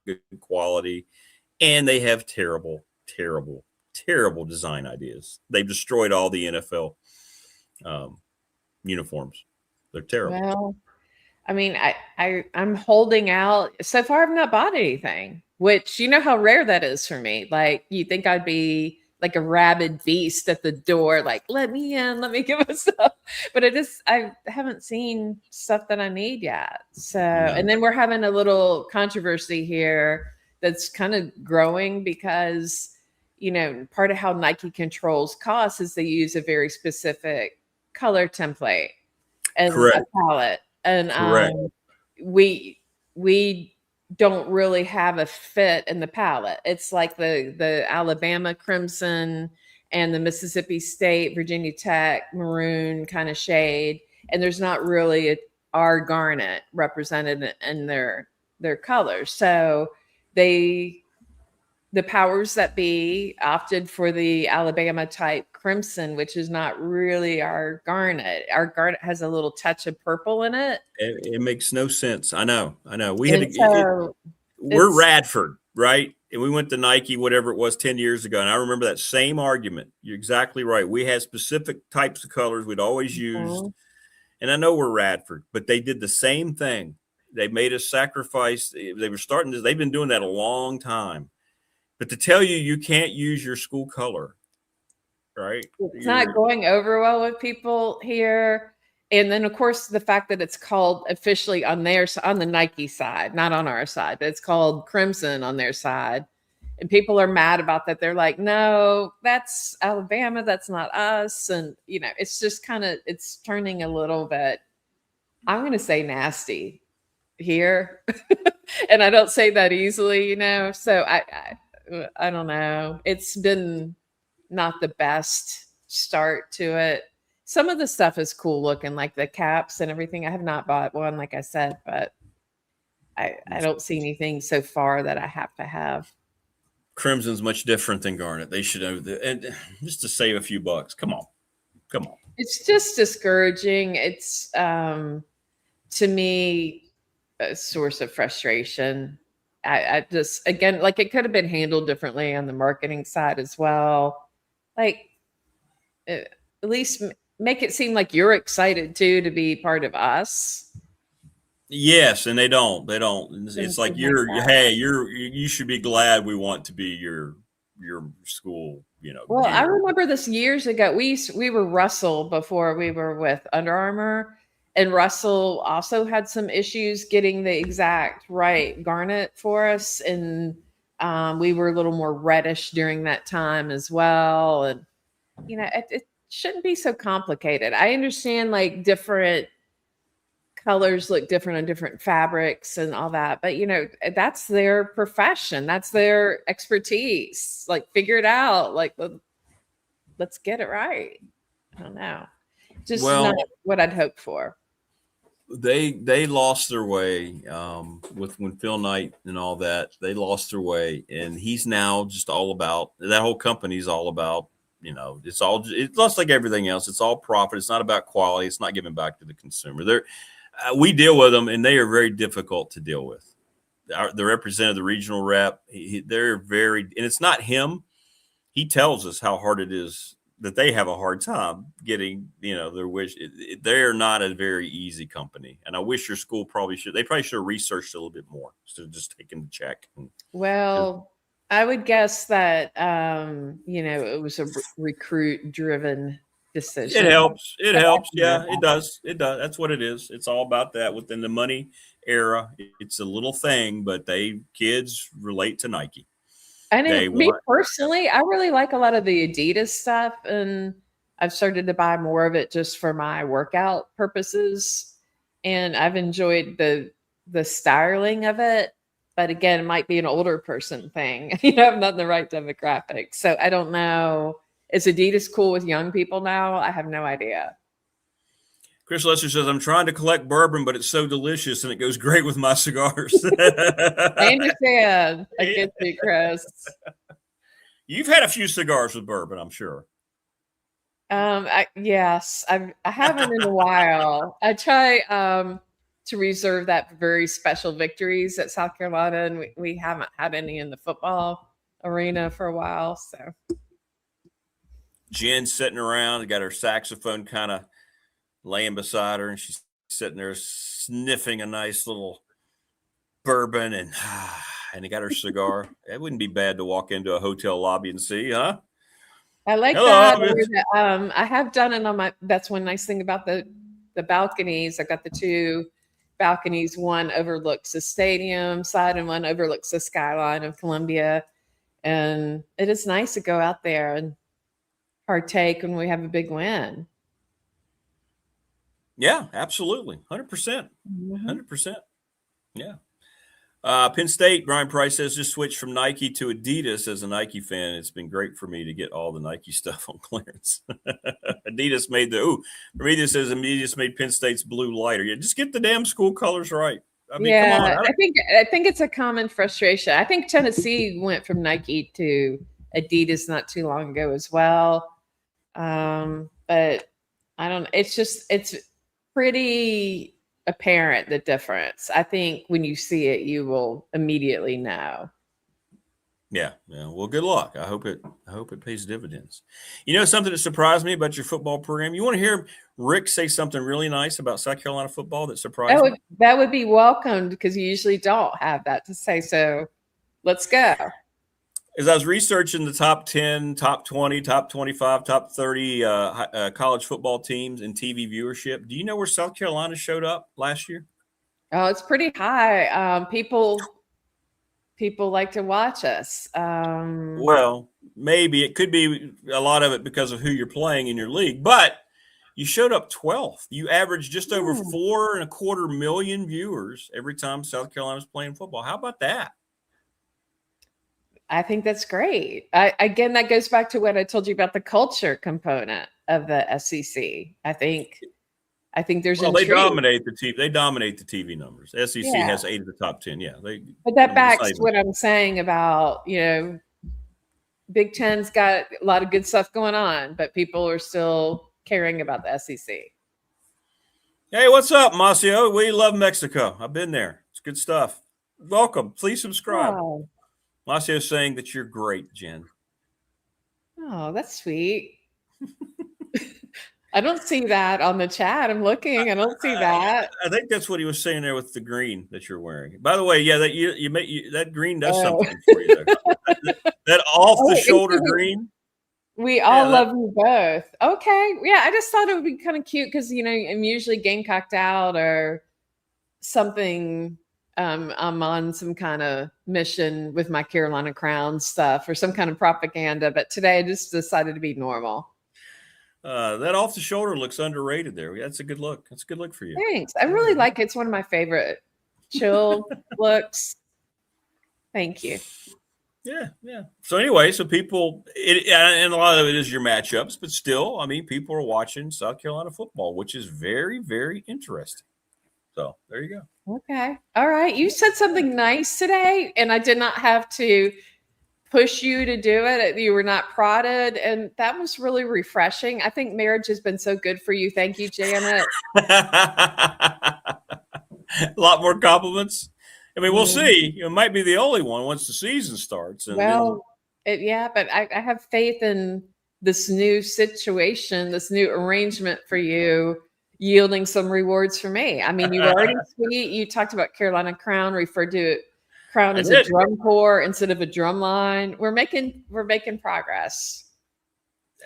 good quality. And they have terrible, terrible, terrible design ideas. They've destroyed all the NFL uniforms. They're terrible. Well, I mean, I'm holding out. So far, I've not bought anything, which how rare that is for me. Like, you think I'd be like a rabid beast at the door, like, let me in, let me give us stuff. But I haven't seen stuff that I need yet. So, and then we're having a little controversy here that's kind of growing because, part of how Nike controls costs is they use a very specific color template and a palette. And we don't really have a fit in the palette. It's like the Alabama crimson and the Mississippi State, Virginia Tech maroon kind of shade. And there's not really our garnet represented in their colors. So the powers that be opted for the Alabama type crimson, which is not really our garnet. Our garnet has a little touch of purple in it. It makes no sense. I know. We're Radford, right? And we went to Nike, whatever it was, 10 years ago. And I remember that same argument. You're exactly right. We had specific types of colors we'd always used. And I know we're Radford, but they did the same thing. They made a sacrifice. They've been doing that a long time. But to tell you can't use your school color, right? It's not going over well with people here. And then, of course, the fact that it's called officially on the Nike side, not on our side, but it's called crimson on their side. And people are mad about that. They're like, no, that's Alabama. That's not us. And, it's just it's turning a little bit, I'm going to say nasty here. And I don't say that easily, So I don't know. It's been not the best start to it. Some of the stuff is cool looking, like the caps and everything. I have not bought one, like I said, but I don't see anything so far that I have to have. Crimson's much different than Garnet. They should have, and just to save a few bucks. Come on. It's just discouraging. It's to me a source of frustration. I just, again, like, it could have been handled differently on the marketing side as well. Like, at least make it seem like you're excited too to be part of us. Yes, and they don't. It's like you should be glad we want to be your school. Well, I remember this years ago. We were Russell before we were with Under Armour, and Russell also had some issues getting the exact right garnet for us, and we were a little more reddish during that time as well. And it shouldn't be so complicated. I understand, like, different colors look different on different fabrics and all that, but that's their profession, that's their expertise. Like, figure it out. Like, let's get it right. I don't know, just not what I'd hoped for. They lost their way with when Phil Knight and all that. They lost their way, and he's now just all about that. Whole company's all about, it's just like everything else. It's all profit. It's not about quality. It's not giving back to the consumer. We deal with them, and they are very difficult to deal with. The representative, the regional rep, they're very, and it's not him. He tells us how hard it is, that they have a hard time getting, their wish. They're not a very easy company. And I wish your school they probably should have researched a little bit more instead of just taking the check. Well, I would guess that, it was a recruit driven decision. It helps. Yeah, it does. That's what it is. It's all about that. Within the money era, it's a little thing, but kids relate to Nike. I know, me personally, I really like a lot of the Adidas stuff, and I've started to buy more of it just for my workout purposes. And I've enjoyed the styling of it. But again, it might be an older person thing. I'm not in the right demographic. So I don't know. Is Adidas cool with young people now? I have no idea. Chris Lester says, I'm trying to collect bourbon, but it's so delicious and it goes great with my cigars. I understand. I get you, Chris. You've had a few cigars with bourbon, I'm sure. Yes, I haven't in a while. I try to reserve that for very special victories at South Carolina, and we haven't had any in the football arena for a while. So Jen's sitting around, got her saxophone kind of laying beside her, and she's sitting there sniffing a nice little bourbon, and they got her cigar. It wouldn't be bad to walk into a hotel lobby and see, huh? I like that. I have done it on my. That's one nice thing about the balconies. I got the two balconies. One overlooks the stadium side, and one overlooks the skyline of Columbia. And it is nice to go out there and partake when we have a big win. Yeah, absolutely. 100%. 100%. Yeah. Penn State, Brian Price says, just switched from Nike to Adidas. As a Nike fan, it's been great for me to get all the Nike stuff on clearance. Adidas made for me, this says Adidas made Penn State's blue lighter. Yeah, just get the damn school colors right. I mean, come on. I think it's a common frustration. I think Tennessee went from Nike to Adidas not too long ago as well. But I don't, it's pretty apparent, the difference. I think when you see it, you will immediately know. Yeah. Well, good luck. I hope it pays dividends. Something that surprised me about your football program. You want to hear Rick say something really nice about South Carolina football that surprised me? That would be welcomed, because you usually don't have that to say. So let's go. As I was researching the top 10, top 20, top 25, top 30 college football teams and TV viewership, do you know where South Carolina showed up last year? Oh, it's pretty high. People like to watch us. Well, maybe it could be a lot of it because of who you're playing in your league, but you showed up 12th. You averaged just over 4.25 million viewers every time South Carolina's playing football. How about that? I think that's great. Again, that goes back to what I told you about the culture component of the SEC. I think there's they dominate the TV. They dominate the TV numbers. SEC has 8 of the top 10. Yeah, but that backs what I'm saying about Big Ten's got a lot of good stuff going on, but people are still caring about the SEC. Hey, what's up, Marcio? We love Mexico. I've been there. It's good stuff. Welcome. Please subscribe. Oh, Marcio's saying that you're great, Jen. oh that's sweet. I don't see that on the chat. I'm looking. I don't see that. I think that's what he was saying there with the green that you're wearing. By the way, yeah, that that green does something for you there. that off the shoulder green. We all love you both. Okay. Yeah, I just thought it would be kind of cute because, you know, I'm usually Gamecocked out or something. I'm on some kind of mission with my Carolina Crown stuff or some kind of propaganda. But today I just decided to be normal. That off the shoulder looks underrated there. That's a good look. That's a good look for you. Thanks. I really like it. It's one of my favorite chill looks. Thank you. Yeah. So anyway, so people, and a lot of it is your matchups, but still, I mean, people are watching South Carolina football, which is very, very interesting. So there you go. Okay. All right. You said something nice today, and I did not have to push you to do it. You were not prodded, and that was really refreshing. I think marriage has been so good for you. Thank you, Janet. A lot more compliments. I mean, we'll see. It might be the only one once the season starts. And but I have faith in this new situation, this new arrangement for you, yielding some rewards for me. I mean, you were already sweet. You talked about Carolina Crown, referred to Crown as a drum corps instead of a drum line. We're making progress.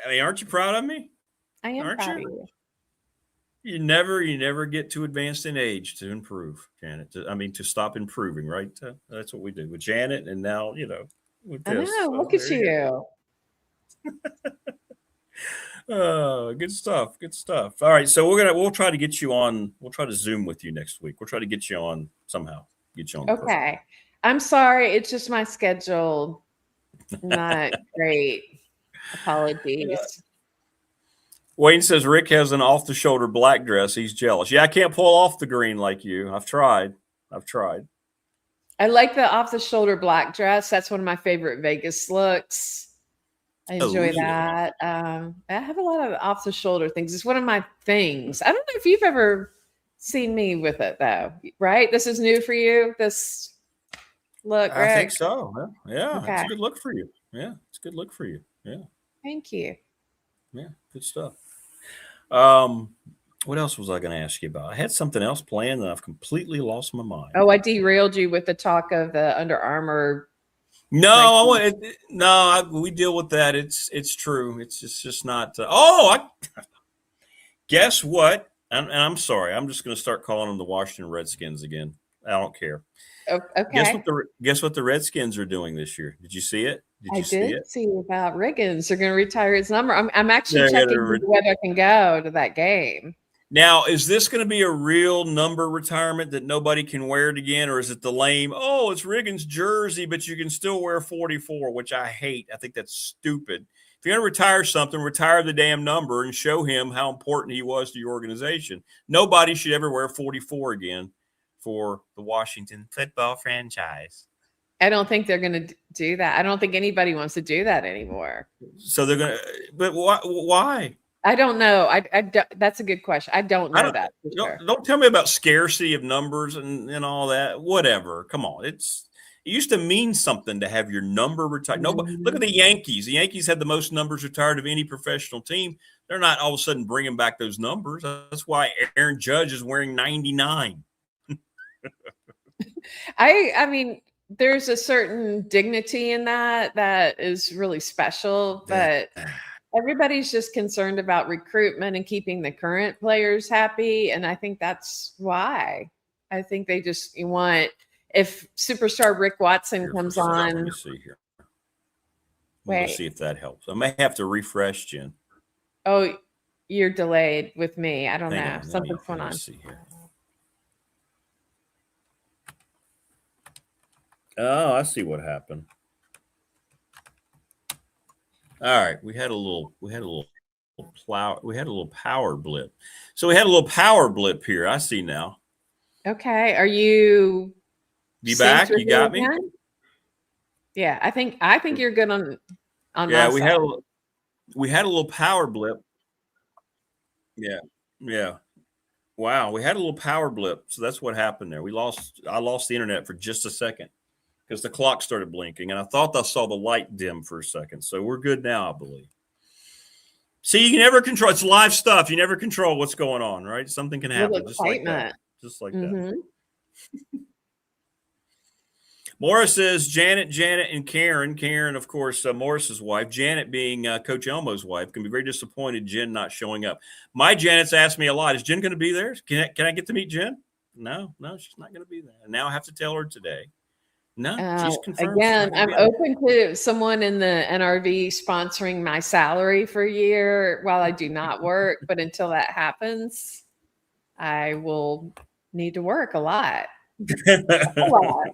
I mean, aren't you proud of me? I am proud of you. You never get too advanced in age to improve, Janet. To stop improving, right? That's what we do with Janet, and now with this. I know. Look at you. Oh, good stuff. Good stuff. All right, so we'll try to get you on. We'll try to Zoom with you next week. We'll try to get you on somehow. Get you on. Okay. I'm sorry. It's just my schedule. Not great. Apologies. Wayne says Rick has an off-the-shoulder black dress. He's jealous. Yeah, I can't pull off the green like you. I've tried. I like the off-the-shoulder black dress. That's one of my favorite Vegas looks. I enjoy that. I have a lot of off-the-shoulder things. It's one of my things. I don't know if you've ever seen me with it, though. Right? This is new for you, this look, Rick? I think so. Yeah, Okay. It's a good look for you. Yeah, it's a good look for you. Yeah. Thank you. Yeah, good stuff. What else was I going to ask you about? I had something else planned and I've completely lost my mind. Oh, I derailed you with the talk of the Under Armour. No, we deal with that. It's true. It's just not. Guess what? And I'm sorry. I'm just going to start calling them the Washington Redskins again. I don't care. Oh, okay. Guess what the Redskins are doing this year? Did you see it? I did see about Riggins. They're going to retire his number. I'm actually checking whether I can go to that game. Now, is this going to be a real number retirement that nobody can wear it again, or is it the lame, it's Riggins' jersey, but you can still wear 44, which I hate. I think that's stupid. If you're going to retire something, retire the damn number and show him how important he was to your organization. Nobody should ever wear 44 again for the Washington football franchise. I don't think they're going to do that. I don't think anybody wants to do that anymore. So they're going to, but why? I don't know. That's a good question. I don't know that. Don't tell me about scarcity of numbers and all that. Whatever. Come on. It used to mean something to have your number retired. Nobody, look at the Yankees. The Yankees had the most numbers retired of any professional team. They're not all of a sudden bringing back those numbers. That's why Aaron Judge is wearing 99. I mean, there's a certain dignity in that is really special, but everybody's just concerned about recruitment and keeping the current players happy. And I think that's why. I think they just want, if superstar Rick Watson comes on. Let me see here. Let's see if that helps. I may have to refresh, Jen. Oh, you're delayed with me. I don't know. Something's going on. See here. Oh, I see what happened. All right, we had a little power blip. So we had a little power blip here. I see now. Okay, are you? You back? You got me? Yeah, I think you're good on. on Yeah, my we side. had a little power blip. Yeah. Yeah. Wow, we had a little power blip. So that's what happened there. I lost the internet for just a second because the clock started blinking and I thought I saw the light dim for a second. So we're good now, I believe. See, you can never control. It's live stuff. You never control what's going on, right? Something can happen just like that. Just like that. Morris says Janet, and Karen. Karen, of course, Morris's wife. Janet being Coach Elmo's wife, can be very disappointed Jen not showing up. My Janet's asked me a lot, is Jen going to be there? Can I get to meet Jen? No, she's not going to be there. And now I have to tell her today. No, she's confirmed. Again, I'm open to someone in the NRV sponsoring my salary for a year while I do not work. But until that happens, I will need to work a lot. A lot.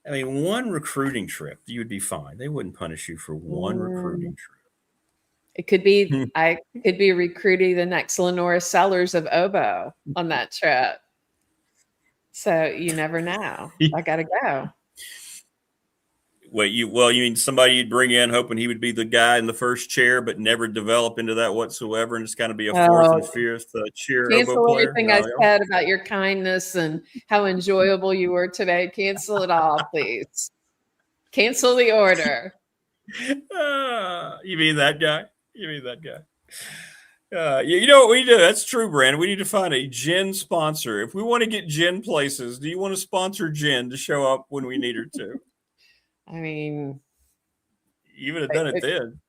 I mean, one recruiting trip, you would be fine. They wouldn't punish you for one recruiting trip. It could be, I could be recruiting the next Lenora Sellers of Obo on that trip. So you never know. I got to go. Wait, you mean somebody you'd bring in hoping he would be the guy in the first chair, but never develop into that whatsoever, and just kind of be a fourth and fifth chair Cancel oboe player? everything I said about your kindness and how enjoyable you were today. Cancel it all, please. Cancel the order. You mean that guy? You know what we do? That's true, Brandon. We need to find a Jen sponsor. If we want to get Jen places, do you want to sponsor Jen to show up when we need her to? I mean, you would have done it then.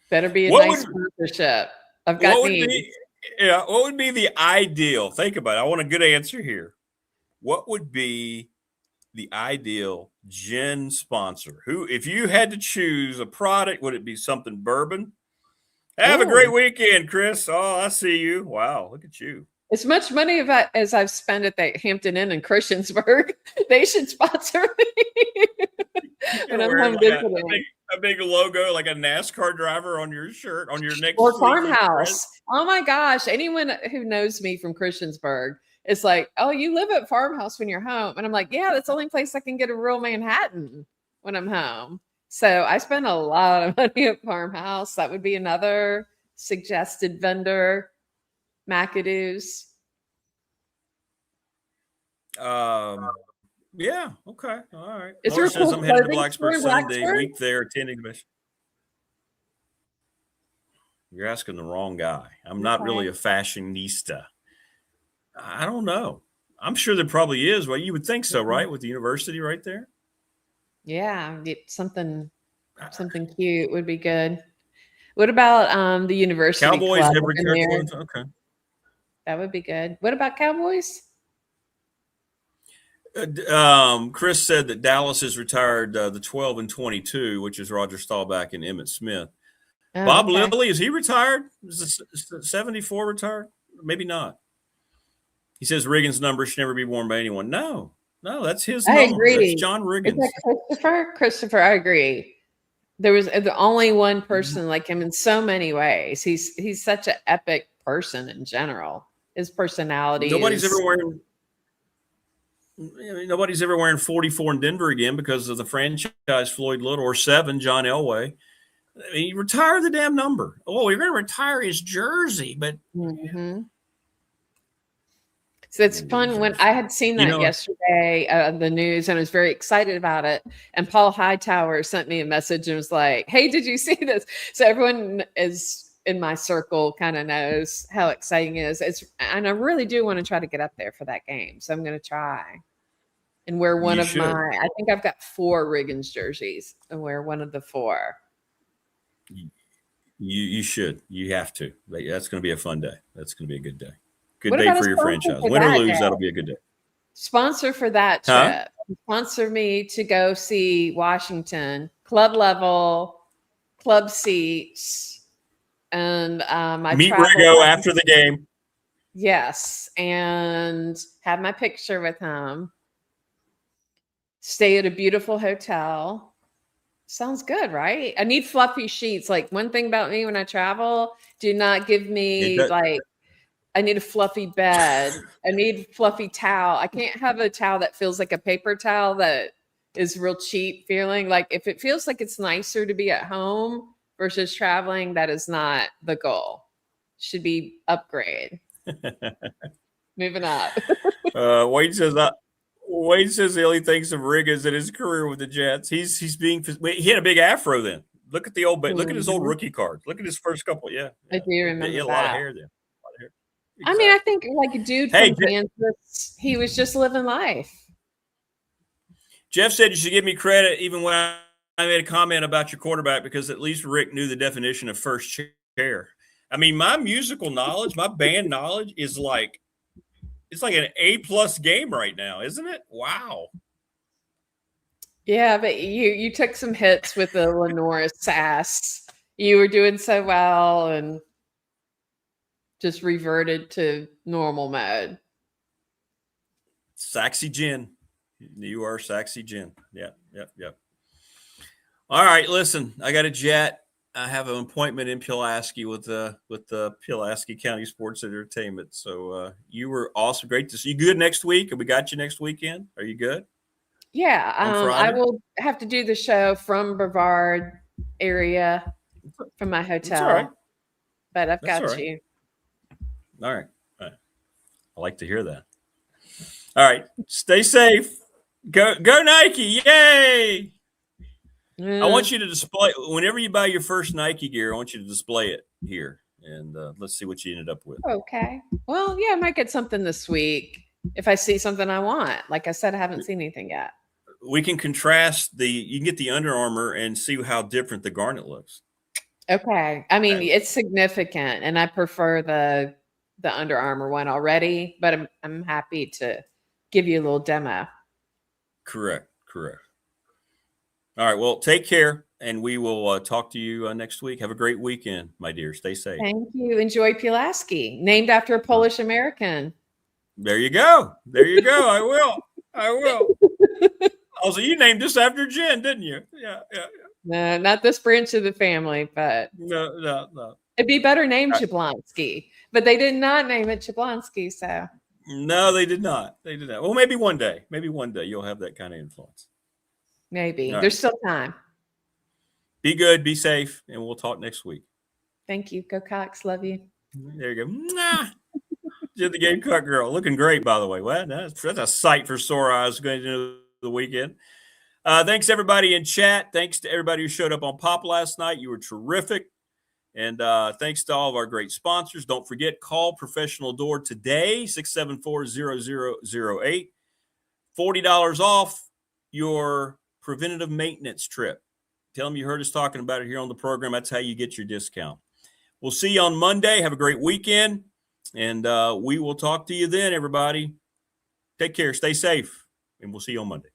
Better be a nice sponsorship. I've got needs. What would be the ideal? Think about it. I want a good answer here. What would be the ideal Jen sponsor? Who, if you had to choose a product, would it be something bourbon? Have a great weekend, Chris. Oh, I see you. Wow, look at you. As much money as I've spent at the Hampton Inn in Christiansburg, they should sponsor me. And I'm home visiting. A big logo, like a NASCAR driver on your shirt, on your next or farmhouse. Oh my gosh. Anyone who knows me from Christiansburg is like, oh, you live at farmhouse when you're home. And I'm like, yeah, that's the only place I can get a real Manhattan when I'm home. So I spend a lot of money at farmhouse. That would be another suggested vendor. McAdoo's. Yeah. Okay. All right. Is there says I'm headed to Blacksburg Sunday week there attending the mission. You're asking the wrong guy. I'm not really a fashionista. I don't know. I'm sure there probably is. Well, you would think so, right? With the university right there. Yeah, something cute would be good. What about the university? Cowboys club have returned. Okay. That would be good. What about Cowboys? Chris said that Dallas has retired the 12 and 22, which is Roger Staubach and Emmitt Smith. Bob Lilly, is he retired? Is 74 retired? Maybe not. He says Riggins' number should never be worn by anyone. No, that's his number. I agree. That's John Riggins. Christopher, I agree. There was the only one person like him in so many ways. He's such an epic person in general. His personality. Nobody's ever wearing 44 in Denver again because of the franchise Floyd Little, or 7 John Elway. I mean, retire the damn number. Oh, you're going to retire his jersey, but. So it's fun when I had seen that yesterday, the news, and I was very excited about it. And Paul Hightower sent me a message and was like, hey, did you see this? So everyone is in my circle kind of knows how exciting it is. And I really do want to try to get up there for that game. So I'm going to try and wear one of I think I've got 4 Riggins jerseys and wear one of the 4. You should. You have to. That's going to be a fun day. That's going to be a good day. Good day for your franchise. Win or lose, that'll be a good day. Sponsor for that trip. Sponsor me to go see Washington, club level, club seats, and my meet Rigo after the game. Yes, and have my picture with him. Stay at a beautiful hotel. Sounds good, right? I need fluffy sheets. Like, one thing about me when I travel, do not give me I need a fluffy bed. I need fluffy towel. I can't have a towel that feels like a paper towel that is real cheap feeling. Like if it feels like it's nicer to be at home versus traveling, that is not the goal. Should be upgrade. Moving up. Wade says he only thinks of Riggins in his career with the Jets. He had a big afro then. Look at look at his old rookie cards. Look at his first couple. Yeah. I do remember he had a that. lot of hair then. Exactly. I mean, I think like a dude from Kansas, he was just living life. Jeff said you should give me credit even when I made a comment about your quarterback because at least Rick knew the definition of first chair. I mean, my musical knowledge, my band knowledge is like it's like an A+ game right now, isn't it? Wow. Yeah, but you took some hits with the Lenora sass. You were doing so well and just reverted to normal mode. Saxy Jen. You are Saxy Jen. Yep. All right, listen, I got a jet. I have an appointment in Pulaski with the Pulaski County Sports Entertainment. So you were awesome. Great to see you. Good next week? And we got you next weekend. Are you good? Yeah. I will have to do the show from Brevard area from my hotel. All right. But I've got right. you. All right. I like to hear that. All right. Stay safe. Go Nike. Yay. I want you to display whenever you buy your first Nike gear. I want you to display it here, and let's see what you ended up with. Okay. Well, yeah, I might get something this week if I see something I want. Like I said, I haven't seen anything yet. We can contrast you can get the Under Armour and see how different the garnet looks. Okay. I mean, it's significant, and I prefer the Under Armour one already, but I'm happy to give you a little demo. Correct. All right. Well, take care, and we will talk to you next week. Have a great weekend, my dear. Stay safe. Thank you. Enjoy Pulaski, named after a Polish American. There you go. I will. Also, you named this after Jen, didn't you? Yeah. No, not this branch of the family, but no. It'd be better named Jablonski, but they did not name it Jablonski. So no, they did not. Well, maybe one day you'll have that kind of influence. Maybe there's still time. Be good, be safe, and we'll talk next week. Thank you. Go Cox. Love you. There you go. Did the Gamecock girl. Looking great, by the way. Well, that's a sight for sore eyes going into the weekend. Thanks, everybody in chat. Thanks to everybody who showed up on Pop last night. You were terrific. And thanks to all of our great sponsors. Don't forget, call Professional Door today, 674-0008. $40 off your preventative maintenance trip. Tell them you heard us talking about it here on the program. That's how you get your discount. We'll see you on Monday. Have a great weekend. And we will talk to you then, everybody. Take care. Stay safe. And we'll see you on Monday.